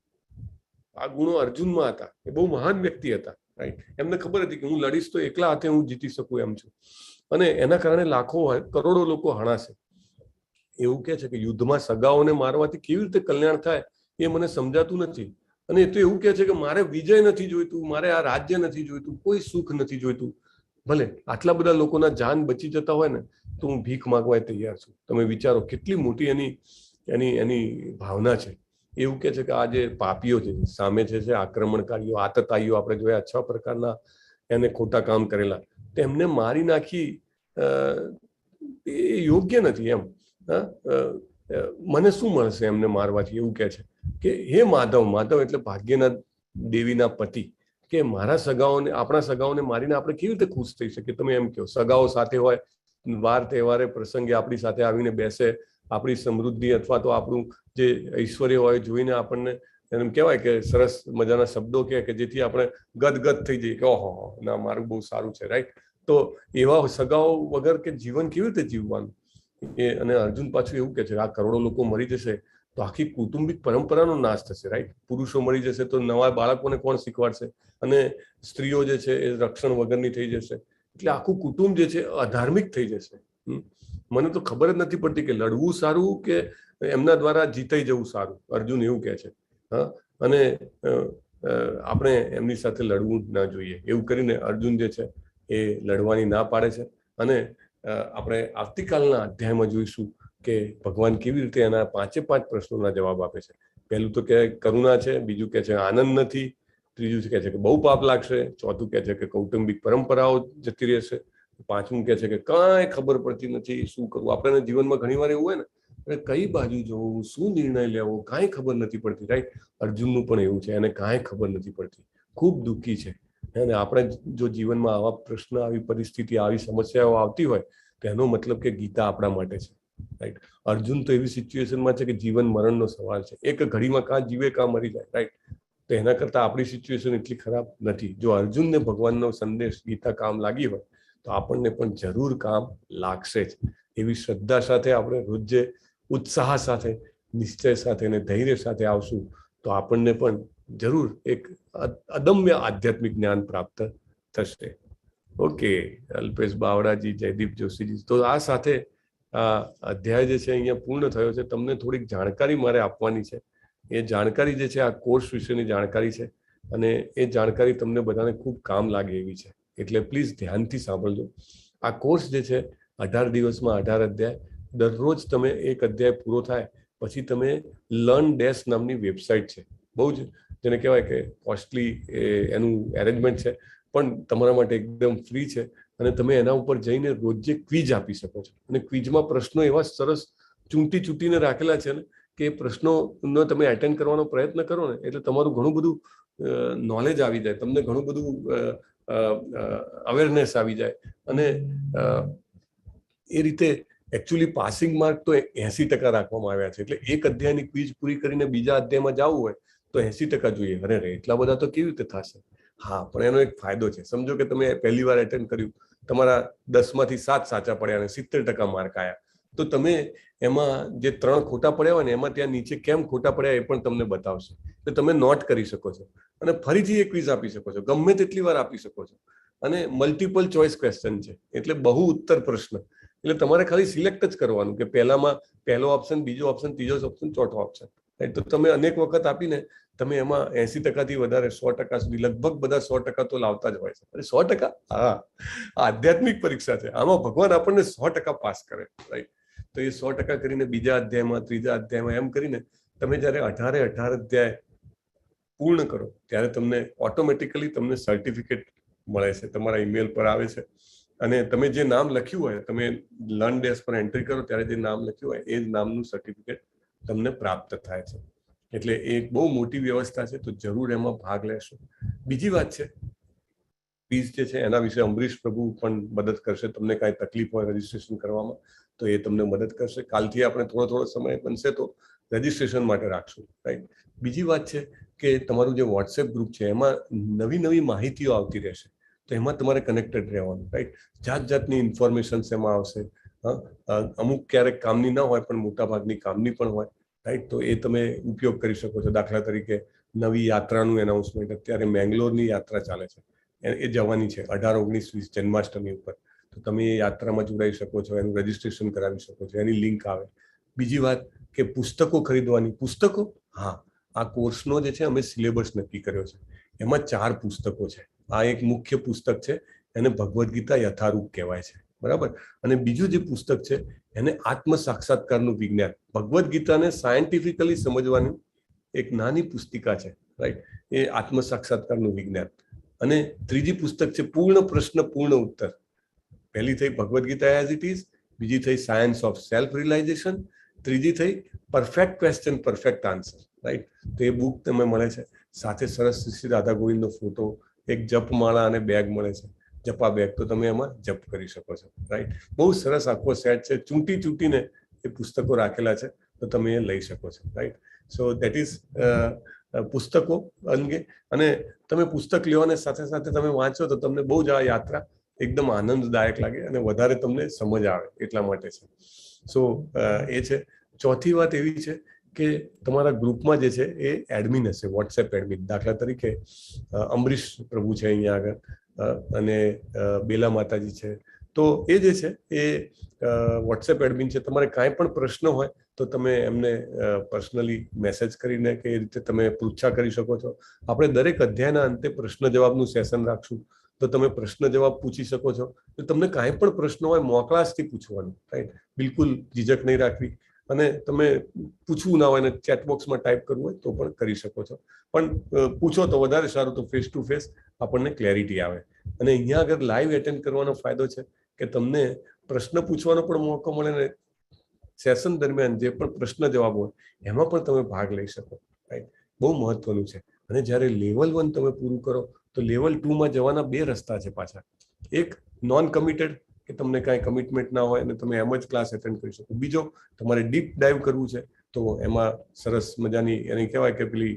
Speaker 1: આ ગુણો અર્જુનમાં હતા. એ બહુ મહાન વ્યક્તિ હતા, રાઈટ. એમને ખબર હતી કે હું લડીશ તો એકલા હાથે હું જીતી શકું એમ છું, અને એના કારણે લાખો કરોડો લોકો હણાશે. એવું કે છે કે યુદ્ધમાં સગાઓને મારવાથી કેવી રીતે કલ્યાણ થાય એ મને સમજાતું નથી. અને એ તો એવું કે છે કે મારે વિજય નથી જોઈતું, મારે આ રાજ્ય નથી જોઈતું, કોઈ સુખ નથી જોઈતું. ભલે આટલા બધા લોકોના જાન બચી જતા હોય ને તો હું ભીખ માંગવા તૈયાર છું. તમે વિચારો કેટલી મોટી એની ભાવના છે. એવું કે છે કે આ જે પાપીઓ છે સામે છે આક્રમણકારીઓ, આતતાઈઓ, આપણે જોયા 6 પ્રકારના એને ખોટા કામ કરેલા, તેમને મારી નાખી એ યોગ્ય નથી એમ. મને શું મળશે એમને મારવાથી? એવું કે છે કે હે માધવ, માધવ એટલે ભાગ્યના દેવીના પતિ, કે મારા સગાઓને, આપણા સગાઓને મારીને આપણે કેવી રીતે ખુશ થઈ શકીએ? તમે એમ કહો, સગાઓ સાથે હોય, વાર તહેવારે પ્રસંગે આપણી સાથે આવીને બેસે, આપણી સમૃદ્ધિ અથવા તો આપણું જે ઐશ્વર્ય હોય જોઈને આપણને એમ કહેવાય કે સરસ મજાના શબ્દો કે જેથી આપણે ગદગદ થઈ જઈએ કે ઓહો ના, મારું બહુ સારું છે, રાઈટ. તો એવા સગાઓ વગર કે જીવન કેવી રીતે જીવવાનું? અને અર્જુન પાછું એવું કે છે આ કરોડો લોકો મરી જશે તો આખી કૌટુંબિક પરંપરાનો નાશ થશે, રાઈટ. પુરુષો મરી જશે તો નવા બાળકોને કોણ શીખવાડશે? અને સ્ત્રીઓ જે છે એ રક્ષણ વગરની થઈ જશે. એટલે આખું કુટુંબ જે છે અધાર્મિક થઈ જશે. મને તો ખબર જ નથી પડતી કે લડવું સારું કે એમના દ્વારા જીતાઈ જવું સારું. અર્જુન એવું કહે છે. હા, અને આપણે એમની સાથે લડવું ના જોઈએ. એવું કરીને અર્જુન જે છે એ લડવાની ના પાડે છે. અને આપણે આવતીકાલના અધ્યાયમાં જોઈશું કે ભગવાન કેવી રીતે એના 5 પ્રશ્નોના જવાબ આપે છે. પહેલું તો કે કરુણા છે, બીજું કે છે આનંદ નથી, ત્રીજું કહે છે કે બહુ પાપ લાગશે, ચોથું કહે છે કે કૌટુંબિક પરંપરાઓ જતી રહેશે, પાંચમું કહે છે કે કાંઈ ખબર પડતી નથી શું કરવું. આપણે જીવનમાં ઘણી વાર એવું હોય ને, કઈ બાજુ જવું, શું નિર્ણય લેવો, કાંઈ ખબર નથી પડતી, રાઈટ. અર્જુનનું પણ એવું છે, એને કાંઈ ખબર નથી પડતી, ખૂબ દુઃખી છે. અને આપણે જો જીવનમાં આવા પ્રશ્ન, આવી પરિસ્થિતિ, આવી સમસ્યાઓ આવતી હોય તો એનો મતલબ કે ગીતા આપણા માટે છે, રાઈટ. અર્જુન તો એવી સિચ્યુએશનમાં છે કે જીવન મરણનો સવાલ છે. એક ઘડીમાં કાં જીવે કાં મરી જાય, રાઈટ. તો એના કરતાં આપણી સિચ્યુએશન એટલી ખરાબ નથી. જો અર્જુનને ભગવાનનો સંદેશ ગીતા કામ લાગી હોય તો આપણને પણ જરૂર કામ લાગશે જ. એવી શ્રદ્ધા સાથે આપણે રોજ ઉત્સાહ સાથે, નિશ્ચય સાથે અને ધૈર્ય સાથે આવશું તો આપણને પણ જરૂર એક અદમ્ય આધ્યાત્મિક જ્ઞાન પ્રાપ્ત થશે. ઓકે, અલ્પેશ બાવડાજી, જયદીપ જોશીજી, તો આ સાથે આ અધ્યાય જે છે અહીંયા પૂર્ણ થયો છે. તમને થોડીક જાણકારી મારે આપવાની છે. એ જાણકારી જે છે આ કોર્સ વિશેની જાણકારી છે, અને એ જાણકારી તમને બધાને ખૂબ કામ લાગે એવી છે. એટલે પ્લીઝ ધ્યાનથી સાંભળજો. આ કોર્સ જે છે 18 દિવસમાં 18 અધ્યાય, દરરોજ તમે એક અધ્યાય પૂરો થાય પછી તમે લર્ન ડેશ નામની વેબસાઇટ છે, બહુ જ જેને કહેવાય કે કોસ્ટલી એનું એરેન્જમેન્ટ છે, પણ તમારા માટે એકદમ ફ્રી છે. અને તમે એના ઉપર જઈને રોજે ક્વિઝ આપી શકો છો. અને ક્વિઝમાં પ્રશ્નો એવા સરસ ચૂંટીને રાખેલા છે ને કે એ પ્રશ્નોનો તમે એટેન્ડ કરવાનો પ્રયત્ન કરો ને એટલે તમારું ઘણું બધું નોલેજ આવી જાય, તમને ઘણું બધું અવેરનેસ આવી જાય. અને એ રીતે એકચ્યુઅલી પાસિંગ માર્ક તો 80% રાખવામાં આવ્યા છે. એટલે એક અધ્યાયની ક્વિઝ પૂરી કરીને બીજા અધ્યાયમાં જવું હોય તો 80% જોઈએ. અરે એટલા બધા તો કેવી રીતે થશે? હા, પણ એનો એક ફાયદો છે. સમજો કે તમે પહેલી વાર એટેન્ડ કર્યું, તમારા 10માંથી 7 સાચા પડ્યા અને 70% માર્ક આવ્યા, તો તમે એમાં જે 3 ખોટા પડ્યા હોય ને એમાં ત્યાં નીચે કેમ ખોટા પડ્યા એ પણ તમને બતાવશે. તો તમે નોટ કરી શકો છો અને ફરીથી એ ક્વિઝ આપી શકો છો, ગમે તેટલી વાર આપી શકો છો. અને મલ્ટિપલ ચોઇસ ક્વેશ્ચન છે, એટલે બહુ ઉત્તર પ્રશ્ન. એટલે તમારે ખાલી સિલેક્ટ જ કરવાનું કે પહેલામાં પહેલો ઓપ્શન, બીજો ઓપ્શન, ત્રીજો ઓપ્શન, ચોથો ઓપ્શન. તો તમે અનેક વખત આપીને તમે એમાં 80%થી વધારે 100% સુધી લગભગ બધા 100% તો લાવતા જ હોય છે. અરે 100%? હા, આધ્યાત્મિક પરીક્ષા છે, આમાં ભગવાન આપણને 100% પાસ કરે, રાઈટ. તો એ 100% કરીને બીજા અધ્યાયમાં, ત્રીજા અધ્યાયમાં એમ કરીને તમે જયારે 18 અધ્યાય પૂર્ણ કરો ત્યારે તમને ઓટોમેટિકલી તમને સર્ટિફિકેટ મળે છે, તમારા ઈમેલ પર આવે છે. અને તમે જે નામ લખ્યું હોય, તમે લર્ન ડેશ પર એન્ટ્રી કરો ત્યારે જે નામ લખ્યું હોય એ જ નામનું સર્ટિફિકેટ તમને પ્રાપ્ત થાય છે. એટલે એ એક બહુ મોટી વ્યવસ્થા છે, તો જરૂર એમાં ભાગ લેશો. બીજી વાત છે, ફીસ જે છે એના વિશે અમરીશ પ્રભુ પણ મદદ કરશે. તમને કાંઈ તકલીફ હોય રજીસ્ટ્રેશન કરવામાં તો એ તમને મદદ કરશે. કાલથી આપણે થોડો સમય બનશે તો રજીસ્ટ્રેશન માટે રાખશું, રાઈટ. બીજી વાત છે કે તમારું જે વોટ્સએપ ગ્રુપ છે એમાં નવી માહિતીઓ આવતી રહેશે, તો એમાં તમારે કનેક્ટેડ રહેવાનું, રાઈટ. જાતની ઇન્ફોર્મેશન એમાં આવશે. અમુક ક્યારેક કામની ના હોય પણ મોટા ભાગની કામની પણ હોય, રાઈટ? તો એ તમે ઉપયોગ કરી શકો છો. દાખલા તરીકે નવી યાત્રાનું એનાઉન્સમેન્ટ, અત્યારે મેંગ્લોરની યાત્રા ચાલે છે, એ જવાની છે 18, 19, 20 જન્માષ્ટમી ઉપર. તો તમે એ યાત્રામાં જોડાઈ શકો છો, એનું રજીસ્ટ્રેશન કરાવી શકો છો, એની લિંક આવે. બીજી વાત કે પુસ્તકો ખરીદવાની. પુસ્તકો, હા, આ કોર્સનો જે છે અમે સિલેબસ નક્કી કર્યો છે, એમાં 4 પુસ્તકો છે. આ એક મુખ્ય પુસ્તક છે, એને ભગવદ્ ગીતા યથારૂપ કહેવાય છે, બરાબર? અને બીજું જે પુસ્તક છે એને આત્મ સાક્ષાત્કારનું વિજ્ઞાન. ભગવદ્ ગીતાને સાયન્ટિફિકલી સમજવાની એક નાની પુસ્તિકા છે, રાઈટ? એ આત્મ સાક્ષાત્કારનું વિજ્ઞાન. અને ત્રીજી પુસ્તક છે પૂર્ણ પ્રશ્ન પૂર્ણ ઉત્તર. પહેલી થઈ Bhagavad Gita as it is, બીજી થઈ સાયન્સ ઓફ સેલ્ફ રિયલાઇઝેશન, ત્રીજી થઈ perfect question perfect answer, right? તો એ બુક તમે મળે છે. સાથે સરસ શ્રી રાધા ગોવિંદનો ફોટો, એક જપમાળા અને બેગ મળે છે, જપા બેગ. તો તમે એમાં જપ કરી શકો છો, રાઈટ? બહુ સરસ આખો સેટ છે. ચૂંટીને એ પુસ્તકો રાખેલા છે, તો તમે એ લઈ શકો છો, રાઈટ? સો દેટ ઇઝ પુસ્તકો અંગે. અને તમે પુસ્તક લેવાને સાથે સાથે તમે વાંચો તો તમને બહુ જ આ યાત્રા એકદમ આનંદદાયક લાગે અને વધારે તમને સમજ આવે, એટલા માટે છે. સો એ છે. ચોથી વાત એવી છે કે તમારા ગ્રુપમાં જે છે એ એડમિન હશે, વોટ્સએપ એડમિન. દાખલા તરીકે અમરીશ પ્રભુ છે અહીંયા આગળ, અને બેલા માતાજી છે. તો એ જે છે એ વોટ્સએપ એડમિન છે. તમારે કાંઈ પણ પ્રશ્ન હોય તો તમે એમને પર્સનલી મેસેજ કરીને કે એ રીતે તમે પૃચ્છા કરી શકો છો. આપણે દરેક અધ્યાયના અંતે પ્રશ્ન જવાબનું સેશન રાખશું, તો તમે પ્રશ્ન જવાબ પૂછી શકો છો. તો તમને કાંઈ પણ પ્રશ્ન હોય મોકળાશથી પૂછવાનું, રાઈટ? બિલકુલ ઝીઝક નહીં રાખવી. અને તમે પૂછવું ના હોય ને ચેટબોક્સમાં ટાઈપ કરવું હોય તો પણ કરી શકો છો. પણ પૂછો તો વધારે સારું, તો ફેસ ટુ ફેસ આપણને ક્લેરિટી આવે. અને અહીંયા આગળ લાઈવ એટેન્ડ કરવાનો ફાયદો છે કે તમને પ્રશ્ન પૂછવાનો પણ મોકો મળે ને સેશન દરમિયાન જે પણ પ્રશ્ન જવાબ હોય એમાં પણ તમે ભાગ લઈ શકો, રાઈટ? બહુ મહત્વનું છે. અને જ્યારે લેવલ 1 તમે પૂરું કરો તો લેવલ 2માં જવાના 2 રસ્તા છે પાછા. એક નોન કમિટેડ, કે તમને કાંઈ કમિટમેન્ટ ના હોય અને તમે એમ જ ક્લાસ એટેન્ડ કરી શકો. બીજો, તમારે ડીપ ડાઈવ કરવું છે તો એમાં સરસ મજાની એની કહેવાય કે પેલી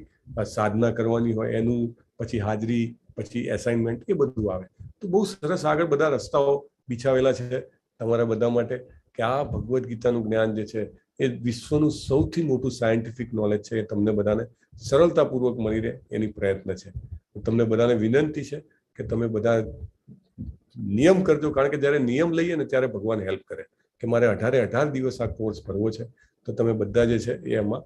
Speaker 1: સાધના કરવાની હોય, એનું પછી હાજરી, પછી એસાઇનમેન્ટ, એ બધું આવે. તો બહુ સરસ આગળ બધા રસ્તાઓ બિછાવેલા છે તમારા બધા માટે કે આ ભગવદ્ ગીતાનું જ્ઞાન જે છે એ વિશ્વનું સૌથી મોટું સાયન્ટિફિક નોલેજ છે. એ તમને બધાને સરળતાપૂર્વક મળી રહે એની પ્રયત્ન છે. તમને બધાને વિનંતી છે કે તમે બધા નિયમ કરજો, કારણ કે જ્યારે નિયમ લઈએ ને ત્યારે ભગવાન હેલ્પ કરે કે મારે 18 દિવસ આ કોર્સ ભરવો છે, તો તમે બધા જે છે એ એમાં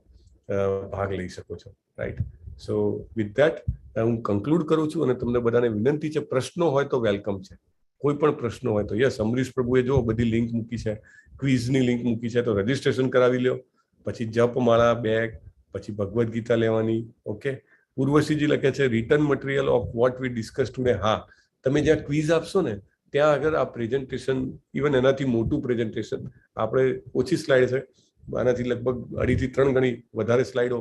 Speaker 1: ભાગ લઈ શકો છો, રાઈટ? સો વિથ ધેટ હું કન્ક્લુડ કરું છું અને તમને બધાને વિનંતી છે, પ્રશ્નો હોય તો વેલકમ છે. કોઈ પણ પ્રશ્નો હોય તો યસ, અમરીશ પ્રભુએ જો બધી લિંક મૂકી છે, ક્વિઝની લિંક મૂકી છે, તો રજીસ્ટ્રેશન કરાવી લ્યો. પછી જપમાળા, બેગ, પછી ભગવદ્ ગીતા લેવાની. ઓકે. ઉર્વશીજી લખે છે return material of what we discuss today. હા, તમે જ્યાં ક્વિઝ આપશો ને ત્યાં આગળ આ પ્રેઝન્ટેશન, ઇવન એનાથી મોટું પ્રેઝન્ટેશન, આપણે ઓછી સ્લાઇડ છે, આનાથી લગભગ 2.5 થી 3 ગણી વધારે સ્લાઇડો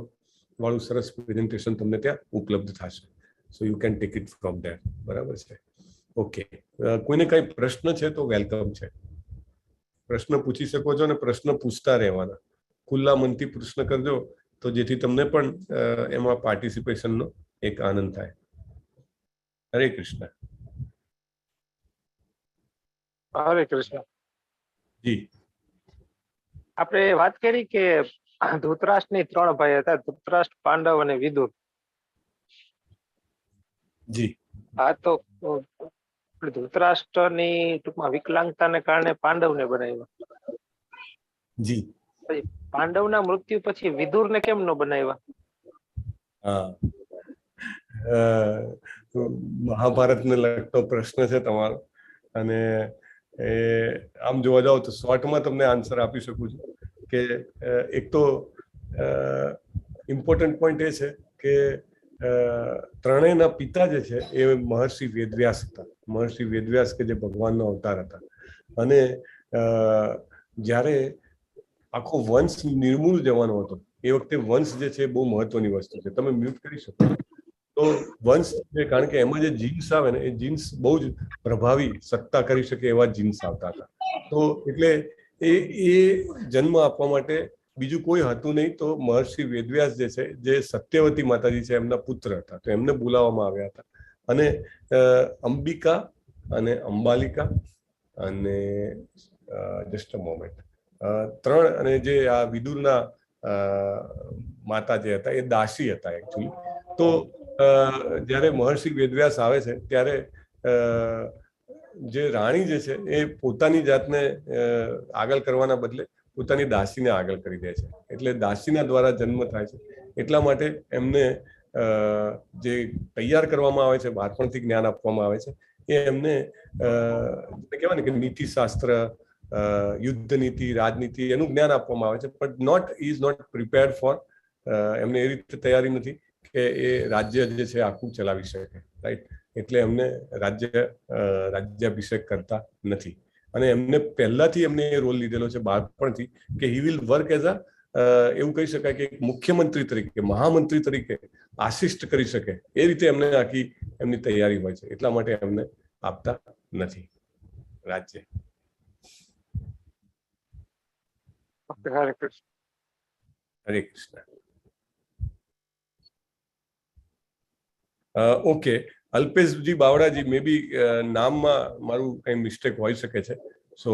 Speaker 1: વાળું સરસ પ્રેઝન્ટેશન તમને ત્યાં ઉપલબ્ધ થશે. So you can take it from there. બરાબર છે? ઓકે. કોઈને કઈ પ્રશ્ન છે તો વેલકમ છે. પ્રશ્ન પૂછી શકો છો અને પ્રશ્ન પૂછતા રહેવાના. ખુલ્લા મનથી પ્રશ્ન કરજો તો જેથી તમને પણ એમાં પાર્ટિસિપેશનનો એક આનંદ થાય. હરે કૃષ્ણ.
Speaker 7: હરે કૃષ્ણ.
Speaker 1: જી,
Speaker 7: આપણે વાત કરી કે ધૃતરાષ્ટ્રની 3 ભાઈ હતા, ધૃતરાષ્ટ્ર, પાંડવ અને વિદુર.
Speaker 1: જી.
Speaker 7: હા, તો ધૃતરાષ્ટ્રની ટૂંકમાં વિકલાંગતાને કારણે પાંડવને બનાવ્યા.
Speaker 1: જી.
Speaker 7: પાંડવના મૃત્યુ પછી વિદુરને કેમ ન બનાવ્યા?
Speaker 1: હા, મહાભારતને લગતો પ્રશ્ન છે તમારો. અને એ આમ જોવા જાવ તો શોર્ટમાં તમને આન્સર આપી શકું છું કે એક તો ઇમ્પોર્ટન્ટ પોઈન્ટ એ છે કે ત્રણેયના પિતા જે છે એ મહર્ષિ વેદવ્યાસ હતા. મહર્ષિ વેદવ્યાસ કે જે ભગવાનનો અવતાર હતા. અને જ્યારે આખો વંશ નિર્મૂળ જવાનો હતો એ વખતે વંશ જે છે બહુ મહત્વની વસ્તુ છે. તમે મ્યુટ કરી શકો તો વંશ છે, કારણ કે એમાં જે જીન્સ આવે ને એ જીન્સ બહુ જ પ્રભાવી, સત્તા કરી શકે એવા જીન્સ આવતા હતા. તો એટલે એ જન્મ આપવા માટે બીજું કોઈ હતું નહીં, તો મહર્ષિ વેદવ્યાસ જે છે, જે સત્યવતી માતાજી છે એમના પુત્ર હતા, તો એમને બોલાવવામાં આવ્યા હતા. અને અંબિકા અને અંબાલિકા અને જસ્ટ અ મોમેન્ટ. 3 અને જે આ વિદુરના માતા જે હતા એ દાસી હતા એકચ્યુઅલી. તો જ્યારે મહર્ષિ વેદવ્યાસ આવે છે ત્યારે જે રાણી જે છે એ પોતાની જાતને આગળ કરવાના બદલે પોતાની દાસીને આગળ કરી દે છે. એટલે દાસીના દ્વારા જન્મ થાય છે. એટલા માટે એમને જે તૈયાર કરવામાં આવે છે, બાળપણથી જ્ઞાન આપવામાં આવે છે, એ એમને કહેવાય ને કે નીતિશાસ્ત્ર, યુદ્ધ નીતિ, રાજનીતિ એનું જ્ઞાન આપવામાં આવે છે. But is not prepared for, એમને એ રીતે તૈયારી નથી કે એ રાજ્ય જે છે આખું ચલાવી શકે. રાઈટ. એટલે એમને રાજ્યાભિષેક કરતા નથી. અને એમને પહેલાથી એમને એ રોલ લીધેલો છે બાળપણથી કે હી વિલ વર્ક એઝ એવું કહી શકાય કે મુખ્યમંત્રી તરીકે, મહામંત્રી તરીકે આસિસ્ટ કરી શકે એ રીતે એમને આખી એમની તૈયારી હોય છે. એટલા માટે એમને આપતા નથી રાજ્ય.
Speaker 7: હરે કૃષ્ણ.
Speaker 1: હરે કૃષ્ણ. ઓકે, અલ્પેશજી બાવડાજી, મે બી નામમાં મારું કઈ મિસ્ટેક હોઈ શકે છે. So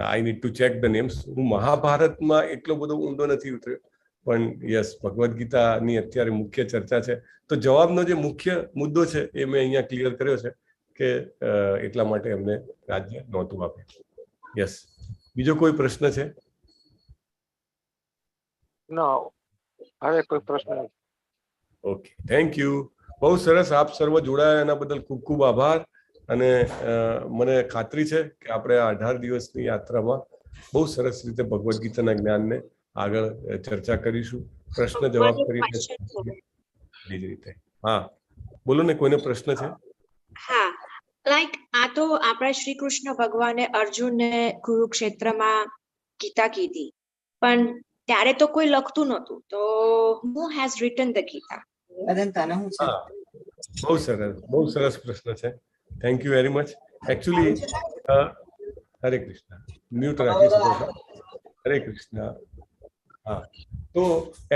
Speaker 1: I need to check the names. હું મહાભારતમાં એટલો બધો ઊંડો નથી ઉતર્યો, પણ યસ, ભગવદ્ ગીતાની અત્યારે મુખ્ય ચર્ચા છે. તો જવાબનો જે મુખ્ય મુદ્દો છે એ મેં અહીંયા ક્લિયર કર્યો છે કે એટલા માટે એમને રાજ્ય નહોતું આપ્યું. યસ. બીજો કોઈ પ્રશ્ન છે?
Speaker 7: હવે કોઈ પ્રશ્ન નથી.
Speaker 1: Okay, thank you. બહુ સરસ. આપ સર્વ જોડાયા એના બદલ ખૂબ ખૂબ આભાર. અને મને ખાતરી છે કે આપણે આ 18 દિવસની યાત્રામાં બહુ સરસ રીતે ભગવદ્ ગીતાના જ્ઞાનને આગળ ચર્ચા કરીશું, પ્રશ્ન જવાબ કરીને રીતે. હા, બોલો ને, કોઈને પ્રશ્ન છે?
Speaker 6: હા, લાઈક આ તો આપણા શ્રી કૃષ્ણ ભગવાને અર્જુનને કુરુક્ષેત્રમાં ગીતા કીધી, પણ ત્યારે તો કોઈ લખતું નહોતું, તો who has written the Gita?
Speaker 1: બહુ સરસ પ્રશ્ન છે. Thank you very much. Actually Hare Krishna. Mute રાખી શકો છો. હરે કૃષ્ણ. હા, તો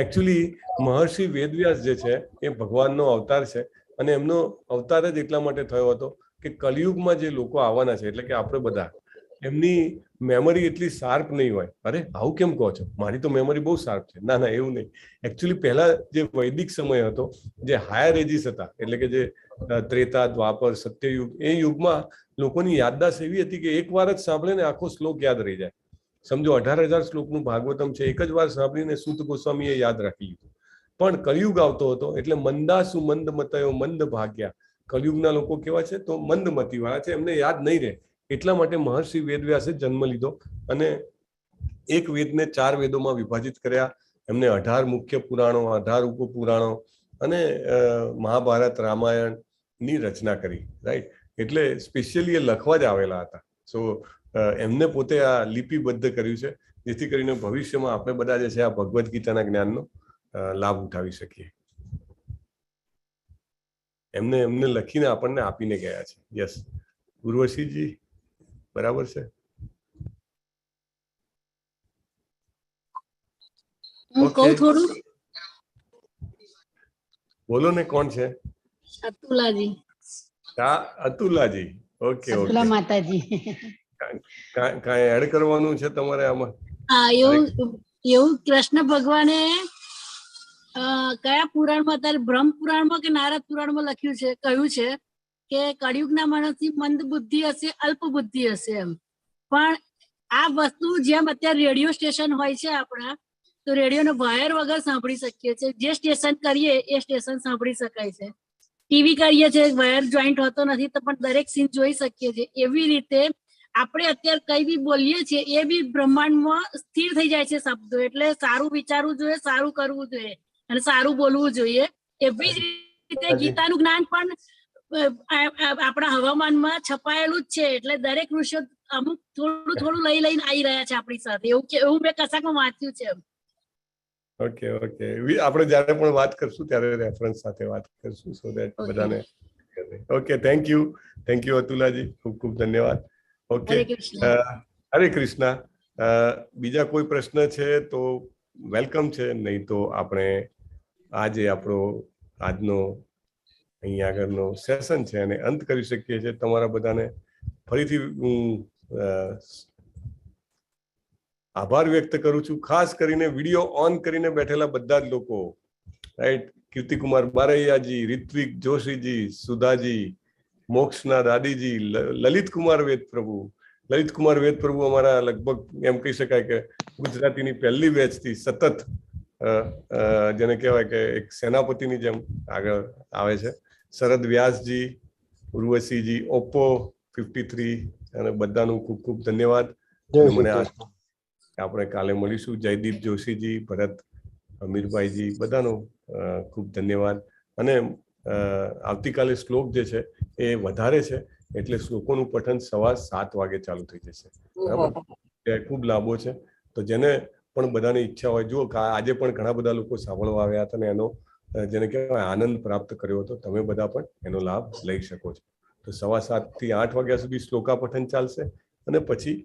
Speaker 1: એકચ્યુઅલી મહર્ષિ વેદવ્યાસ જે છે એ ભગવાનનો અવતાર છે. અને એમનો અવતાર જ એટલા માટે થયો હતો કે કલિયુગમાં જે લોકો આવવાના છે, એટલે કે આપણે બધા, એમની મેમરી એટલી શાર્પ નહીં હોય. અરે આવું કેમ કહો છો? મારી તો મેમરી બહુ શાર્પ છે. ના, એવું નહીં. એકચ્યુઅલી પહેલા જે વૈદિક સમય હતો, જે હાયર એજીસ હતા, એટલે કે જે ત્રેતા, દ્વાપર, સત્યયુગ, એ યુગમાં લોકોની યાદદાસ્ત એવી હતી કે એક વાર જ સાંભળે ને આખો શ્લોક યાદ રહી જાય. સમજો 18,000 શ્લોકનું ભાગવતમ છે, એક જ વાર સાંભળીને સૂત ગોસ્વામીએ યાદ રાખી લીધું. પણ કલિયુગ આવતો હતો એટલે મંદાસુ મંદ મતયો મંદ ભાગ્યા. કલિયુગના લોકો કેવા છે? તો મંદમતી વાળા છે, એમને યાદ નહીં રહે. એટલા માટે મહર્ષિ વેદવ્યાસે જન્મ લીધો અને એક વેદને 4 વેદોમાં વિભાજિત કર્યા. એમને 18 મુખ્ય પુરાણો, 18 ઉપપુરાણો અને મહાભારત, રામાયણ ની રચના કરી. રાઈટ. એટલે સ્પેશિયલી એ લખવા જ આવેલા હતા. સો એમને પોતે આ લિપિબદ્ધ કર્યું છે, જેથી કરીને ભવિષ્યમાં આપણે બધા જે છે આ ભગવદ્ ગીતાના જ્ઞાનનો લાભ ઉઠાવી શકીએ. એમને લખીને આપણને આપીને ગયા છે. યસ, ઉર્વશીજી, બરાબર છે.
Speaker 8: થોડું
Speaker 1: બોલો ને, કોણ છે?
Speaker 8: અતુલાજી.
Speaker 1: અતુલાજી. ઓકે,
Speaker 8: અતુલા માતાજી.
Speaker 1: કાંઈ એડ કરવાનું છે તમારે આમાં?
Speaker 8: હા, એવું કૃષ્ણ ભગવાને કયા પુરાણમાં, અત્યારે બ્રહ્મ પુરાણમાં કે નારદ પુરાણમાં લખ્યું છે, કહ્યું છે કે કળિયુગના માણસની મંદ બુદ્ધિ હશે, અલ્પ બુદ્ધિ હશે એમ. પણ આ વસ્તુ જેમ અત્યારે રેડિયો સ્ટેશન હોય છે આપણા, તો રેડિયોનો વાયર વગર સાંભળી શકીએ છીએ. જે સ્ટેશન કરીએ એ સ્ટેશન સાંભળી શકાય છે. ટીવી કરીએ છીએ, વાયર જોઈન્ટ હોતો નથી, તો પણ દરેક સીન જોઈ શકીએ છીએ. એવી રીતે આપણે અત્યારે કઈ બી બોલીએ છીએ એ બી બ્રહ્માંડમાં સ્થિર થઈ જાય છે શબ્દો. એટલે સારું વિચારવું જોઈએ, સારું કરવું જોઈએ અને સારું બોલવું જોઈએ. એવી જ રીતે ગીતાનું જ્ઞાન પણ આપણા હવામાનમાં છપાયેલું જ છે. એટલે દરેક ઋષિઓ અમુક થોડું લઈને આવી રહ્યા છે આપણી સાથે. એવું મેં કશાકમાં વાંચ્યું છે.
Speaker 1: ઓકે, આપણે જ્યારે પણ વાત કરશું ત્યારે રેફરન્સ સાથે વાત કરશું, સો દેટ બધાને. ઓકે, થેન્ક યુ અતુલાજી, ખૂબ ખૂબ ધન્યવાદ. ઓકે, હરે કૃષ્ણ. બીજા કોઈ પ્રશ્ન છે તો વેલકમ છે, નહીં તો આપણે આજે આજનો અહીંયા આગળનો સેશન છે અને અંત કરી શકીએ છીએ. તમારા બધાને ફરીથી હું આભાર વ્યક્ત કરું છું, ખાસ કરીને વિડીયો ઓન કરીને બેઠેલા બધા જ લોકો, રાઈટ? કીર્તિકુમાર બારૈયાજી, રિત્વિક જોશીજી, સુધાજી, મોક્ષના દાદીજી, લલિતકુમાર વેદ પ્રભુ. લલિતકુમાર વેદ પ્રભુ અમારા લગભગ એમ કહી શકાય કે ગુજરાતીની પહેલી બેચથી સતત જેને કહેવાય કે એક સેનાપતિની જેમ આગળ આવે છે. શરદ વ્યાસજી, ઉર્વશીજી, ઓપ્પો 53 અને બધાનું ખૂબ ખૂબ ધન્યવાદ. મને આપણે કાલે મળીશું. જયદીપ જોશીજી, ભરત અમીરભાઈજી, બધાનો ખૂબ ધન્યવાદ. અને આવતીકાલે શ્લોક જે છે એ વધારે છે એટલે શ્લોકોનું પઠન 7:15 વાગે ચાલુ થઈ જશે. બરાબર? એ ખૂબ લાભો છે. તો જેને પણ બધાની ઈચ્છા હોય, જુઓ આજે પણ ઘણા બધા લોકો સાંભળવા આવ્યા હતા અને એનો જેને કહેવાય આનંદ પ્રાપ્ત કર્યો હતો. તમે બધા પણ એનો લાભ લઈ શકો છો. તો 7:15 થી 8 વાગ્યા સુધી શ્લોકા પઠન ચાલશે અને પછી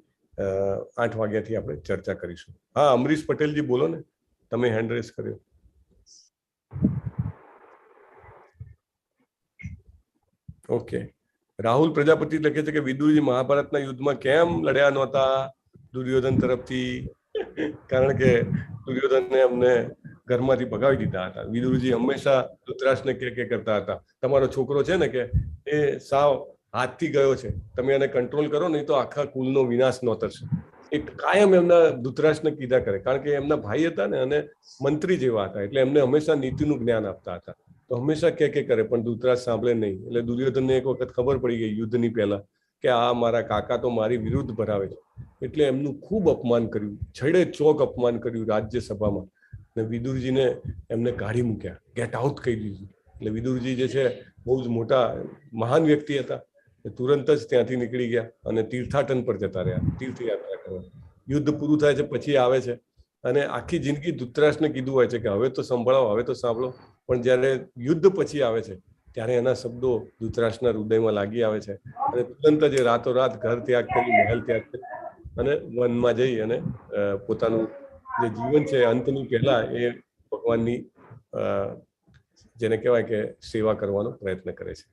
Speaker 1: 8 વાગ્યાથી આપણે ચર્ચા કરીશું. હા, અમરીશ પટેલજી બોલો ને, તમે હેન્ડ રેઝ કર્યો. ઓકે. રાહુલ પ્રજાપતિ લખે છે કે વિદુરજી મહાભારતના યુદ્ધમાં કેમ લડ્યા નહોતા દુર્યોધન તરફથી? કારણ કે દુર્યોધનને અમને ઘરમાંથી ભગાવી દીધા હતા. વિદુરજી હંમેશા ધૃતરાષ્ટ્રને કે કરતા હતા, તમારો છોકરો છે ને કે એ સાવ હાથથી ગયો છે, તમે એને કંટ્રોલ કરો નહીં તો આખા કુલનો વિનાશ ન થશે. એ કાયમ એમના ધૃતરાષ્ટ્રને કીધા કરે, કારણ કે એમના ભાઈ હતા ને અને મંત્રી જેવા હતા એટલે એમને હંમેશા નીતિનું જ્ઞાન આપતા હતા. તો હંમેશા કે કરે પણ ધૃતરાષ્ટ્ર સાંભળે નહીં. એટલે દુર્યોધનને એક વખત ખબર પડી ગઈ યુદ્ધની પહેલા કે આ મારા કાકા તો મારી વિરુદ્ધ ભરાવે છે, એટલે એમનું ખૂબ અપમાન કર્યું, છેડે ચોક અપમાન કર્યું રાજ્યસભામાં. ને વિદુરજીને એમને કાઢી મૂક્યા, ગેટ આઉટ કહી દીધું. એટલે વિદુરજી જે છે બહુ જ મોટા મહાન વ્યક્તિ હતા, તુરંત જ ત્યાંથી નીકળી ગયા અને તીર્થાટન પર જતા રહ્યા, તીર્થયાત્રા કરવા. યુદ્ધ પૂરું થાય છે પછી આવે છે અને આખી જિંદગી ધૃતરાષ્ટ્રને કીધું હોય છે કે હવે તો સંભળાવો, હવે તો સાંભળો, પણ જ્યારે યુદ્ધ પછી આવે છે ત્યારે એના શબ્દો ધૃતરાષ્ટ્રના હૃદયમાં લાગી આવે છે અને તુરંત જ રાતોરાત ઘર ત્યાગ કરી, મહેલ ત્યાગ કરી અને વનમાં જઈ અને પોતાનું જે જીવન છે અંતની પહેલા એ ભગવાનની જેને કહેવાય કે સેવા કરવાનો પ્રયત્ન કરે છે.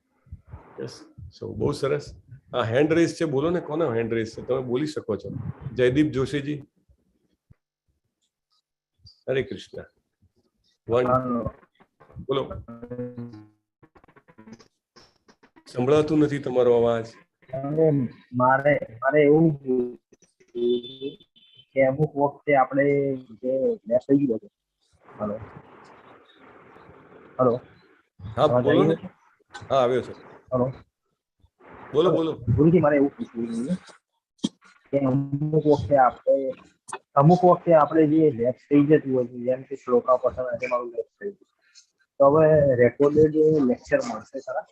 Speaker 1: યસ, સો બહુ સરસ. આ હેન્ડ રેસ છે, બોલો ને કોનો હેન્ડ રેસ છે? તમે બોલી શકો છો. જયદીપ જોશીજી, હરે કૃષ્ણ. બોલો. સંભળાતું નથી તમારો અવાજ.
Speaker 9: મારે એવું કે અમુક વખતે આપણે જે લેસ થઈ ગયો છે. Hello hello.
Speaker 1: હા બોલો ને. હા આવ્યો છે.
Speaker 9: હલો
Speaker 1: બોલો બોલો.
Speaker 9: ગુરુજી મારે એવું પૂછવું કે અમુક વખતે આપણે જે લેસ થઈ જતું હોય છે, જેમ કે શ્લોકા પઠન આજે મારું લેસ થઈ ગયું, તો હવે રેકોર્ડેડ લેક્ચર મળશે ખરા?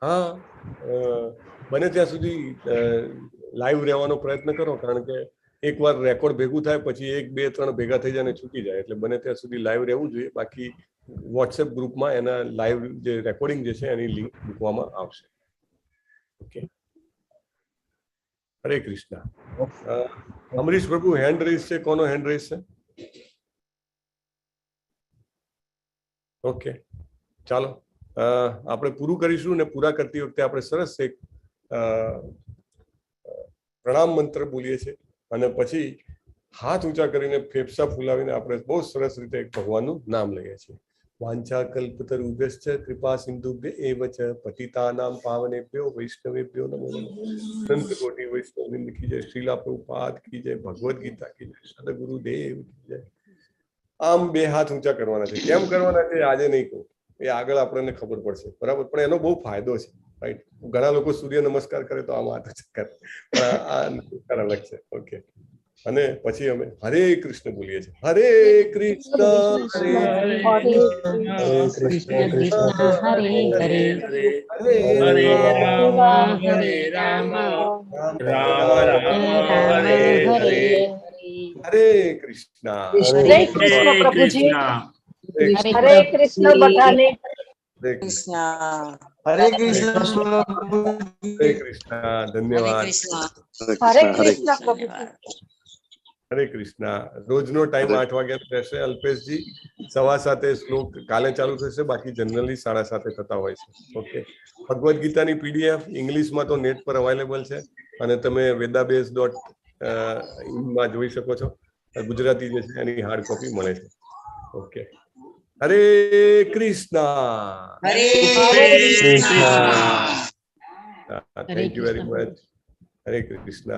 Speaker 1: હા, બને ત્યાં સુધી લાઈવ રહેવાનો પ્રયત્ન કરો, કારણ કે એકવાર રેકોર્ડ ભેગું થાય પછી 1, 2, 3 ભેગા થઈ જાય અને છૂટી જાય, એટલે બને ત્યાં સુધી લાઈવ રહેવું જોઈએ. બાકી વોટ્સએપ ગ્રુપમાં એના લાઈવ જે રેકોર્ડિંગ જે છે એની લિંક મૂકવામાં આવશે. ઓકે, હરે કૃષ્ણ. અમરીશ પ્રભુ હેન્ડ રેસ છે, કોનો હેન્ડ રેસ છે? ઓકે, ચાલો આપણે પૂરું કરીશું ને પૂરા કરતી વખતે આપણે સરસ એક પ્રણામ મંત્ર બોલીએ છીએ અને પછી હાથ ઊંચા કરીને ફેફસા ફૂલાવીને આપણે બહુ સરસ રીતે ભગવાનનું નામ લઈએ છીએ. વાંછા કલ્પતરુભ્યશ્ચ કૃપા સિંધુભ્ય એવ ચ પતિતાનામ પાવનેભ્યો વૈષ્ણવેભ્યો નમો નમઃ. અનંત કોટી વૈષ્ણવવૃંદ કી જય, શ્રીલા પ્રભુપાદ કી જય, ભગવદ ગીતા કી જય, સદગુરુદેવ કી જય. આમ બે હાથ ઊંચા કરવાના છે. કેમ કરવાના છે આજે નહીં કહું, એ આગળ આપણને ખબર પડશે, બરાબર? પણ એનો બહુ ફાયદો છે, રાઈટ? ઘણા લોકો સૂર્ય નમસ્કાર કરે તો આમ હાથ ઊંચા કરે, પણ આ અલગ છે. ઓકે, અને પછી અમે હરે કૃષ્ણ બોલીએ છીએ. હરે કૃષ્ણ હરે
Speaker 3: કૃષ્ણ કૃષ્ણ હરે હરે
Speaker 1: હરે
Speaker 3: રામ હરે રામ રામ રામ હરે
Speaker 1: હરે કૃષ્ણ.
Speaker 6: હરે કૃષ્ણ પ્રભુજી. હરે કૃષ્ણ બધાને.
Speaker 1: હરે કૃષ્ણ.
Speaker 10: હરે કૃષ્ણ.
Speaker 1: હરે કૃષ્ણ. ધન્યવાદ.
Speaker 6: હરે કૃષ્ણ પ્રભુજી.
Speaker 1: હરે કૃષ્ણ. રોજનો ટાઈમ 8 વાગ્યાનો રહેશે અલ્પેશજી. 7:15 શ્લોક કાલે ચાલુ થશે, બાકી જનરલી 7:30 થતા હોય છે. ઓકે. ભગવદ્ ગીતાની પીડીએફ ઇંગ્લિશમાં તો નેટ પર અવેલેબલ છે અને તમે vedabase.in માં જોઈ શકો છો. ગુજરાતી જે છે એની હાર્ડ કોપી મળે છે. Okay. Hare Krishna.
Speaker 10: Hare
Speaker 1: thank you very much. Hare Krishna.